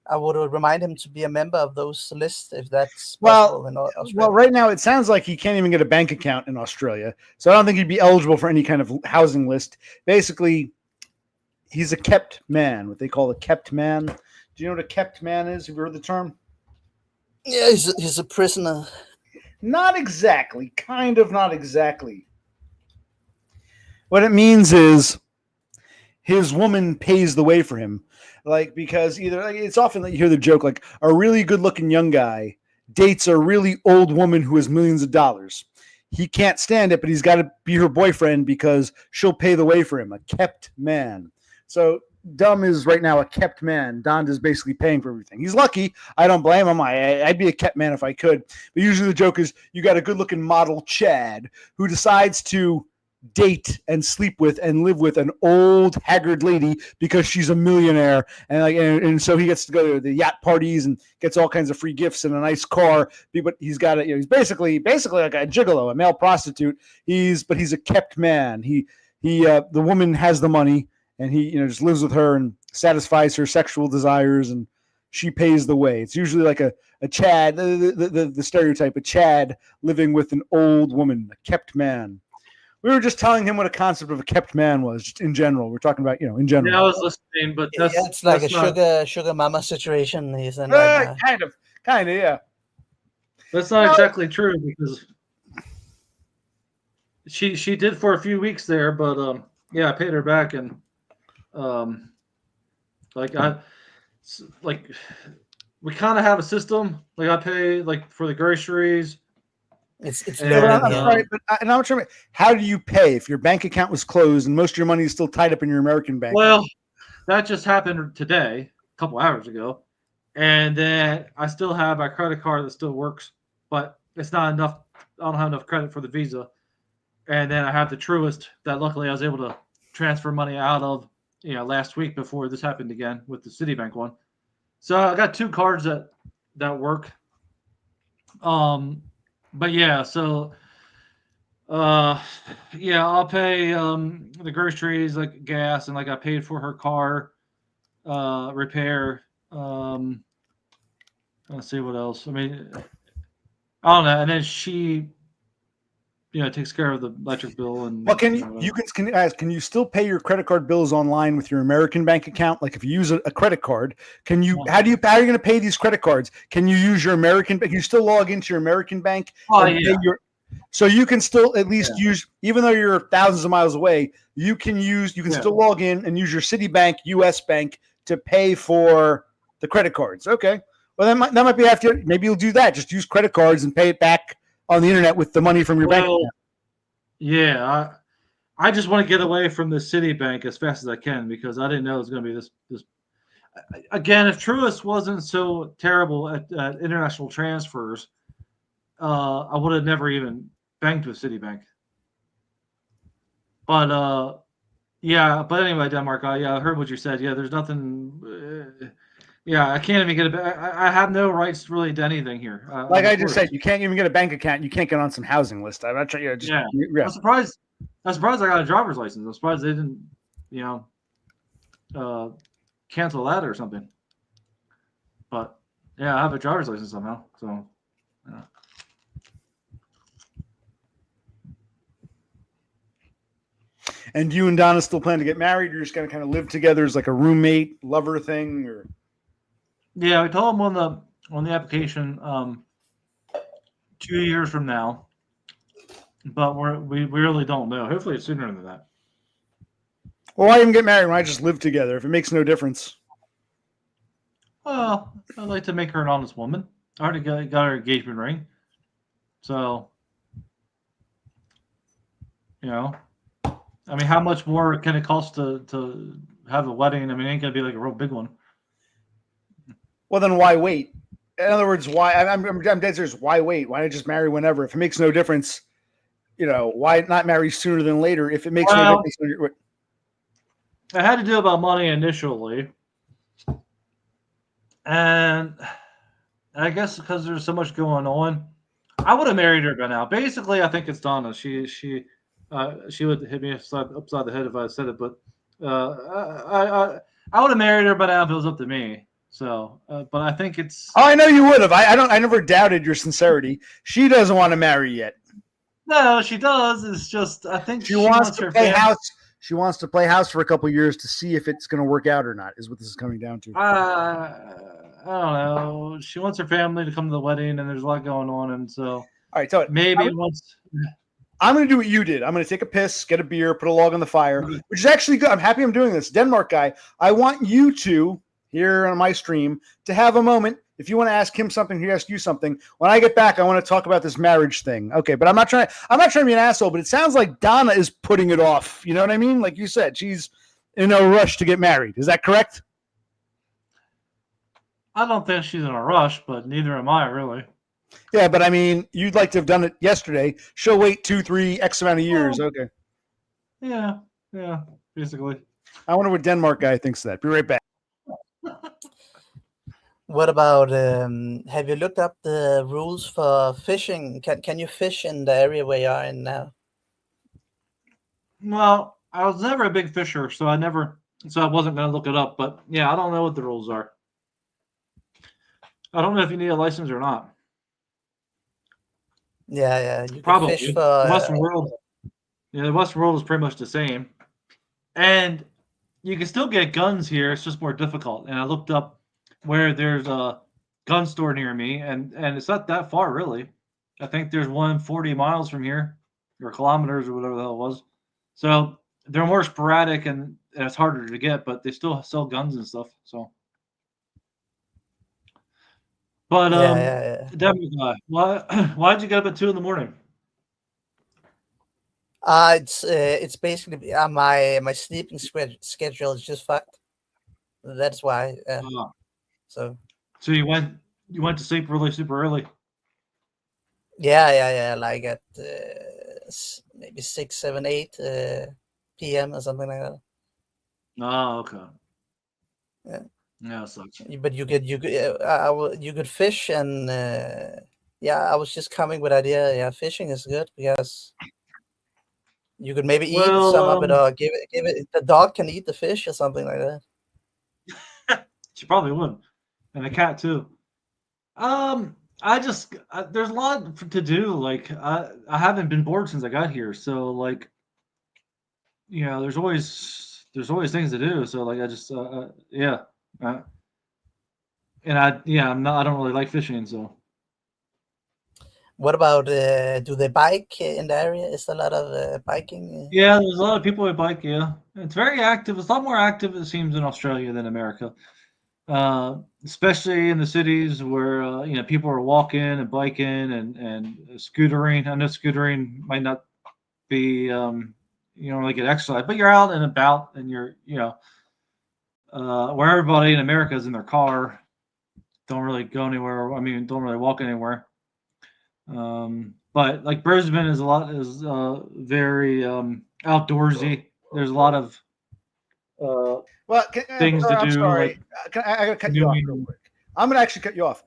I would remind him to be a member of those lists if that's possible in Australia. Well, right now it sounds like he can't even get a bank account in Australia, so I don't think he'd be eligible for any kind of housing list. Basically, he's a kept man, what they call a kept man. Do you know what a kept man is? Have you heard the term? Yeah, he's a prisoner. Not exactly. Kind of not exactly. What it means is his woman pays the way for him. Like, because either it's often that you hear the joke, like a really good looking young guy dates a really old woman who has millions of dollars. He can't stand it, but he's got to be her boyfriend because she'll pay the way for him. A kept man. So DUM is right now a kept man. Donda is basically paying for everything. He's lucky. I don't blame him. I'd be a kept man if I could. But usually the joke is you got a good looking model Chad who decides to date and sleep with and live with an old haggard lady because she's a millionaire, and so he gets to go to the yacht parties and gets all kinds of free gifts and a nice car. But he's got he's basically like a gigolo, a male prostitute. He's a kept man. The woman has the money, and he just lives with her and satisfies her sexual desires, and she pays the way. It's usually like a Chad, the stereotype, a Chad living with an old woman, a kept man. We were just telling him what a concept of a kept man was, just in general. We're talking about, in general. Yeah, I was listening, but it's like a sugar mama situation. He's in right now. Kind of, yeah. That's not exactly true because she did for a few weeks there, but I paid her back, and we kind of have a system. Like I pay for the groceries. It's right, but I'm not sure. How do you pay if your bank account was closed and most of your money is still tied up in your American bank? Well, that just happened today, a couple hours ago, and then I still have my credit card that still works, but it's not enough. I don't have enough credit for the Visa, and then I have the Truist that luckily I was able to transfer money out of last week before this happened again with the Citibank one. So I got two cards that work. But yeah, so Yeah, I'll pay the groceries, like gas, and like I paid for her car repair. Let's see what else. I mean, I don't know. And then she, takes care of the electric bill and. Well, can you still pay your credit card bills online with your American bank account? Like if you use a credit card, can you? How are you going to pay these credit cards? Can you use your American? Can you still log into your American bank? Oh yeah. So you can still at least use, even though you're thousands of miles away, you can still log in and use your Citibank, US Bank to pay for the credit cards. Okay. Well, that might be after. Maybe you'll do that. Just use credit cards and pay it back on the internet with the money from your bank account. Yeah, I just want to get away from the Citibank as fast as I can because I didn't know it was going to be this. Again, if Truist wasn't so terrible at international transfers, I would have never even banked with Citibank. But yeah. But anyway, Denmark. I heard what you said. Yeah, there's nothing. Yeah, I can't even get I have no rights really to anything here. Like I just said, you can't even get a bank account. You can't get on some housing list. I'm not trying. I'm surprised. I got a driver's license. I'm surprised they didn't, cancel that or something. But yeah, I have a driver's license somehow. So. Yeah. And you and Donna still plan to get married? You're just going to kind of live together as like a roommate, lover thing, or? Yeah, I told him on the application 2 years from now, but we really don't know. Hopefully, it's sooner than that. Well, why even get married when I just live together? If it makes no difference. Well, I'd like to make her an honest woman. I already got her engagement ring, so I mean, how much more can it cost to have a wedding? I mean, it ain't gonna be like a real big one. Well, then why wait? In other words, why? I'm dead serious. Why wait? Why not just marry whenever? If it makes no difference, why not marry sooner than later? If it makes no difference. I had to do about money initially, and I guess because there's so much going on, I would have married her by now. Basically, I think it's Donna. She would hit me upside the head if I said it, but I would have married her by now if it was up to me. So, but I think it's. Oh, I know you would have. I never doubted your sincerity. She doesn't want to marry yet. No, she does. It's just I think she wants to play house. She wants to play house for a couple of years to see if it's going to work out or not. Is what this is coming down to. I don't know. She wants her family to come to the wedding, and there's a lot going on, and so. All right, tell it. Maybe once. I'm going to do what you did. I'm going to take a piss, get a beer, put a log on the fire, which is actually good. I'm happy I'm doing this. Denmark guy, I want you to, here on my stream, to have a moment. If you want to ask him something, he asks you something. When I get back, I want to talk about this marriage thing. Okay, but I'm not trying to be an asshole, but it sounds like Donna is putting it off. You know what I mean? Like you said, she's in no rush to get married. Is that correct? I don't think she's in a rush, but neither am I, really. Yeah, but I mean, you'd like to have done it yesterday. She'll wait 2, 3, X amount of years. Okay. Yeah, basically. I wonder what Denmark guy thinks of that. Be right back. What about, have you looked up the rules for fishing? Can you fish in the area where you are in now? Well, I was never a big fisher, so I wasn't going to look it up. But yeah, I don't know what the rules are. I don't know if you need a license or not. Yeah, you probably. Fish for, the Western world. Yeah, the Western world is pretty much the same, and you can still get guns here. It's just more difficult. And I looked up where there's a gun store near me, and it's not that far really. I think there's one 40 miles from here, or kilometers, or whatever the hell it was. So they're more sporadic, and it's harder to get, but they still sell guns and stuff. So. But Definitely, why'd you get up at 2 a.m? It's basically my sleeping schedule is just fucked. That's why. So you went to sleep really super early. Yeah. Like at maybe 6, 7, 8 p.m. or something like that. Oh, okay. Yeah. Yeah, it sucks. But you could fish, and I was just coming with idea. Yeah, fishing is good because You could maybe eat Well, some of it, or give it. The dog can eat the fish or something like that. She probably would, and the cat too. There's a lot to do. Like I haven't been bored since I got here, so like there's always things to do. So like I just yeah, uh, and I don't really like fishing, so. What about do they bike in the area? Is there a lot of biking? Yeah, there's a lot of people who bike. Yeah, it's very active. It's a lot more active, it seems, in Australia than America. Especially in the cities where people are walking and biking and scootering. I know scootering might not be really good exercise, but you're out and about, and you're where everybody in America is in their car, don't really go anywhere. I mean, don't really walk anywhere. But like Brisbane is very outdoorsy. There's a lot of things to I'm do. sorry. Like I gotta cut you off real quick. I'm gonna actually cut you off.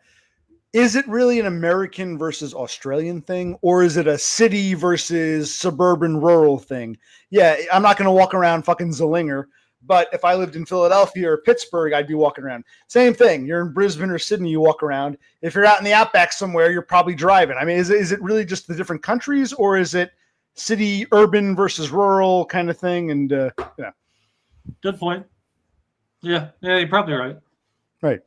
Is it really an American versus Australian thing, or is it a city versus suburban rural thing? Yeah, I'm not gonna walk around fucking Zillinger, but if I lived in Philadelphia or Pittsburgh, I'd be walking around. Same thing. You're in Brisbane or Sydney, you walk around. If you're out in the outback somewhere, you're probably driving. I mean, is it really just the different countries, or is it city, urban versus rural kind of thing? And yeah, good point. Yeah, you're probably right. Right.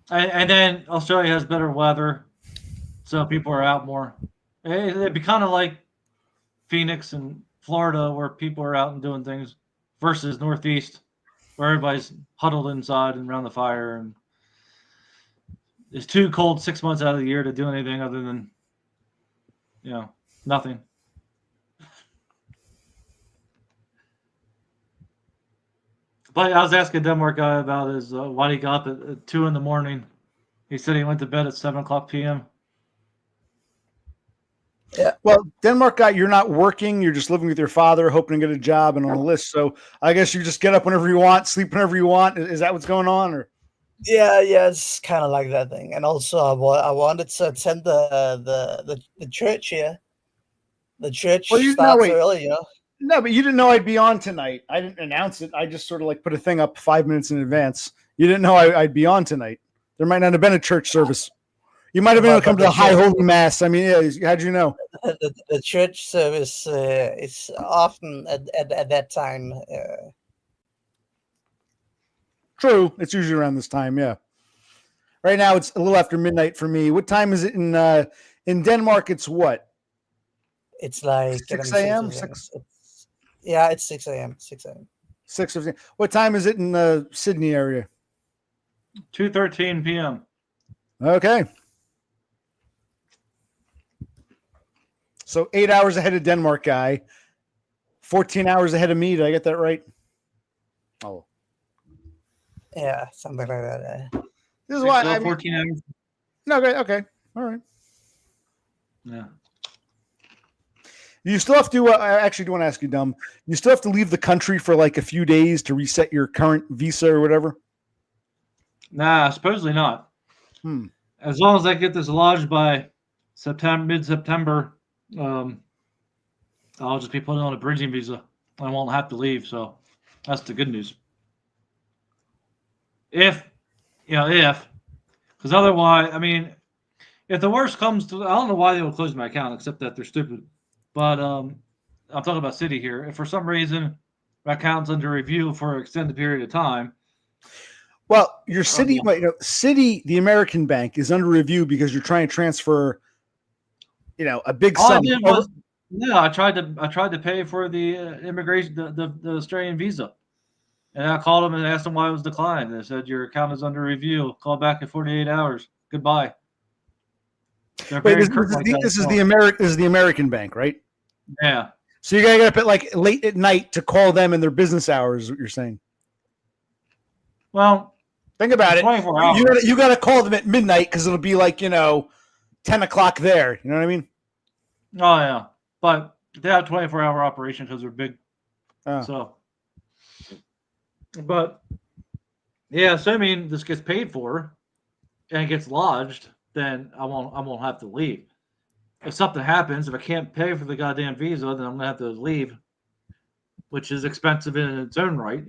And then Australia has better weather, so people are out more. It'd be kind of like Phoenix and Florida, where people are out and doing things, versus Northeast, where everybody's huddled inside and around the fire, and it's too cold 6 months out of the year to do anything other than, nothing. But I was asking a Denmark guy about his why he got up at 2 a.m. He said he went to bed at 7:00 p.m. Yeah. Well, Denmark guy, you're not working. You're just living with your father, hoping to get a job and on a list. So I guess you just get up whenever you want, sleep whenever you want. Is that what's going on? Or Yeah, it's kind of like that thing. And also, I wanted to attend the church here. The church starts early, No, but you didn't know I'd be on tonight. I didn't announce it. I just sort of like put a thing up 5 minutes in advance. You didn't know I'd be on tonight. There might not have been a church service. You might have been able to come to the High Holy Mass. I mean, yeah, how'd you know? The church service is often at that time. True. It's usually around this time, yeah. Right now, it's a little after midnight for me. What time is it in Denmark? It's what? It's like 6 a.m.? Yeah, it's 6 a.m. 6 a.m. 6:15. What time is it in the Sydney area? 2:13 p.m. Okay. So 8 hours ahead of Denmark guy, 14 hours ahead of me. Did I get that right? Oh. Yeah, something like that. This is why I 14 hours. No, okay. All right. Yeah. You still have to, I actually do want to ask you, Dum, you still have to leave the country for like a few days to reset your current visa or whatever? Nah, supposedly not. As long as I get this lodged by mid-September, I'll just be put on a bridging visa. I won't have to leave, so that's the good news. Because otherwise, I mean, if the worst comes to, I don't know why they would close my account, except that they're stupid. But I'm talking about City here. If for some reason my account's under review for an extended period of time. Well, your City, City, the American bank, is under review because you're trying to transfer, a big sum. I tried to pay for the immigration, the Australian visa, and I called them and asked them why it was declined. They said your account is under review. Call back in 48 hours. Goodbye. Wait, this is the American bank, right? Yeah. So you gotta get up at like late at night to call them in their business hours. Is what you're saying? Well, think about it. 24 hours. You gotta call them at midnight because it'll be like 10 o'clock there. You know what I mean? Oh yeah, but they have 24-hour operation because they're big. Oh. So, but yeah, assuming this gets paid for and it gets lodged, then I won't have to leave. if something happens, if I can't pay for the goddamn visa, then I'm gonna have to leave, which is expensive in its own right.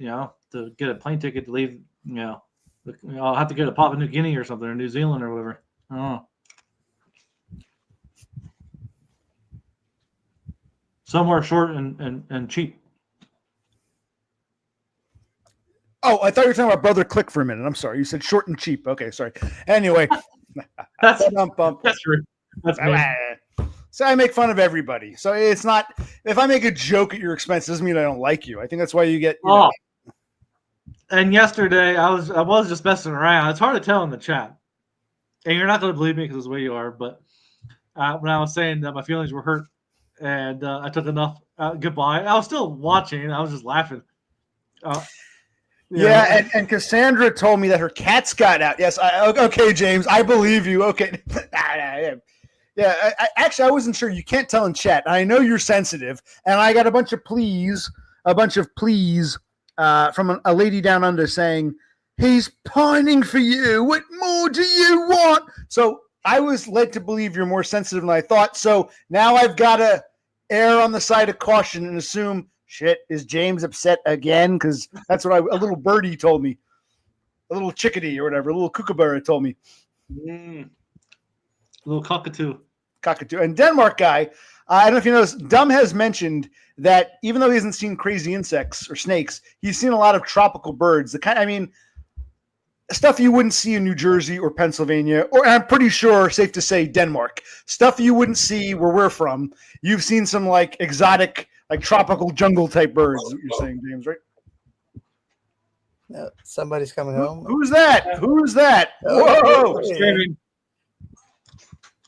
To get a plane ticket to leave. I'll have to get a Papua New Guinea or something, or New Zealand or whatever. I don't know. Somewhere short and cheap. Oh, I thought you were talking about Brother Click for a minute. I'm sorry. You said short and cheap. Okay, sorry. Anyway, That's bump. that's true. That's me. So I make fun of everybody. So it's not, if I make a joke at your expense, doesn't mean I don't like you. I think that's why you get. You know. And yesterday I was just messing around. It's hard to tell in the chat, and you're not going to believe me because it's the way you are. But when I was saying that my feelings were hurt, and I took enough goodbye, I was still watching. I was just laughing. Yeah, and Cassandra told me that her cats got out. Yes, okay, James, I believe you. Okay, yeah. Actually, I wasn't sure. You can't tell in chat. I know you're sensitive, and I got a bunch of pleas from a lady down under saying he's pining for you. What more do you want? So I was led to believe you're more sensitive than I thought. So now I've got to err on the side of caution and assume. Shit, is James upset again? Because that's what a little birdie told me. A little chickadee or whatever, a little kookaburra told me. A little cockatoo. And Denmark guy, I don't know if you noticed, DUM has mentioned that even though he hasn't seen crazy insects or snakes, he's seen a lot of tropical birds. Stuff you wouldn't see in New Jersey or Pennsylvania, or I'm pretty sure, safe to say, Denmark. Stuff you wouldn't see where we're from. You've seen some like exotic, like tropical jungle type birds. You're saying, James, right? No, somebody's coming home. Who's that? Whoa!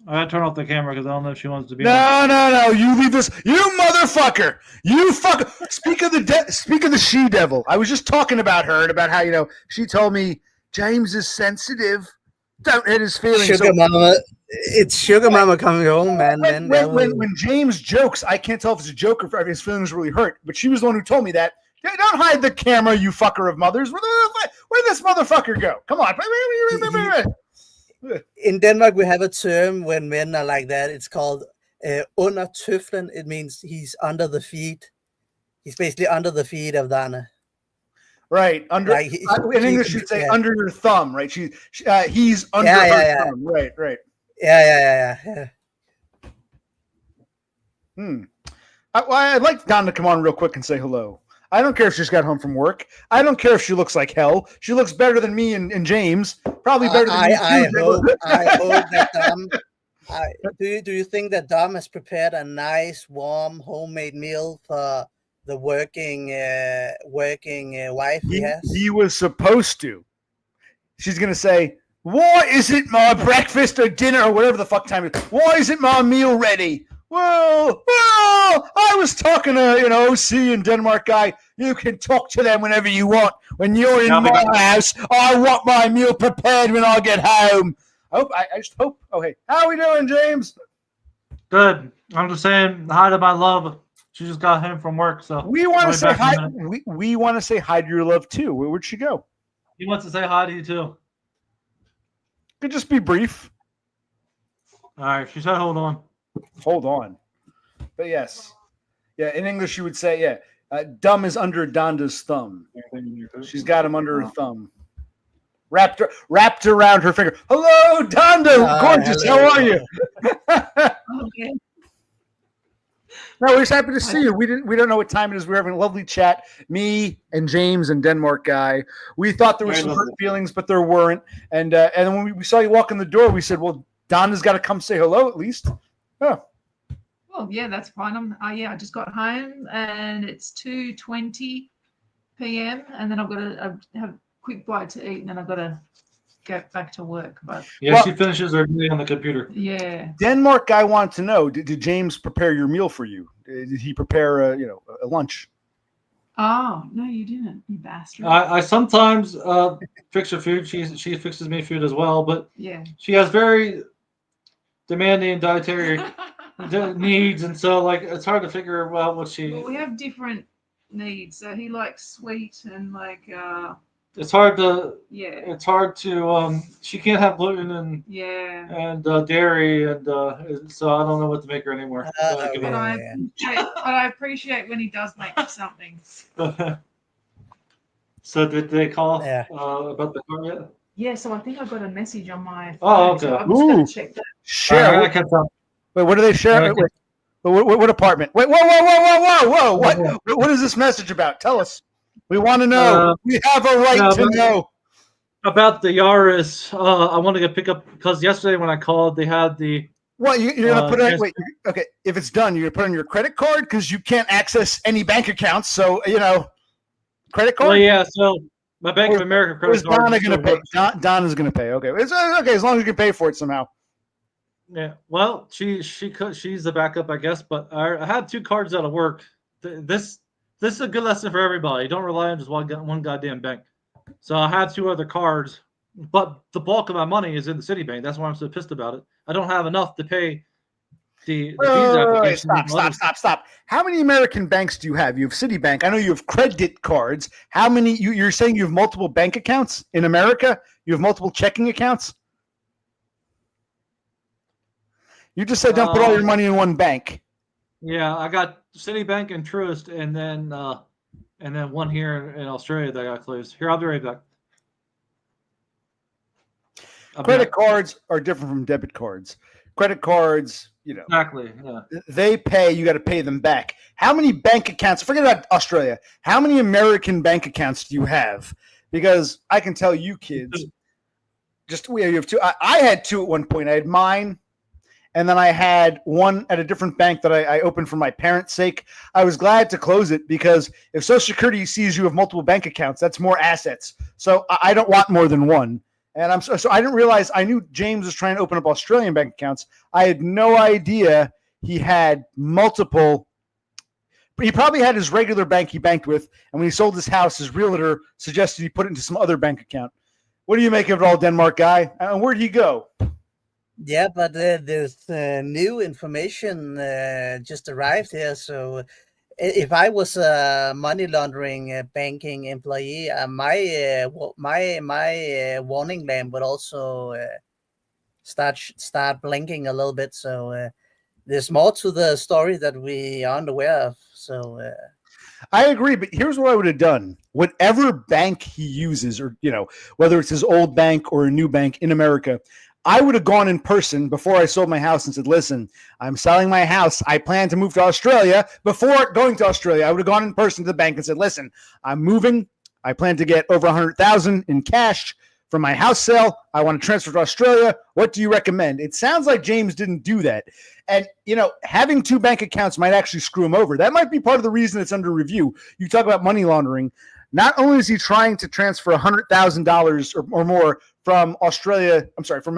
I gotta turn off the camera because I don't know if she wants to be. No! You leave this, you motherfucker! You fuck. Speak of the she devil. I was just talking about her and about how she told me James is sensitive. Don't hit his feelings. Sugar mama. It's Sugar Mama coming home, man. When James jokes, I can't tell if it's a joke or if his feelings really hurt. But she was the one who told me that. Don't hide the camera, you fucker of mothers. Where'd this motherfucker go? Come on. In Denmark, we have a term when men are like that. It's called under tøflen. It means he's under the feet. He's basically under the feet of Dana. Right. Under in English, you'd say under your thumb, right? He's under her thumb. Right. Yeah. I'd like Don to come on real quick and say hello. I don't care if she's got home from work. I don't care if she looks like hell. She looks better than me and James. Probably better than me. I hope that Dom. Do you think that Dom has prepared a nice, warm, homemade meal for the working wife he has? He was supposed to. She's gonna say, "Why isn't my breakfast or dinner or whatever the fuck time it is? Why isn't my meal ready?" Well, I was talking to OC and Denmark guy. You can talk to them whenever you want. When you're in my house, I want my meal prepared when I get home. I just hope. Oh, hey, how we doing, James? Good. I'm just saying hi to my love. She just got home from work, so we want to say hi. We want to say hi to your love too. Where'd she go? He wants to say hi to you too. Could just be brief. All right. She said, "Hold on." Hold on. But yes. Yeah, in English you would say, DUM is under Donda's thumb. She's got him under her thumb. Wrapped around her finger. Hello, Donda! Gorgeous, hello. How are you? Okay. No, we're just happy to see you. We don't know what time it is. We're having a lovely chat. Me and James and Denmark guy. We thought there were some hurt feelings, but there weren't. And then when we saw you walk in the door, we said, well, Donda's got to come say hello at least. Oh. Well, yeah, that's fine. I just got home and it's 2:20 p.m. and then I've got to have a quick bite to eat and then I've got to go back to work. But she finishes her day on the computer. Yeah. Denmark guy wanted to know: Did James prepare your meal for you? Did he prepare a lunch? Oh no, you didn't, you bastard. I sometimes fix her food. She fixes me food as well, but yeah, she has very demanding dietary needs, and so it's hard to figure out what she. Well, we have different needs. So he likes sweet and it's hard to Yeah. she can't have gluten and Yeah. dairy, and so I don't know what to make her anymore. So I give But up. I appreciate when he does make something. So did they call Yeah. about the car yet? Yeah, so I think I got a message on my phone. Oh, okay. So I'm just going Ooh. to check that. Share. I can't tell. Wait, what do they share? Okay. Wait, what apartment? Wait, whoa! What is this message about? Tell us. We want to know. We have a right to know. About the Yaris, I wanted to pick up because yesterday when I called, they had the. What you're gonna put on? Wait, okay. If it's done, you're gonna put on your credit card because you can't access any bank accounts. So credit card. Well, yeah. So my Bank of America credit card. Donna going to pay? Donna's going to pay. Okay, it's okay as long as you can pay for it somehow. Yeah. Well, she's the backup, I guess. But I had 2 cards that'll work. This is a good lesson for everybody. Don't rely on just one goddamn bank. So I have 2 other cards, but the bulk of my money is in the Citibank. That's why I'm so pissed about it. I don't have enough to pay the Visa application. Stop. How many American banks do you have? You have Citibank. I know you have credit cards. How many? You're saying you have multiple bank accounts in America? You have multiple checking accounts? You just said don't put all your money in one bank. Yeah, I got Citibank and Truist, and then one here in Australia that got closed. Here, I'll be right back. Credit cards are different from debit cards. Credit cards, exactly. Yeah. They pay. You got to pay them back. How many bank accounts? Forget about Australia. How many American bank accounts do you have? Because I can tell you, kids. You have 2. I had 2 at one point. I had mine. And then I had one at a different bank that I opened for my parents' sake. I was glad to close it because if Social Security sees you have multiple bank accounts, that's more assets. So I don't want more than one. And so I didn't realize. I knew James was trying to open up Australian bank accounts. I had no idea he had multiple. He probably had his regular bank he banked with, and when he sold his house, his realtor suggested he put it into some other bank account. What do you make of it all, Denmark guy? And where'd he go? Yeah, but there's new information just arrived here. So if I was a money laundering banking employee, my warning lamp would also start blinking a little bit. So there's more to the story that we aren't aware of. So I agree, but here's what I would have done. Whatever bank he uses, or whether it's his old bank or a new bank in America, I would have gone in person before I sold my house and said, listen, I'm selling my house. I plan to move to Australia. Before going to Australia, I would have gone in person to the bank and said, listen, I'm moving. I plan to get over $100,000 in cash from my house sale. I want to transfer to Australia. What do you recommend? It sounds like James didn't do that. And, having 2 bank accounts might actually screw him over. That might be part of the reason it's under review. You talk about money laundering. Not only is he trying to transfer $100,000 or more from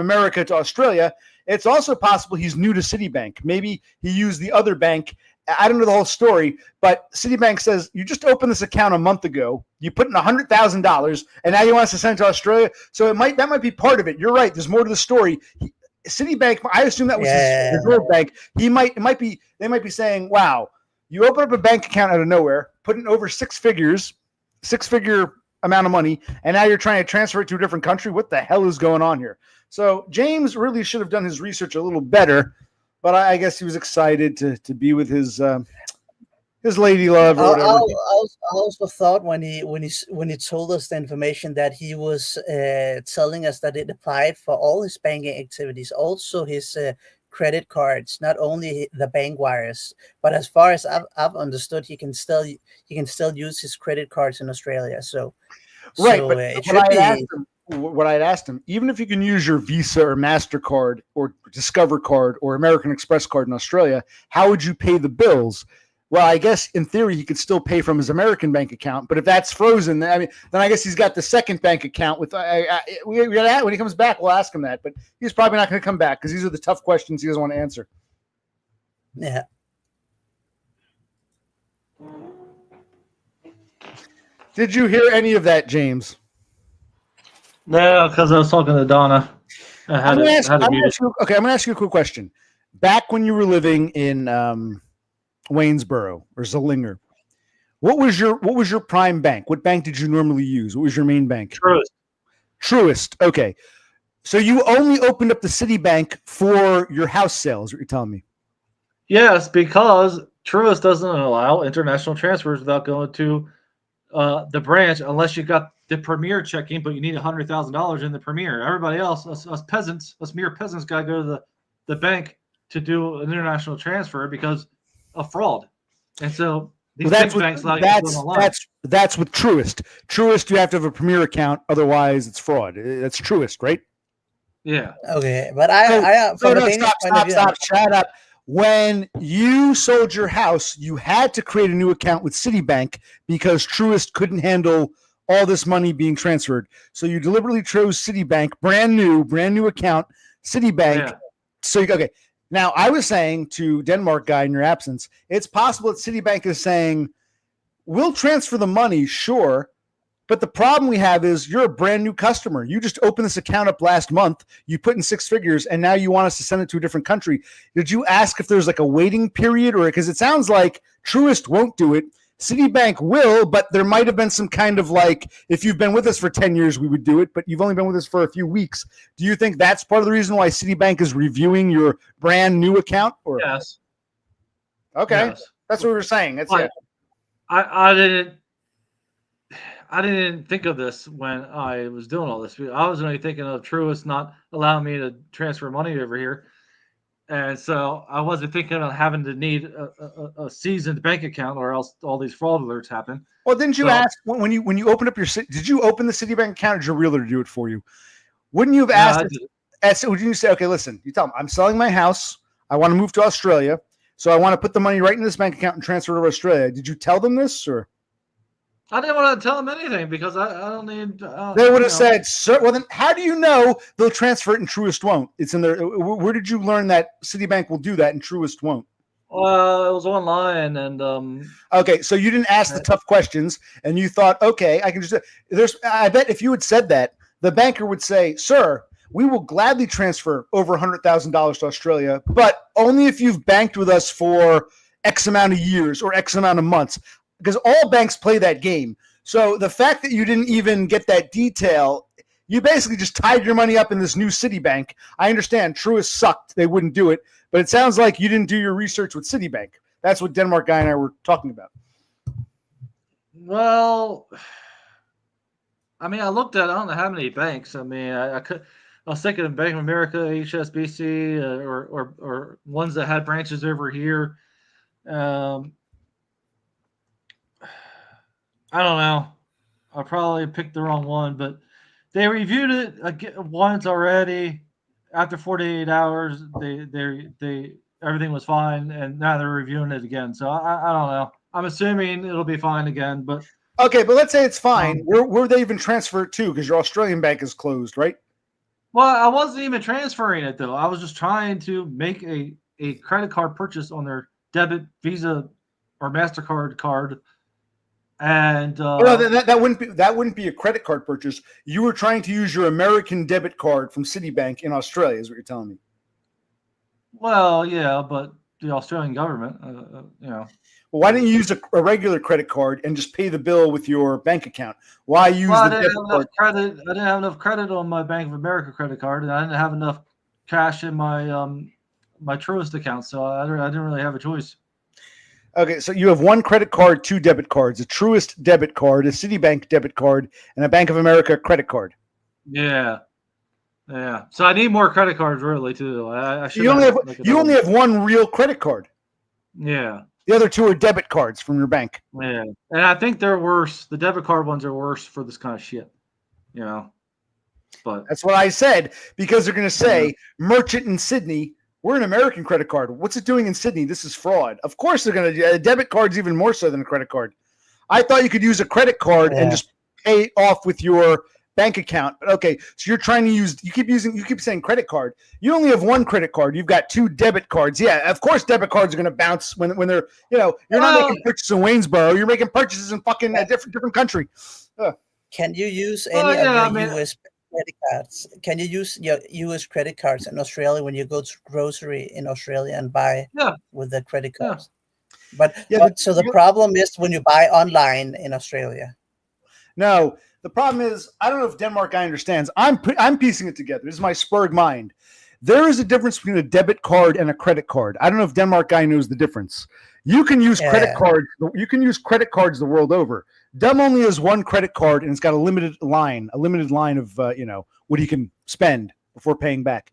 America to Australia, it's also possible he's new to Citibank. Maybe he used the other bank. I don't know the whole story, but Citibank says you just opened this account a month ago. You put in $100,000, and now you want us to send it to Australia. So that might be part of it. You're right. There's more to the story. Citibank, I assume that was his old bank. They might be saying, wow, you open up a bank account out of nowhere, put in over 6-figure amount of money, and now you're trying to transfer it to a different country. What the hell is going on here? So James really should have done his research a little better, but I guess he was excited to be with his lady love or whatever. I also thought when he told us the information that he was telling us that it applied for all his banking activities, also his credit cards, not only the bank wires, but as far as I've understood, he can still use his credit cards in Australia. So right, so, but it should be. What I'd asked him, even if you can use your Visa or MasterCard or Discover card or American Express card in Australia, how would you pay the bills? Well, I guess in theory he could still pay from his American bank account, but if that's frozen, then I guess he's got the second bank account with. When he comes back, we'll ask him that, but he's probably not going to come back because these are the tough questions he doesn't want to answer. Yeah. Did you hear any of that, James? No, because I was talking to Donna. I'm going to ask you a quick question. Back when you were living in Waynesboro or Zillinger, What was your prime bank? What bank did you normally use? What was your main bank? Truist. Okay. So you only opened up the Citibank for your house sales, what you're telling me? Yes, because Truist doesn't allow international transfers without going to the branch unless you got the Premier checking, but you need $100,000 in the Premier. Everybody else, us peasants, us mere peasants, got to go to the bank to do an international transfer because of fraud. And so these big banks allow you to do it online. That's with Truist. Truist, you have to have a Premier account, otherwise it's fraud. That's Truist, right? Yeah. Okay, but I from a Danish point of view, stop, shut up. When you sold your house, you had to create a new account with Citibank because Truist couldn't handle all this money being transferred. So you deliberately chose Citibank, brand new account, Citibank. Yeah. So okay. Now I was saying to Denmark guy in your absence, it's possible that Citibank is saying, we'll transfer the money, sure. But the problem we have is you're a brand new customer. You just opened this account up last month. You put in 6 figures, and now you want us to send it to a different country. Did you ask if there's like a waiting period, or because it sounds like Truist won't do it, Citibank will, but there might have been some kind of like, if you've been with us for 10 years, we would do it, but you've only been with us for a few weeks. Do you think that's part of the reason why Citibank is reviewing your brand new account? Or Yes. Okay, yes. That's what we were saying. That's it. I didn't think of this when I was doing all this. I was only thinking of Truist not allowing me to transfer money over here. And so I wasn't thinking of having to need a seasoned bank account, or else all these fraud alerts happen. Well, didn't you ask when you opened up your? Did you open the Citibank account, or did your realtor do it for you? Wouldn't you have asked? Would you say, okay, listen, you tell them I'm selling my house. I want to move to Australia, so I want to put the money right in this bank account and transfer it to Australia. Did you tell them this, or? I didn't want to tell them anything because I don't need. They would have said, "Sir, well, then how do you know they'll transfer it and Truist won't?" It's in there. Where did you learn that Citibank will do that and Truist won't? Well, it was online, and okay, so you didn't ask the tough questions, and you thought, okay, I can just. I bet if you had said that, the banker would say, "Sir, we will gladly transfer over $100,000 to Australia, but only if you've banked with us for X amount of years or X amount of months." Because all banks play that game. So the fact that you didn't even get that detail, you basically just tied your money up in this new Citibank. I understand Truist sucked. They wouldn't do it. But it sounds like you didn't do your research with Citibank. That's what Denmark guy and I were talking about. Well, I mean, I looked at, I don't know how many banks. I mean, I was thinking of Bank of America, HSBC, or ones that had branches over here. I don't know. I probably picked the wrong one, but they reviewed it once already. After 48 hours, they everything was fine, and now they're reviewing it again. So I don't know. I'm assuming it'll be fine again, but okay. But let's say it's fine. Where they even transfer it to? Because your Australian bank is closed, right? Well, I wasn't even transferring it though. I was just trying to make a credit card purchase on their debit, Visa, or MasterCard card. And that wouldn't be a credit card purchase. You were trying to use your American debit card from Citibank in Australia, is what you're telling me. Well, yeah, but the Australian government, Well, why didn't you use a regular credit card and just pay the bill with your bank account? Why use the debit card? I didn't have enough credit on my Bank of America credit card, and I didn't have enough cash in my my Truist account, so I didn't really have a choice. Okay, so you have one credit card, 2 debit cards, a Truist debit card, a Citibank debit card, and a Bank of America credit card. Yeah. So I need more credit cards, really, too. You only have one real credit card. Yeah. The other 2 are debit cards from your bank. Yeah, and I think they're worse. The debit card ones are worse for this kind of shit. But that's what I said, because they're going to say merchant in Sydney. We're an American credit card. What's it doing in Sydney? This is fraud. Of course they're going to do a debit card's even more so than a credit card. I thought you could use a credit card and just pay off with your bank account. But okay, so you're trying to you keep saying credit card. You only have one credit card. You've got 2 debit cards. Yeah, of course debit cards are going to bounce when they're, you're not making purchases in Waynesboro. You're making purchases in fucking a different country. Can you use any of your US credit cards? Can you use your US credit cards in Australia when you go to grocery in Australia and buy with the credit cards? But, Yeah, but so the problem is when you buy online in Australia. No, the problem is I don't know if Denmark guy understands. I'm piecing it together. This is my Spurg mind. There is a difference between a debit card and a credit card. I don't know if Denmark guy knows the difference. You can use credit cards. You can use credit cards the world over. DUM only has one credit card and it's got a limited line of what he can spend before paying back.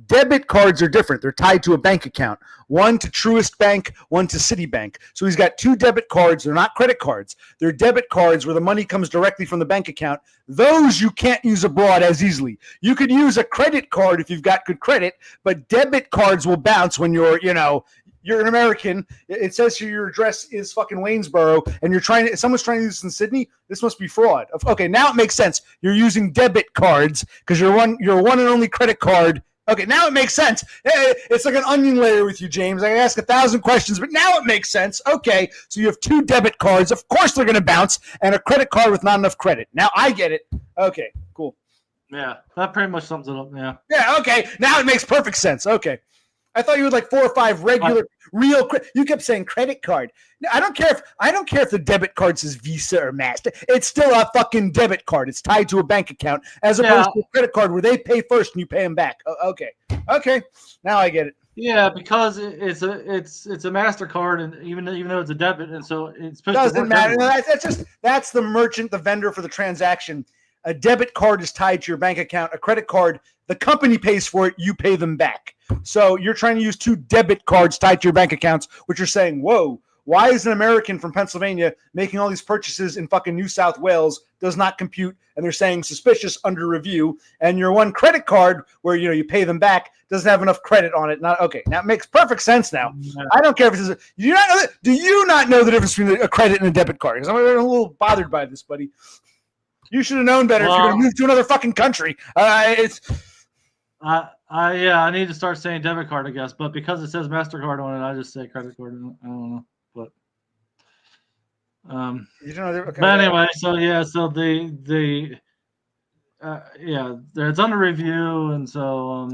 Debit cards are different. They're tied to a bank account. One to Truist Bank, one to Citibank. So he's got two debit cards. They're not credit cards. They're debit cards where the money comes directly from the bank account. Those you can't use abroad as easily. You could use a credit card if you've got good credit, but debit cards will bounce when you're an American. It says here your address is fucking Waynesboro, and someone's trying to use this in Sydney. This must be fraud. Okay, now it makes sense. You're using debit cards because you're one and only credit card. Okay, now it makes sense. It's like an onion layer with you, James. I ask 1,000 questions, but now it makes sense. Okay, so you have two debit cards. Of course they're going to bounce, and a credit card with not enough credit. Now I get it. Okay, cool. Yeah, that pretty much sums it up. Yeah. Yeah, okay. Now it makes perfect sense. Okay. I thought you had like 4 or 5 regular, real. You kept saying credit card. No, I don't care if the debit card says Visa or Master. It's still a fucking debit card. It's tied to a bank account as opposed to a credit card where they pay first and you pay them back. Okay. Now I get it. Yeah, because it's a MasterCard, and even though it's a debit, and so it's supposed doesn't to matter. No, that's the merchant, the vendor for the transaction. A debit card is tied to your bank account. A credit card, the company pays for it. You pay them back. So you're trying to use two debit cards tied to your bank accounts, which you're saying, whoa, why is an American from Pennsylvania making all these purchases in fucking New South Wales? Does not compute. And they're saying suspicious, under review. And your one credit card where you pay them back doesn't have enough credit on it. Not okay. Now it makes perfect sense now. Yeah. I don't care if it's do you not know the difference between a credit and a debit card? Because I'm a little bothered by this, buddy. You should have known better if you're going to move to another fucking country. I need to start saying debit card, I guess. But because it says MasterCard on it, I just say credit card. I don't know. But but anyway, so it's under review, and so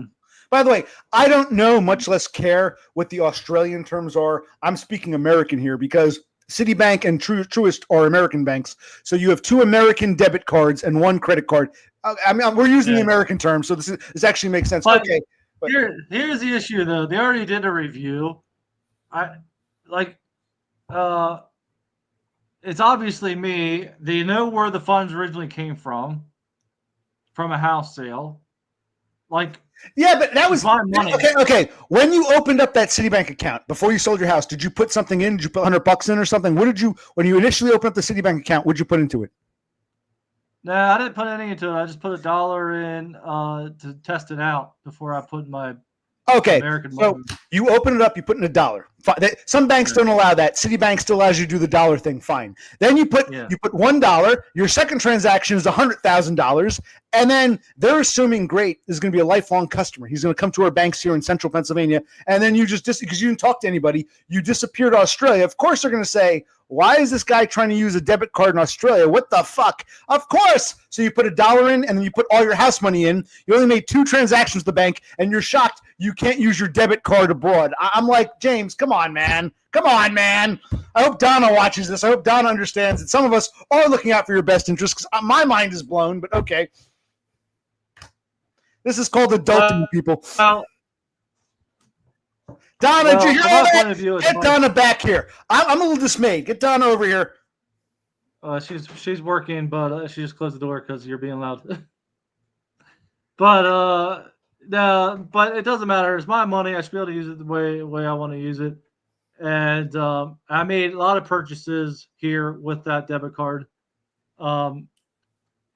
by the way, I don't know, much less care what the Australian terms are. I'm speaking American here because Citibank and Truist are American banks. So you have 2 American debit cards and 1 credit card. I mean, we're using the American term, so this actually makes sense. But okay. But here's the issue, though. They already did a review. It's obviously me. They know where the funds originally came from a house sale. Yeah, but that was my money. Okay. When you opened up that Citibank account before you sold your house, did you put something in? Did you put $100 in or something? When you initially opened up the Citibank account, what did you put into it? No, I didn't put anything into it. I just put $1 in to test it out before I put my American money. So you open it up, you put in $1. Some banks don't allow that. Citibank still allows you to do the dollar thing. Fine. Then you put $1. Your second transaction is $100,000, and then they're assuming this is going to be a lifelong customer. He's going to come to our banks here in Central Pennsylvania, and then you just because you didn't talk to anybody, you disappear to Australia. Of course, they're going to say, why is this guy trying to use a debit card in Australia? What the fuck? Of course. So you put $1 in, and then you put all your house money in. You only made 2 transactions with the bank, and you're shocked you can't use your debit card abroad. I'm like, James, come on, man. I hope Donna watches this. I hope Donna understands that some of us are looking out for your best interest because my mind is blown, but okay. This is called adulting, people. Donna, did you hear all that? Get Donna back here. I'm a little dismayed. Get Donna over here. She's working, but she just closed the door because you're being loud. But it doesn't matter. It's my money. I should be able to use it the way I want to use it. And I made a lot of purchases here with that debit card. And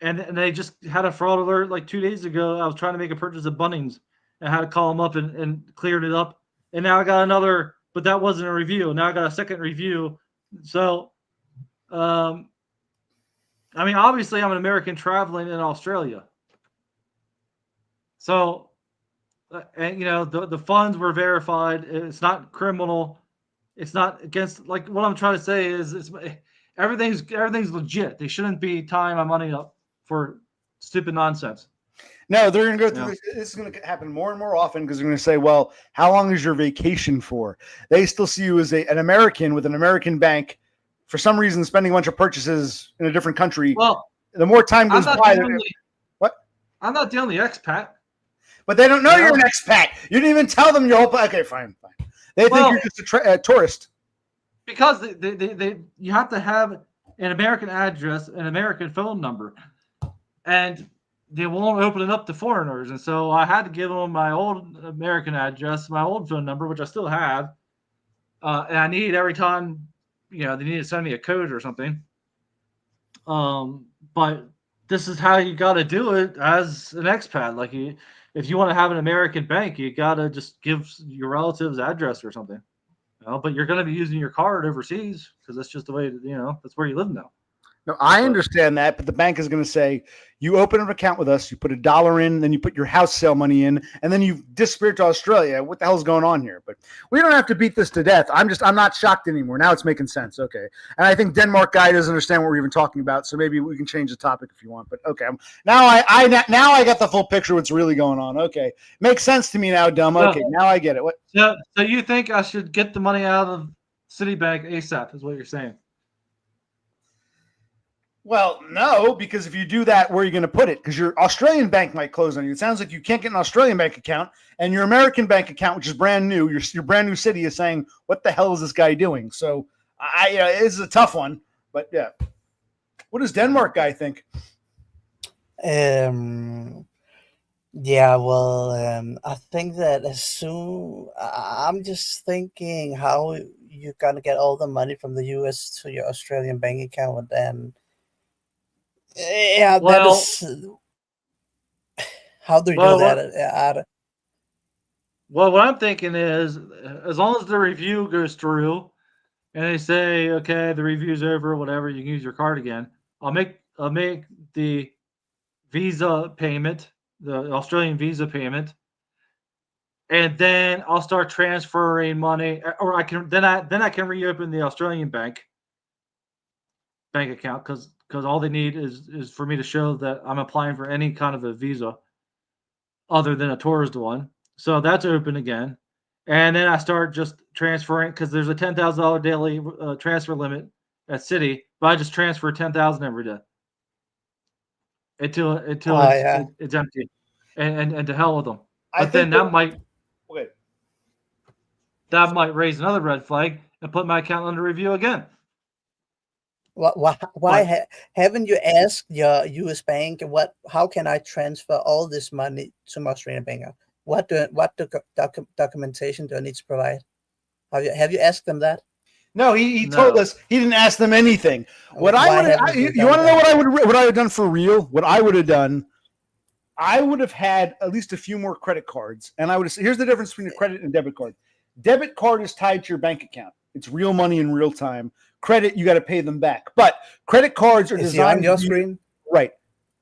they just had a fraud alert like 2 days ago. I was trying to make a purchase at Bunnings and I had to call them up and cleared it up. And now I got another, but that wasn't a review. Now I got a second review. So, obviously I'm an American traveling in Australia. So, and the funds were verified. It's not criminal. It's not against, what I'm trying to say is everything's legit. They shouldn't be tying my money up for stupid nonsense. No, they're going to go through this. This is going to happen more and more often because they're going to say, well, how long is your vacation for? They still see you as an American with an American bank, for some reason spending a bunch of purchases in a different country. Well, the more time goes by. What? I'm not the only expat. But they don't know you're an expat. You didn't even tell them your whole. Okay, fine. They think you're just a tourist. Because you have to have an American address, an American phone number, and they won't open it up to foreigners. And so I had to give them my old American address, my old phone number, which I still have. And I need every time, they need to send me a code or something. But this is how you got to do it as an expat. Like, if you want to have an American bank, you got to just give your relative's address or something. But you're going to be using your card overseas because that's just the way, that's where you live now. No, I understand that, but the bank is going to say, you open an account with us, you put $1 in, then you put your house sale money in, and then you disappear to Australia. What the hell is going on here? But we don't have to beat this to death. I'm not shocked anymore. Now it's making sense. Okay. And I think Denmark guy doesn't understand what we're even talking about, so maybe we can change the topic if you want. But okay. Now I got the full picture of what's really going on. Okay. Makes sense to me now, dumb. Okay, now I get it. What? So you think I should get the money out of Citibank ASAP is what you're saying? Well, no, because if you do that, where are you going to put it? Because your Australian bank might close on you. It sounds like you can't get an Australian bank account, and your American bank account, which is brand new, your brand new city is saying, "What the hell is this guy doing?" So, this is a tough one, but yeah. What does Denmark guy think? Yeah, well, I think that I'm just thinking how you're gonna get all the money from the US to your Australian bank account, and then how do you do that? Well, what I'm thinking is, as long as the review goes through, and they say, okay, the review's over, whatever, you can use your card again. I'll make the Visa payment, the Australian Visa payment, and then I'll start transferring money, or I can reopen the Australian bank account because all they need is for me to show that I'm applying for any kind of a visa other than a tourist one. So that's open again, and then I start just transferring because there's a $10,000 daily transfer limit at Citi, but I just transfer $10,000 every day until it's empty, and to hell with them. But then that might raise another red flag and put my account under review again. Why haven't you asked your US bank how can I transfer all this money to my Australian bank? What documentation do I need to provide? Have you asked them that? No, he told us he didn't ask them anything. You want to know what I would have done for real? What I would have done, I would have had at least a few more credit cards, and I would have. Here's the difference between a credit and debit card. Debit card is tied to your bank account. It's real money in real time. Credit, you got to pay them back. But credit cards are designed on your screen. Right.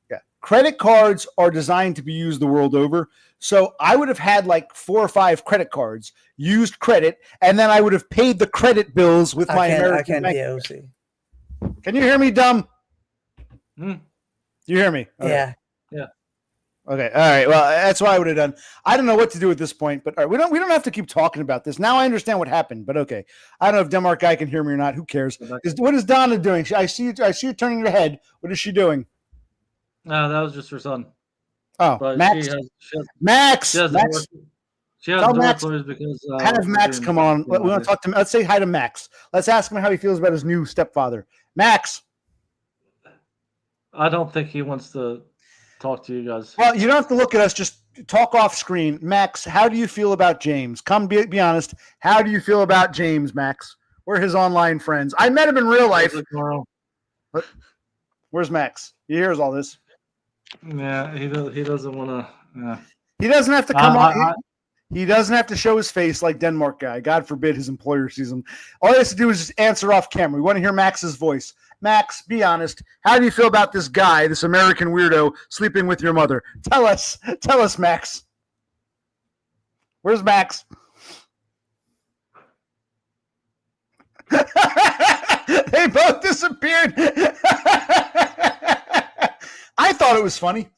Yeah. Credit cards are designed to be used the world over. So I would have had like 4 or 5 credit cards, used credit, and then I would have paid the credit bills with my American bank. Can you hear me, dumb? You hear me? Okay. Yeah. Okay. All right. Well, that's what I would have done. I don't know what to do at this point, but all right, we don't have to keep talking about this. Now I understand what happened, but okay. I don't know if Denmark guy can hear me or not. Who cares? What is Donna doing? I see you turning your head. What is she doing? No, that was just her son. Oh, but Max. Max. She has Max. She has Max because have Max come on. We want to talk to him. Let's say hi to Max. Let's ask him how he feels about his new stepfather. Max. I don't think he wants to talk to you guys. Well, you don't have to look at us. Just talk off screen. Max, how do you feel about James? Come be honest. How do you feel about James, Max? We're his online friends. I met him in real life. Where's Max? He hears all this. Yeah, he doesn't want to. Yeah. He doesn't have to come on. He doesn't have to show his face like Denmark guy. God forbid his employer sees him. All he has to do is just answer off camera. We want to hear Max's voice. Max, be honest. How do you feel about this guy, this American weirdo, sleeping with your mother? Tell us, Max. Where's Max? They both disappeared. I thought it was funny.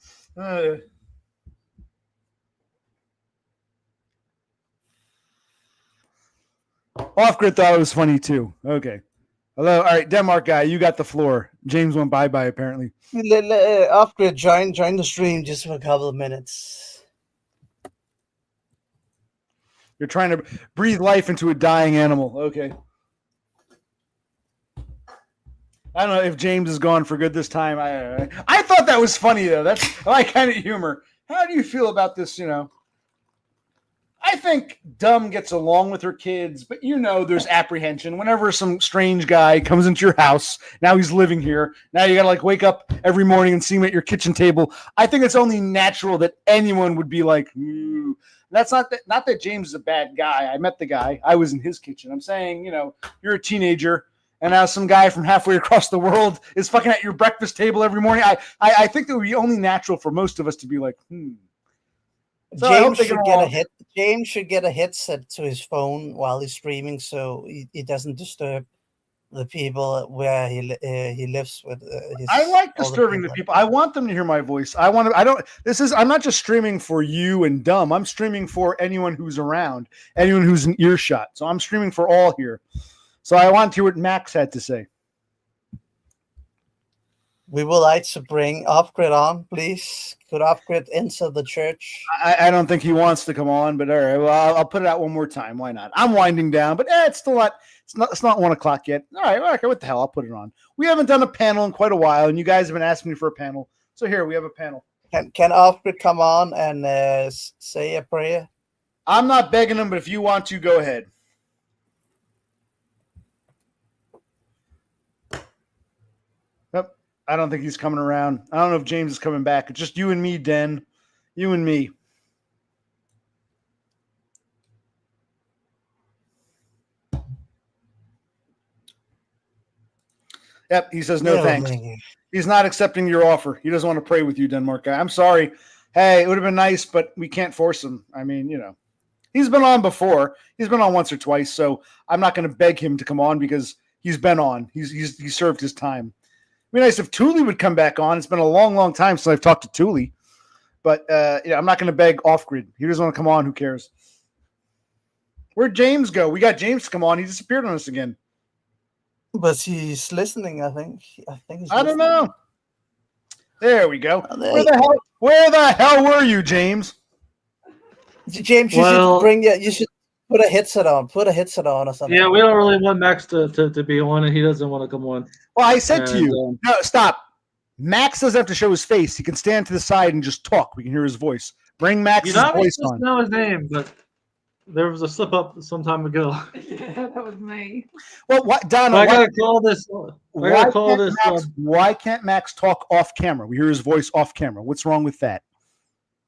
Off grid thought it was funny too. Okay. Hello. All right, Denmark guy, you got the floor. James went bye apparently. Off grid, join the stream just for a couple of minutes. You're trying to breathe life into a dying animal. Okay. I don't know if James is gone for good this time. I thought that was funny though. That's my kind of humor. How do you feel about this? I think DUM gets along with her kids, but there's apprehension whenever some strange guy comes into your house. Now he's living here. Now you gotta wake up every morning and see him at your kitchen table. I think it's only natural that anyone would be like, ooh. That's not that James is a bad guy. I met the guy. I was in his kitchen. I'm saying, you're a teenager, and now some guy from halfway across the world is fucking at your breakfast table every morning. I think it would be only natural for most of us to be like, So James should get a headset to his phone while he's streaming, so he doesn't disturb the people where he lives with. I like disturbing the people. I want them to hear my voice. I'm not just streaming for you and DUM. I'm streaming for anyone who's around, anyone who's in earshot. So I'm streaming for all here. So I want to hear what Max had to say. We would like to bring Off-Grid on, please. Could Off-Grid enter the church? I don't think he wants to come on, but all right. Well, I'll put it out one more time. Why not? I'm winding down, but it's still not. It's not 1 o'clock yet. All right. Okay. What the hell? I'll put it on. We haven't done a panel in quite a while, and you guys have been asking me for a panel. So here we have a panel. Can Off-Grid come on and say a prayer? I'm not begging him, but if you want to, go ahead. I don't think he's coming around. I don't know if James is coming back. It's just you and me, Den. You and me. Yep, he says no thanks. He's not accepting your offer. He doesn't want to pray with you, Denmark guy. I'm sorry. Hey, it would have been nice, but we can't force him. I mean, he's been on before. He's been on once or twice, so I'm not going to beg him to come on because he's been on. He's served his time. It'd be nice if Thule would come back on. It's been a long, long time since I've talked to Thule. But I'm not going to beg Off-Grid. He doesn't want to come on. Who cares? Where'd James go? We got James to come on. He disappeared on us again. But he's listening, I think. I don't know. There we go. Where the hell were you, James? James, you should put a headset on. Put a headset on or something. Yeah, we don't really want Max to be on, and he doesn't want to come on. Well, I said to you, no, stop. Max doesn't have to show his face. He can stand to the side and just talk. We can hear his voice. Bring Max's voice on. I know his name, but there was a slip up some time ago. Yeah, that was me. Well, what, Donna? I gotta call this. Why can't Max talk off camera? We hear his voice off camera. What's wrong with that?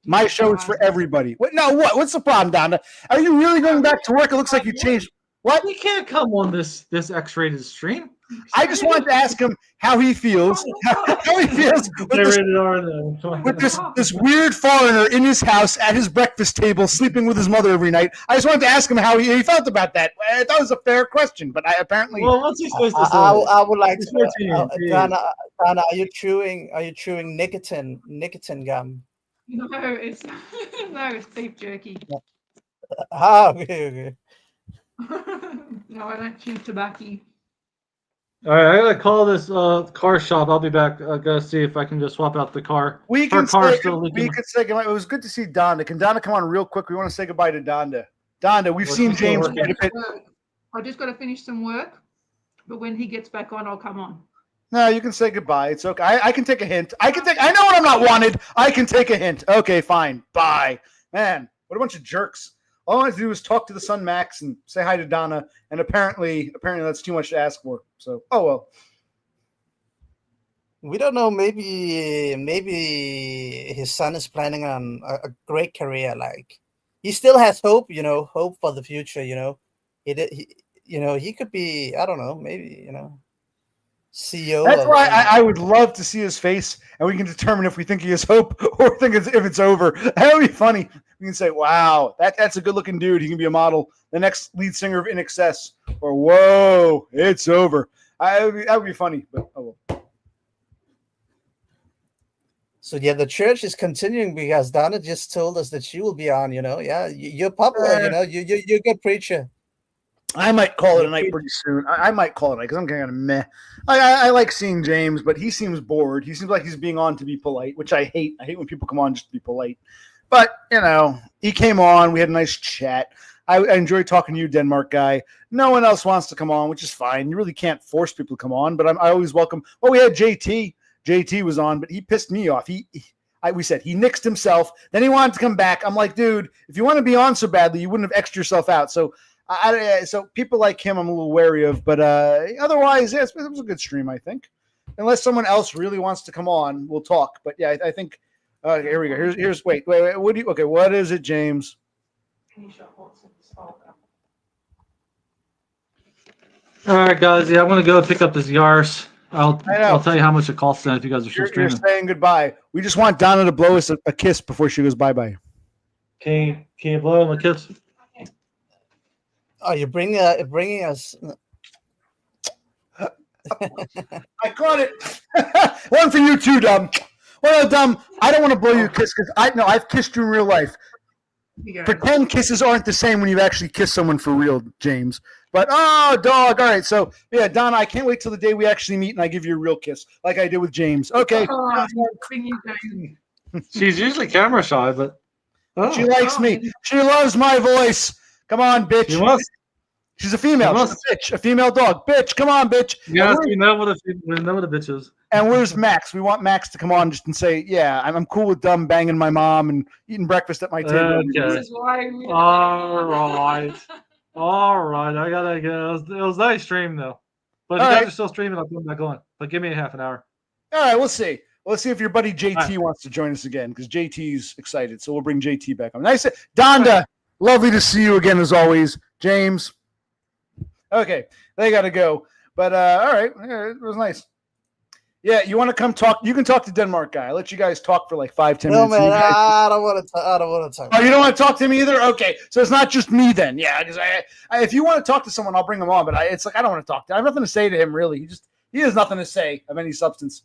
My show is for everybody. What's the problem, Donda? Are you really going back to work? It looks like you changed. What? He can't come on this X-rated stream. I just wanted to ask him how he feels. How he feels with this weird foreigner in his house at his breakfast table, sleeping with his mother every night. I just wanted to ask him how he felt about that. That was a fair question, but apparently. Well, what's he supposed to say? I would like to. Dana, are you chewing nicotine gum? No, it's beef jerky. Okay. No, I don't chew tobacco. All right, I gotta call this car shop. I'll be back. I gotta see if I can just swap out the car. We can say goodbye. It was good to see Donda. Can Donda come on real quick? We want to say goodbye to Donda. Donda, we've seen James quite a bit. I just got to finish some work, but when he gets back on, I'll come on. No, you can say goodbye. It's okay. I can take a hint. I know when I'm not wanted. I can take a hint. Okay, fine. Bye. Man, what a bunch of jerks. All I have to do is talk to the son Max and say hi to Donna, and apparently that's too much to ask for. So, oh well. We don't know. Maybe his son is planning on a great career. Like he still has hope, hope for the future. He could be. I don't know. Maybe CEO. That's why I would love to see his face, and we can determine if we think he has hope or think if it's over. That would be funny. We can say, "Wow, that's a good-looking dude. He can be a model, the next lead singer of In Excess," or "Whoa, it's over." That would be funny. But oh well. So yeah, the church is continuing because Donna just told us that she will be on. You're popular. You're a good preacher. I might call it a night pretty soon. I might call it a night because I'm kind of meh. I like seeing James, but he seems bored. He seems like he's being on to be polite, which I hate. I hate when people come on just to be polite. But, he came on. We had a nice chat. I enjoy talking to you, Denmark guy. No one else wants to come on, which is fine. You really can't force people to come on, but I always welcome. Well, we had JT. JT was on, but he pissed me off. We said he nixed himself. Then he wanted to come back. I'm like, dude, if you want to be on so badly, you wouldn't have X'd yourself out. So so people like him, I'm a little wary of. But otherwise, it was a good stream, I think. Unless someone else really wants to come on, we'll talk. But yeah, I think. Here we go. Here's wait. What is it, James? All right, guys. Yeah, I'm gonna go pick up this Yars. I'll tell you how much it costs then if you guys are still streaming. You're saying goodbye. We just want Donna to blow us a kiss before she goes bye-bye. Can you blow him a kiss? Oh, you're bringing us. I caught it. One for you too, Dum. Well, Dum, I don't want to blow you a kiss because I've kissed you in real life. Pretend kisses aren't the same when you've actually kissed someone for real, James. But, dog. All right. So, yeah, Donna, I can't wait till the day we actually meet and I give you a real kiss like I did with James. Okay. She's usually camera shy, but she likes me. She loves my voice. Come on, bitch. You must. She's a female. She's a bitch. A female dog. Bitch, come on, bitch. Yes, we know what a bitch is. And where's Max? We want Max to come on just and say, yeah, I'm cool with Dum banging my mom and eating breakfast at my table. Okay. All right. I gotta go. It was a nice stream though. But if you guys are still streaming, I'll come back on. But give me a half an hour. All right, we'll see. Let's see if your buddy JT wants to join us again because JT's excited. So we'll bring JT back on. Nice. Donda, lovely to see you again as always. James. Okay, they got to go. But all right, it was nice. Yeah, you want to come talk? You can talk to Denmark guy. I'll let you guys talk for like 5-10 minutes. No, man, I don't want to talk. Oh, you don't want to talk to him either? Okay, so it's not just me then. Yeah, because if you want to talk to someone, I'll bring him on. But it's like I don't want to talk to him. I have nothing to say to him really. He has nothing to say of any substance.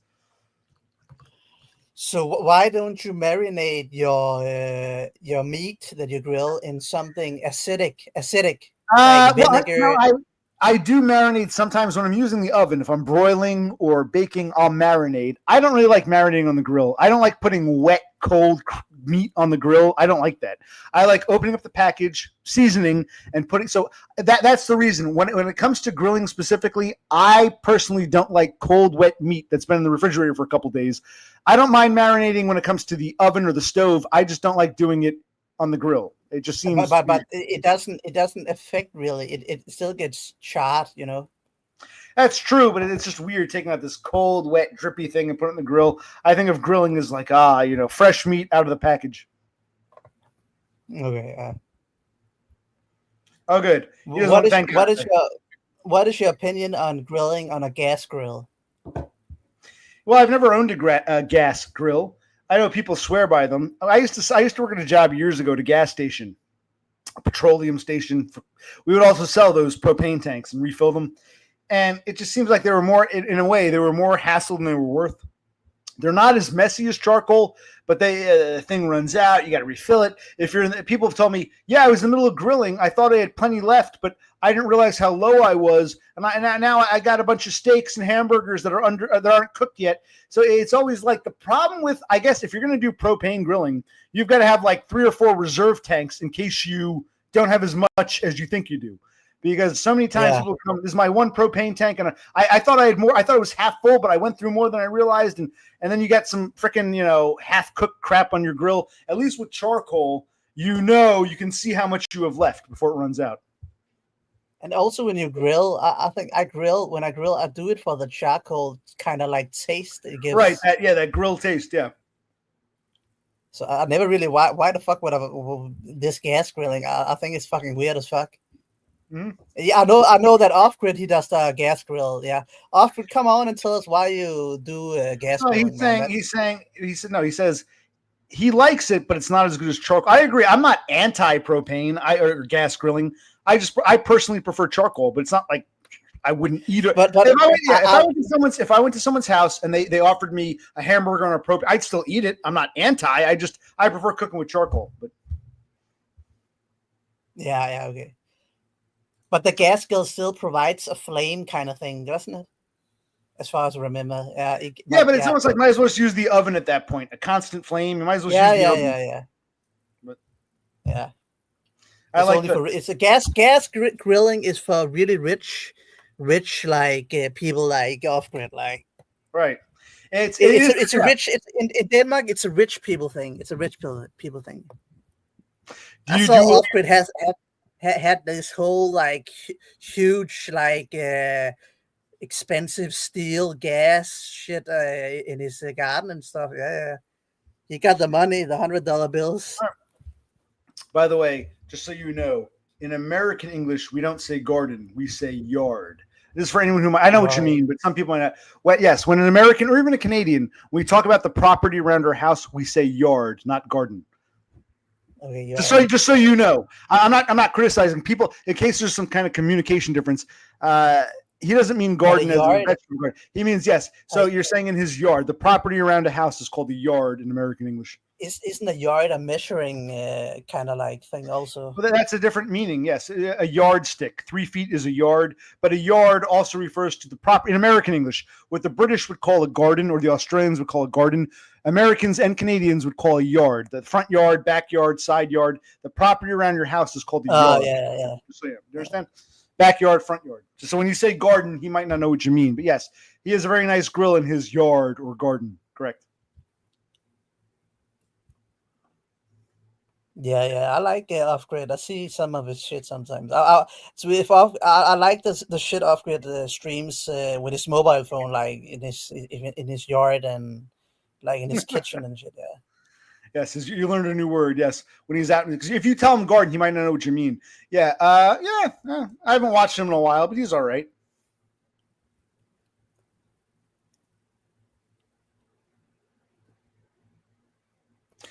So why don't you marinate your meat that you grill in something acidic, like vinegar? I do marinate sometimes when I'm using the oven. If I'm broiling or baking, I'll marinate. I don't really like marinating on the grill. I don't like putting wet, cold meat on the grill. I don't like that. I like opening up the package, seasoning, and putting. So that's the reason. When it comes to grilling specifically, I personally don't like cold, wet meat that's been in the refrigerator for a couple days. I don't mind marinating when it comes to the oven or the stove. I just don't like doing it on the grill. It just seems, but it doesn't affect really. It still gets charred, That's true, but it's just weird taking out this cold, wet, drippy thing and putting it in the grill. I think of grilling as like fresh meat out of the package. Okay. Oh, good. What is your opinion on grilling on a gas grill? Well, I've never owned a gas grill. I know people swear by them. I used to work at a job years ago at a gas station, a petroleum station. We would also sell those propane tanks and refill them. And it just seems like they were more, in a way, they were more hassle than they were worth. They're not as messy as charcoal, but the thing runs out. You got to refill it. People have told me, yeah, I was in the middle of grilling. I thought I had plenty left, but I didn't realize how low I was. And now I got a bunch of steaks and hamburgers that aren't cooked yet. So it's always like the problem with, I guess, if you're going to do propane grilling, you've got to have like 3 or 4 reserve tanks in case you don't have as much as you think you do. Because so many times people come, this is my one propane tank, and I thought I had more. I thought it was half full, but I went through more than I realized, and then you got some freaking half cooked crap on your grill. At least with charcoal, you can see how much you have left before it runs out. And also when you grill, I think when I grill, I do it for the charcoal kind of like taste it gives. Right, that grill taste, yeah. So I never really why the fuck would I this gas grilling? I think it's fucking weird as fuck. Mm-hmm. Yeah, I know that off grid he does the gas grill. Yeah, off grid, come on and tell us why you do gas grilling. He says he likes it, but it's not as good as charcoal. I agree. I'm not anti-propane or gas grilling. I personally prefer charcoal, but it's not like I wouldn't eat it. But if I went to someone's house and they offered me a hamburger on a propane, I'd still eat it. I'm not anti. I prefer cooking with charcoal. But yeah, okay. But the gas grill still provides a flame kind of thing, doesn't it? As far as I remember. Yeah, but it's almost like might as well just use the oven at that point. A constant flame. You might as well use the oven. Yeah. But yeah. I It's like only for it's a gas grilling is for really rich like people like off grid like. Right. It's a rich. It's in Denmark. It's a rich people thing. It's a rich people thing. I saw off grid has had this whole like huge like expensive steel gas shit in his garden and stuff. Yeah. He got the money, the $100 bills. By the way, just so you know, in American English, we don't say garden, we say yard. This is for anyone who I know what you mean, but some people might not. Well, yes, when an American or even a Canadian, when we talk about the property around our house, we say yard, not garden. Okay, just so you know, I'm not criticizing people in case there's some kind of communication difference. He doesn't mean garden as a vegetable garden. He means yes. So you're saying in his yard, the property around a house is called the yard in American English. Isn't a yard a measuring kind of like thing also? Well, that's a different meaning. Yes, a yardstick. 3 feet is a yard, but a yard also refers to the property in American English. What the British would call a garden, or the Australians would call a garden, Americans and Canadians would call a yard. The front yard, backyard, side yard. The property around your house is called the yard. Yeah. So you understand? Backyard, front yard. So when you say garden, he might not know what you mean, but yes, he has a very nice grill in his yard or garden. Correct. Yeah, I like Off Grid. I see some of his shit sometimes. I like the shit Off Grid streams with his mobile phone, like in his yard and like in his kitchen and shit. Yeah. Yes, you learned a new word. Yes, when he's out, because if you tell him garden, he might not know what you mean. Yeah, I haven't watched him in a while, but he's all right.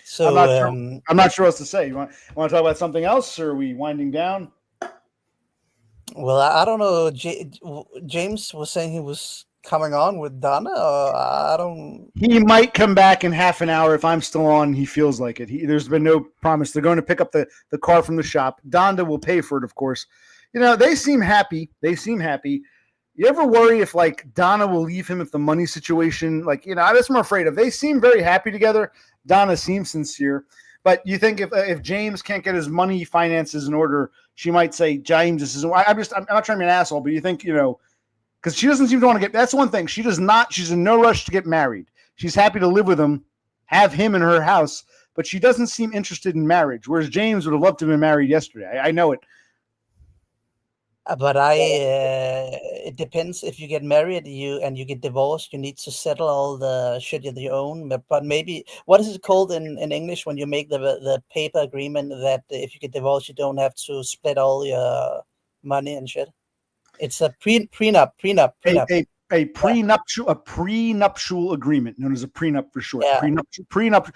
So I'm not sure what else to say. You want to talk about something else, or are we winding down? Well, I don't know. James was saying he was coming on with Donda. I don't. He might come back in half an hour if I'm still on. He feels like it. There's been no promise. They're going to pick up the car from the shop. Donda will pay for it, of course. You know, they seem happy. You ever worry if like Donna will leave him if the money situation, like, you know, that's what I'm afraid of. They seem very happy together. Donna seems sincere, but you think if James can't get his money finances in order, she might say, James, this is, I'm not trying to be an asshole, but you think, you know, because she doesn't seem to want to get, that's one thing. She's in no rush to get married. She's happy to live with him, have him in her house, but she doesn't seem interested in marriage. Whereas James would have loved to have been married yesterday. I know it. But it depends. If you get married, you get divorced, you need to settle all the shit that you own. But maybe, what is it called in English when you make the paper agreement that if you get divorced, you don't have to split all your money and shit? It's a prenup. A prenuptial agreement, known as a prenup for short. Yeah. Prenup.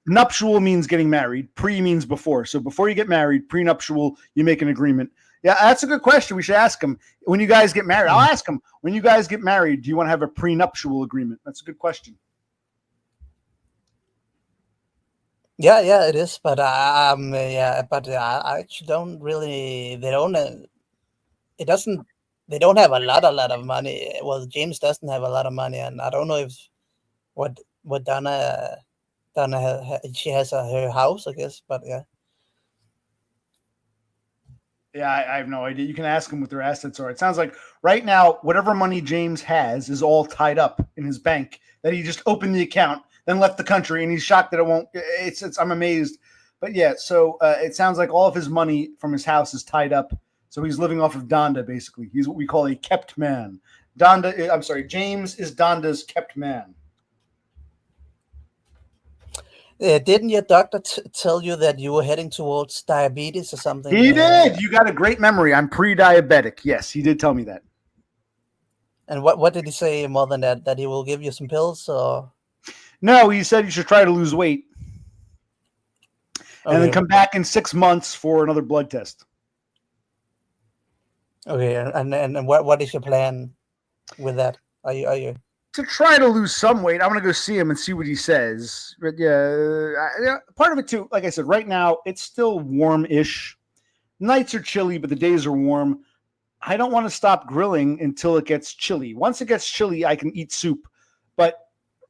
Nuptial means getting married. Pre means before. So before you get married, prenuptial, you make an agreement. Yeah, that's a good question. We should ask him when you guys get married. I'll ask him when you guys get married. Do you want to have a prenuptial agreement? That's a good question. Yeah, it is. But I actually don't really. They don't. It doesn't. They don't have a lot of money. Well, James doesn't have a lot of money, and I don't know if what Donna she has her house, I guess. But yeah. Yeah, I have no idea. You can ask him what their assets are. It sounds like right now, whatever money James has is all tied up in his bank, that he just opened the account, then left the country, and he's shocked that it won't. I'm amazed. But yeah, so it sounds like all of his money from his house is tied up. So he's living off of Donda, basically. He's what we call a kept man. James is Donda's kept man. Didn't your doctor tell you that you were heading towards diabetes or something? He did. You got a great memory. I'm pre-diabetic. Yes, he did tell me that. And what did he say more than that? That he will give you some pills, or? No, he said you should try to lose weight. Okay. And then come back in 6 months for another blood test. Okay, and what is your plan with that? Are you to try to lose some weight? I'm going to go see him and see what he says. But yeah, part of it too, like I said, right now it's still warm-ish. Nights are chilly, but the days are warm. I don't want to stop grilling until it gets chilly. Once it gets chilly, I can eat soup. But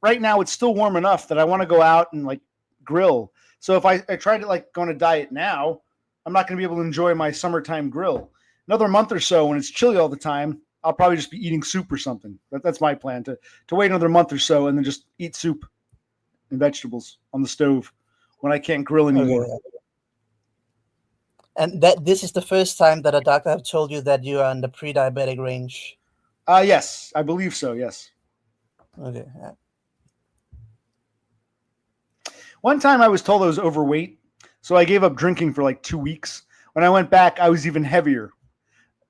right now it's still warm enough that I want to go out and like grill. So if I try to like go on a diet now, I'm not going to be able to enjoy my summertime grill. Another month or so when it's chilly all the time, I'll probably just be eating soup or something. That's my plan, to wait another month or so and then just eat soup and vegetables on the stove when I can't grill anymore. Okay. And this is the first time that a doctor have told you that you are in the pre-diabetic range. Yes, I believe so. Yes. Okay. Yeah. One time I was told I was overweight, so I gave up drinking for like 2 weeks. When I went back, I was even heavier.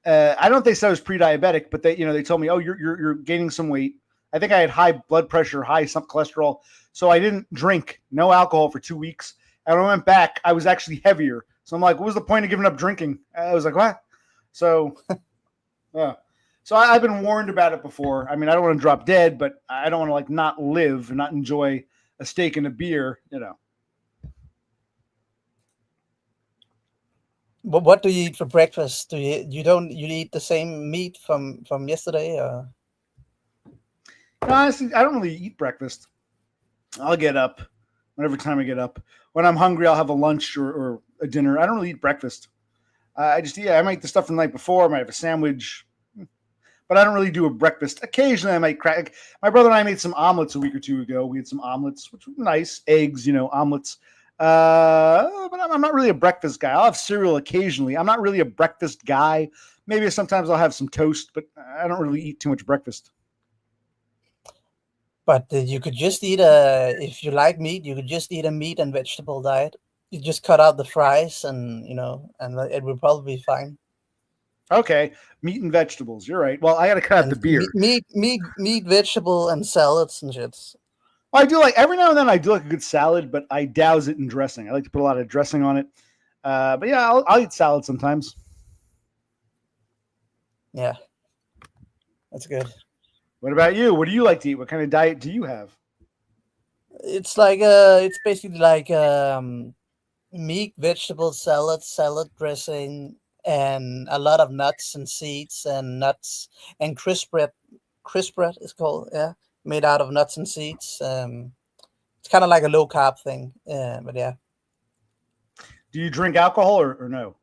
I don't think they said I was pre-diabetic, but they told me, oh, you're gaining some weight. I think I had high blood pressure, high some cholesterol, so I didn't drink, no alcohol for 2 weeks. And when I went back, I was actually heavier. So I'm like, what was the point of giving up drinking? I was like, what? So, yeah. So I've been warned about it before. I mean, I don't want to drop dead, but I don't want to like not live and not enjoy a steak and a beer, But what do you eat for breakfast? Do you eat the same meat from yesterday? Or? No, honestly, I don't really eat breakfast. I'll get up whenever time I get up. When I'm hungry, I'll have a lunch or a dinner. I don't really eat breakfast. I might eat the stuff from the night before. I might have a sandwich, but I don't really do a breakfast. Occasionally, I might crack. My brother and I made some omelets a week or two ago. We had some omelets, which were nice. Eggs, omelets. But I'm not really a breakfast guy. I'll have cereal occasionally. I'm not really a breakfast guy. Maybe sometimes I'll have some toast, but I don't really eat too much breakfast. But you could just eat if you like meat, you could just eat a meat and vegetable diet. You just cut out the fries and it would probably be fine. Okay, meat and vegetables. You're right. Well, I got to cut out the beer. Meat, vegetable, and salads and shits. I do like every now and then. I do like a good salad, but I douse it in dressing. I like to put a lot of dressing on it. But yeah, I'll eat salad sometimes. Yeah, that's good. What about you? What do you like to eat? What kind of diet do you have? It's like it's basically like meat, vegetable salad dressing, and a lot of nuts and seeds and crisp bread. Crisp bread is called, yeah, made out of nuts and seeds. It's kind of like a low carb thing, but yeah. Do you drink alcohol or no?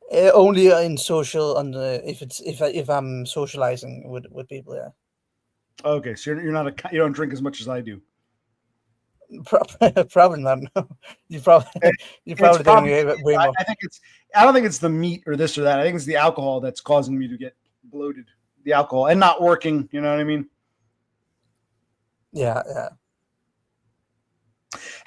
Only in social, if I'm socializing with people, yeah. Okay, so you're not you don't drink as much as I do. Probably not. No. You probably doing way more. I don't think it's the meat or this or that. I think it's the alcohol that's causing me to get bloated. The alcohol and not working. You know what I mean? Yeah.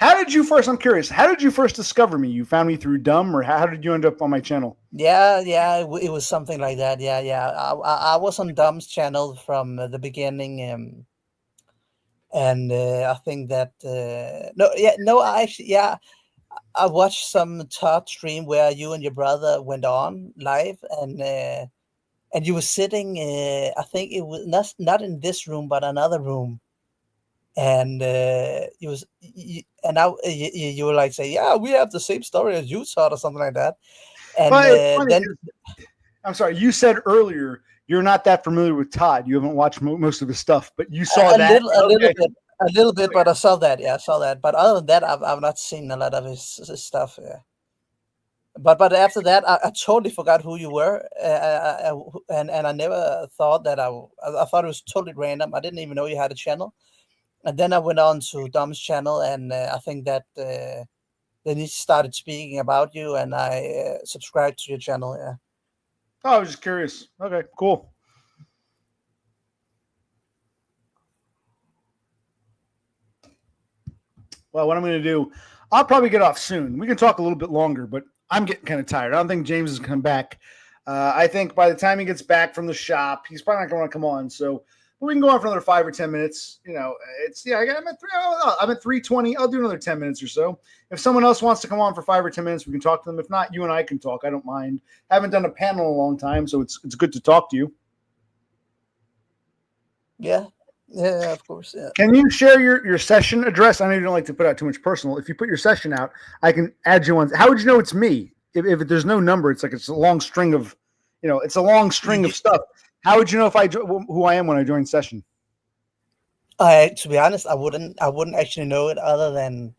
I'm curious. How did you first discover me? You found me through DUM, or how did you end up on my channel? Yeah. It was something like that. Yeah. I was on DUM's channel from the beginning, and I think that I watched some Todd stream where you and your brother went on live, and you were sitting. I think it was not in this room, but another room. And you were like, say, yeah, we have the same story as you saw, or something like that. And then, I'm sorry, you said earlier you're not that familiar with Todd. You haven't watched most of his stuff, but you saw that a little bit. But I saw that. Yeah, I saw that. But other than that, I've not seen a lot of his stuff. Yeah. But after that, I totally forgot who you were, and I never thought that I thought it was totally random. I didn't even know you had a channel. And then I went on to Dom's channel, and I think that then he started speaking about you, and I subscribed to your channel. Yeah. Oh, I was just curious. Okay, cool. Well, what I'm going to do, I'll probably get off soon. We can talk a little bit longer, but I'm getting kind of tired. I don't think James has come back. I think by the time he gets back from the shop, he's probably not going to come on. So we can go on for another 5 or 10 minutes. I'm at 3:20. I'll do another 10 minutes or so. If someone else wants to come on for 5 or 10 minutes, we can talk to them. If not, you and I can talk. I don't mind. Haven't done a panel in a long time, so it's good to talk to you. Yeah, of course. Yeah. Can you share your session address? I know you don't like to put out too much personal. If you put your session out, I can add you on. How would you know it's me? If there's no number, it's like it's a long string of, it's a long string of stuff. How would you know if who I am when I join session? To be honest, I wouldn't actually know it other than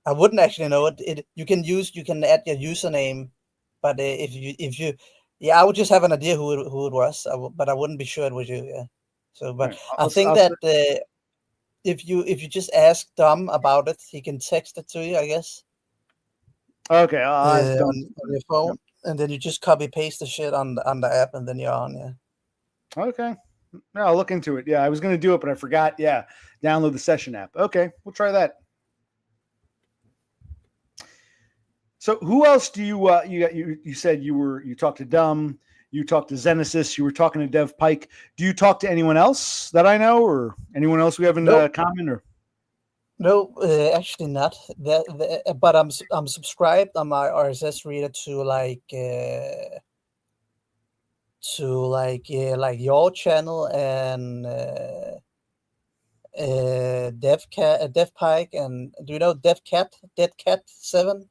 I wouldn't actually know it. You can add your username, but if you I would just have an idea who it was, but I wouldn't be sure it was you. Yeah. So, but Right. I think that if you just ask Dom about it, he can text it to you, I guess. Okay. On your phone, and then you just copy paste the shit on the app, and then you're on. Yeah. Okay. No, I'll look into it. Yeah, I was going to do it, but I forgot. Yeah, download the session app. Okay, we'll try that. So, who else do you said you talked to DUM, you talked to Zenesis, you were talking to Dev Pike. Do you talk to anyone else that I know, or anyone else we have in common? Or no, actually not. But I'm subscribed on my RSS reader to your channel and Dev Pike, and do you know Dead Cat 7?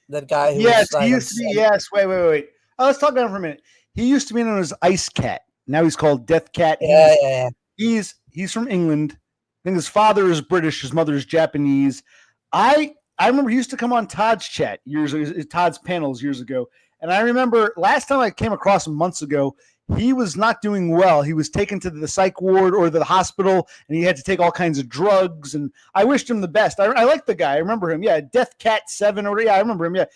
That guy who yes, was he used to be. Yes, wait. Oh, let's talk about him for a minute. He used to be known as Ice Cat. Now he's called Death Cat. Yeah. He's from England. I think his father is British. His mother is Japanese. I remember he used to come on Todd's chat Todd's panels years ago. And I remember last time I came across him months ago, he was not doing well. He was taken to the psych ward or the hospital, and he had to take all kinds of drugs. And I wished him the best. I like the guy. I remember him. Yeah, Death Cat 7. I remember him. Yeah,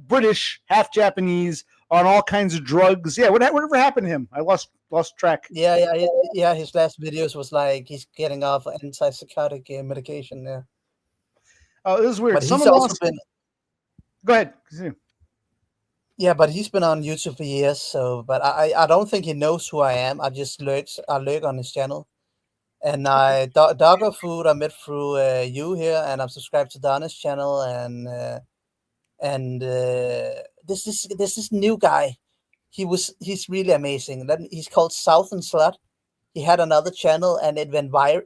British, half Japanese, on all kinds of drugs. Yeah, whatever happened to him? I lost track. Yeah. His last videos was like he's getting off antipsychotic medication. Yeah. Oh, this is weird. But he's also been. Go ahead. Continue. Yeah, but he's been on YouTube for years, so but I don't think he knows who I am. I just lurk on his channel, and Dogger Food I met through you here, and I'm subscribed to Donna's channel, and this new guy, he's really amazing. He's called Southern Slut. He had another channel, and it went viral.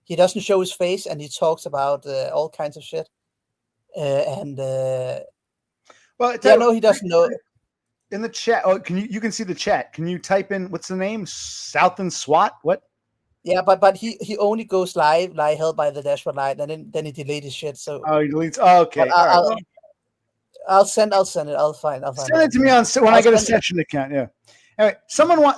He doesn't show his face, and he talks about all kinds of shit, Well, no, he doesn't know. In the chat, you can see the chat. Can you type in what's the name? South and SWAT? What? Yeah, but he only goes live, like Held by the Dashboard Light, and then he deletes his shit. So he deletes. Oh, okay, I'll send it. I'll find. Send it to me when I get a session account. Yeah. Anyway,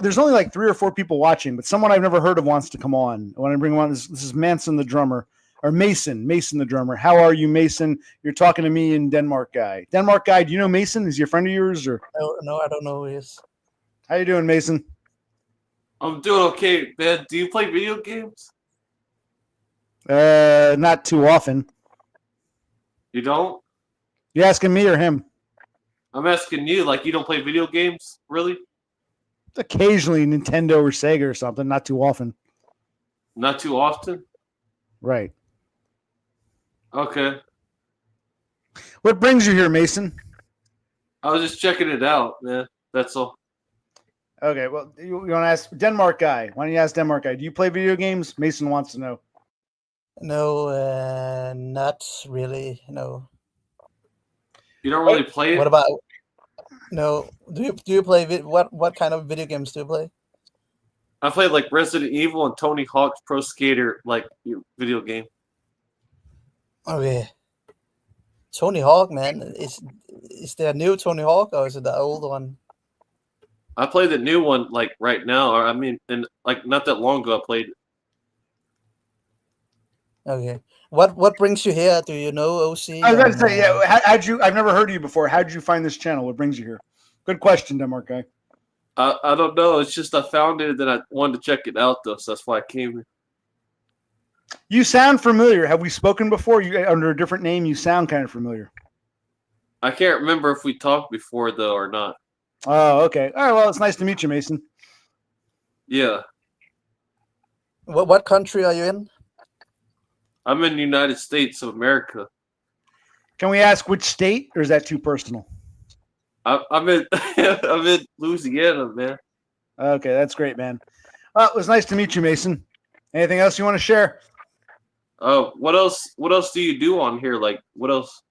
there's only like 3 or 4 people watching, but someone I've never heard of wants to come on. When I bring him on, this is Manson the drummer. Or Mason the drummer. How are you, Mason? You're talking to me and Denmark Guy. Denmark Guy, do you know Mason? Is he a friend of yours? Or no, I don't know who he is. How you doing, Mason? I'm doing okay, man. Do you play video games? Not too often. You don't? You asking me or him? I'm asking you. Like, you don't play video games, really? Occasionally, Nintendo or Sega or something. Not too often. Not too often. Right. Okay. What brings you here, Mason? I was just checking it out, man. That's all. Okay, well, you want to ask Denmark Guy. Why don't you ask Denmark Guy? Do you play video games? Mason wants to know. No, not really. No. You don't really play it? What about? No. Do you play what kind of video games do you play? I played like Resident Evil and Tony Hawk's Pro Skater video game. Okay. Tony Hawk, man. Is there a new Tony Hawk or is it the old one? I played the new one like right now. Or I mean, and like not that long ago I played it. Okay. What brings you here? Do you know OC? I was going to say, yeah. I've never heard of you before. How'd you find this channel? What brings you here? Good question, Denmark Guy. I don't know. It's just I found it and I wanted to check it out though, so that's why I came here. You sound familiar. Have we spoken before? You under a different name. You sound kind of familiar. I can't remember if we talked before though or not. Oh, okay. All right. Well, it's nice to meet you, Mason. Yeah. What country are you in? I'm in the United States of America. Can we ask which state, or is that too personal? I'm in I'm in Louisiana, man. Okay, that's great, man. Well, it was nice to meet you, Mason. Anything else you want to share? Oh, what else? What else do you do on here? Like, what else?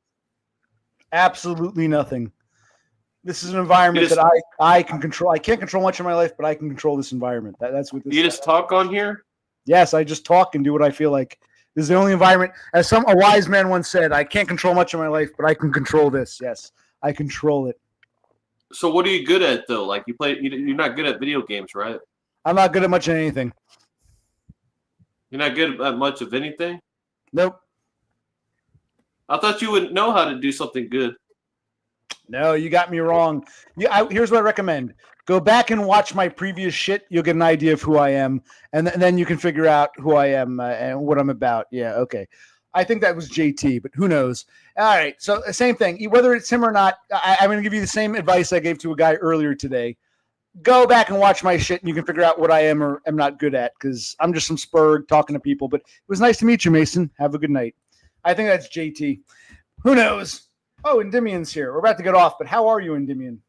Absolutely nothing. This is an environment just- that I can control. I can't control much of my life, but I can control this environment. That's what this You is. just talk on here? Yes, I just talk and do what I feel like. This is the only environment. As a wise man once said, I can't control much of my life, but I can control this. Yes, I control it. So what are you good at though? Like you're not good at video games, right? I'm not good at much of anything. You're not good at much of anything? Nope. I thought you would know how to do something good. No, you got me wrong. Here's what I recommend. Go back and watch my previous shit. You'll get an idea of who I am, and then you can figure out who I am and what I'm about. Yeah, okay. I think that was JT, but who knows? All right, so same thing. Whether it's him or not, I'm going to give you the same advice I gave to a guy earlier today. Go back and watch my shit, and you can figure out what I am or am not good at, because I'm just some spurg talking to people. But it was nice to meet you, Mason. Have a good night. I think that's JT. Who knows? Oh, Endymion's here. We're about to get off, but how are you, Endymion?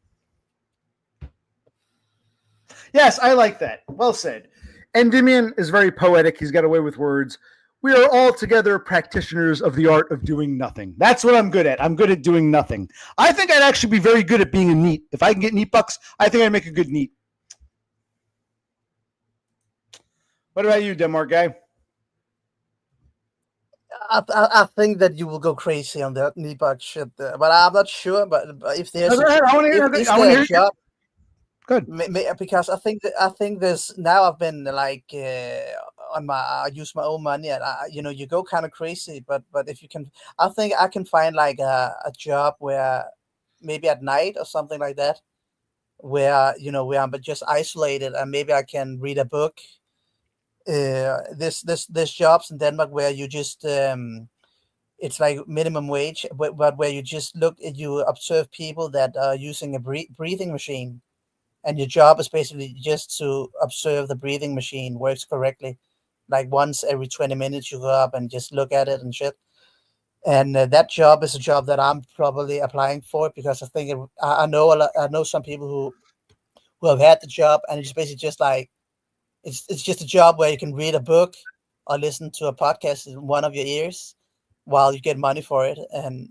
Yes, I like that. Well said. Endymion is very poetic. He's got a way with words. We are all together practitioners of the art of doing nothing. That's what I'm good at. I'm good at doing nothing. I think I'd actually be very good at being a neat. If I can get neat bucks, I think I'd make a good neat. What about you, Denmark guy? I think that you will go crazy on that knee bug shit, but I'm not sure. But if there's I want to hear job, good. Because I think there's now I've been like on my I use my own money and you go kind of crazy. But if you can, I think I can find like a job where maybe at night or something like that, where where I'm just isolated and maybe I can read a book. There's jobs in Denmark where you just it's like minimum wage, but where you just you observe people that are using a breathing machine, and your job is basically just to observe the breathing machine works correctly. Like once every 20 minutes, you go up and just look at it and shit. And that job is a job that I'm probably applying for because I think I know I know some people who have had the job, and it's basically just like. It's just a job where you can read a book or listen to a podcast in one of your ears while you get money for it. And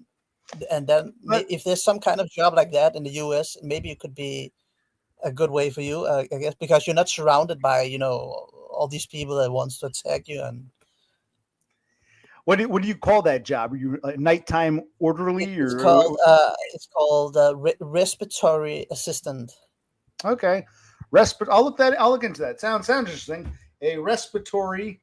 then if there's some kind of job like that in the US, maybe it could be a good way for you, I guess, because you're not surrounded by, all these people that wants to attack you. And what do you call that job? Are you a nighttime orderly? It's called respiratory assistant. Okay. I'll look into that. Sounds interesting. A respiratory.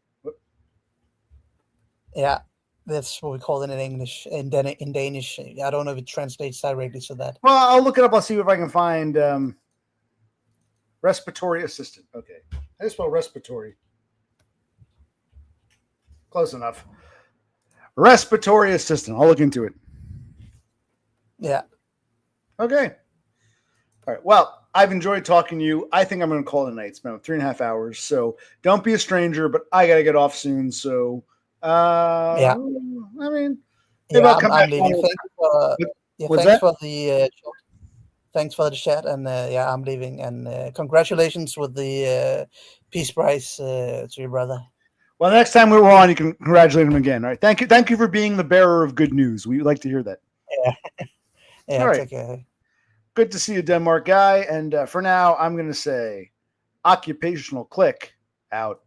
Yeah, that's what we call it in English. In Danish, I don't know if it translates directly to that. Well, I'll look it up. I'll see if I can find respiratory assistant. Okay, I spell respiratory. Close enough. Respiratory assistant. I'll look into it. Yeah. Okay. All right. Well. I've enjoyed talking to you. I think I'm going to call it a night. It's been 3.5 hours. So don't be a stranger, but I got to get off soon. So, yeah. I mean, I'm leaving. Thanks for the chat. And I'm leaving. And congratulations with the Peace Prize to your brother. Well, next time we're on, you can congratulate him again. All right. Thank you. Thank you for being the bearer of good news. We like to hear that. Yeah. Yeah. All right. Good to see you, Denmark guy. And for now, I'm going to say occupational click out.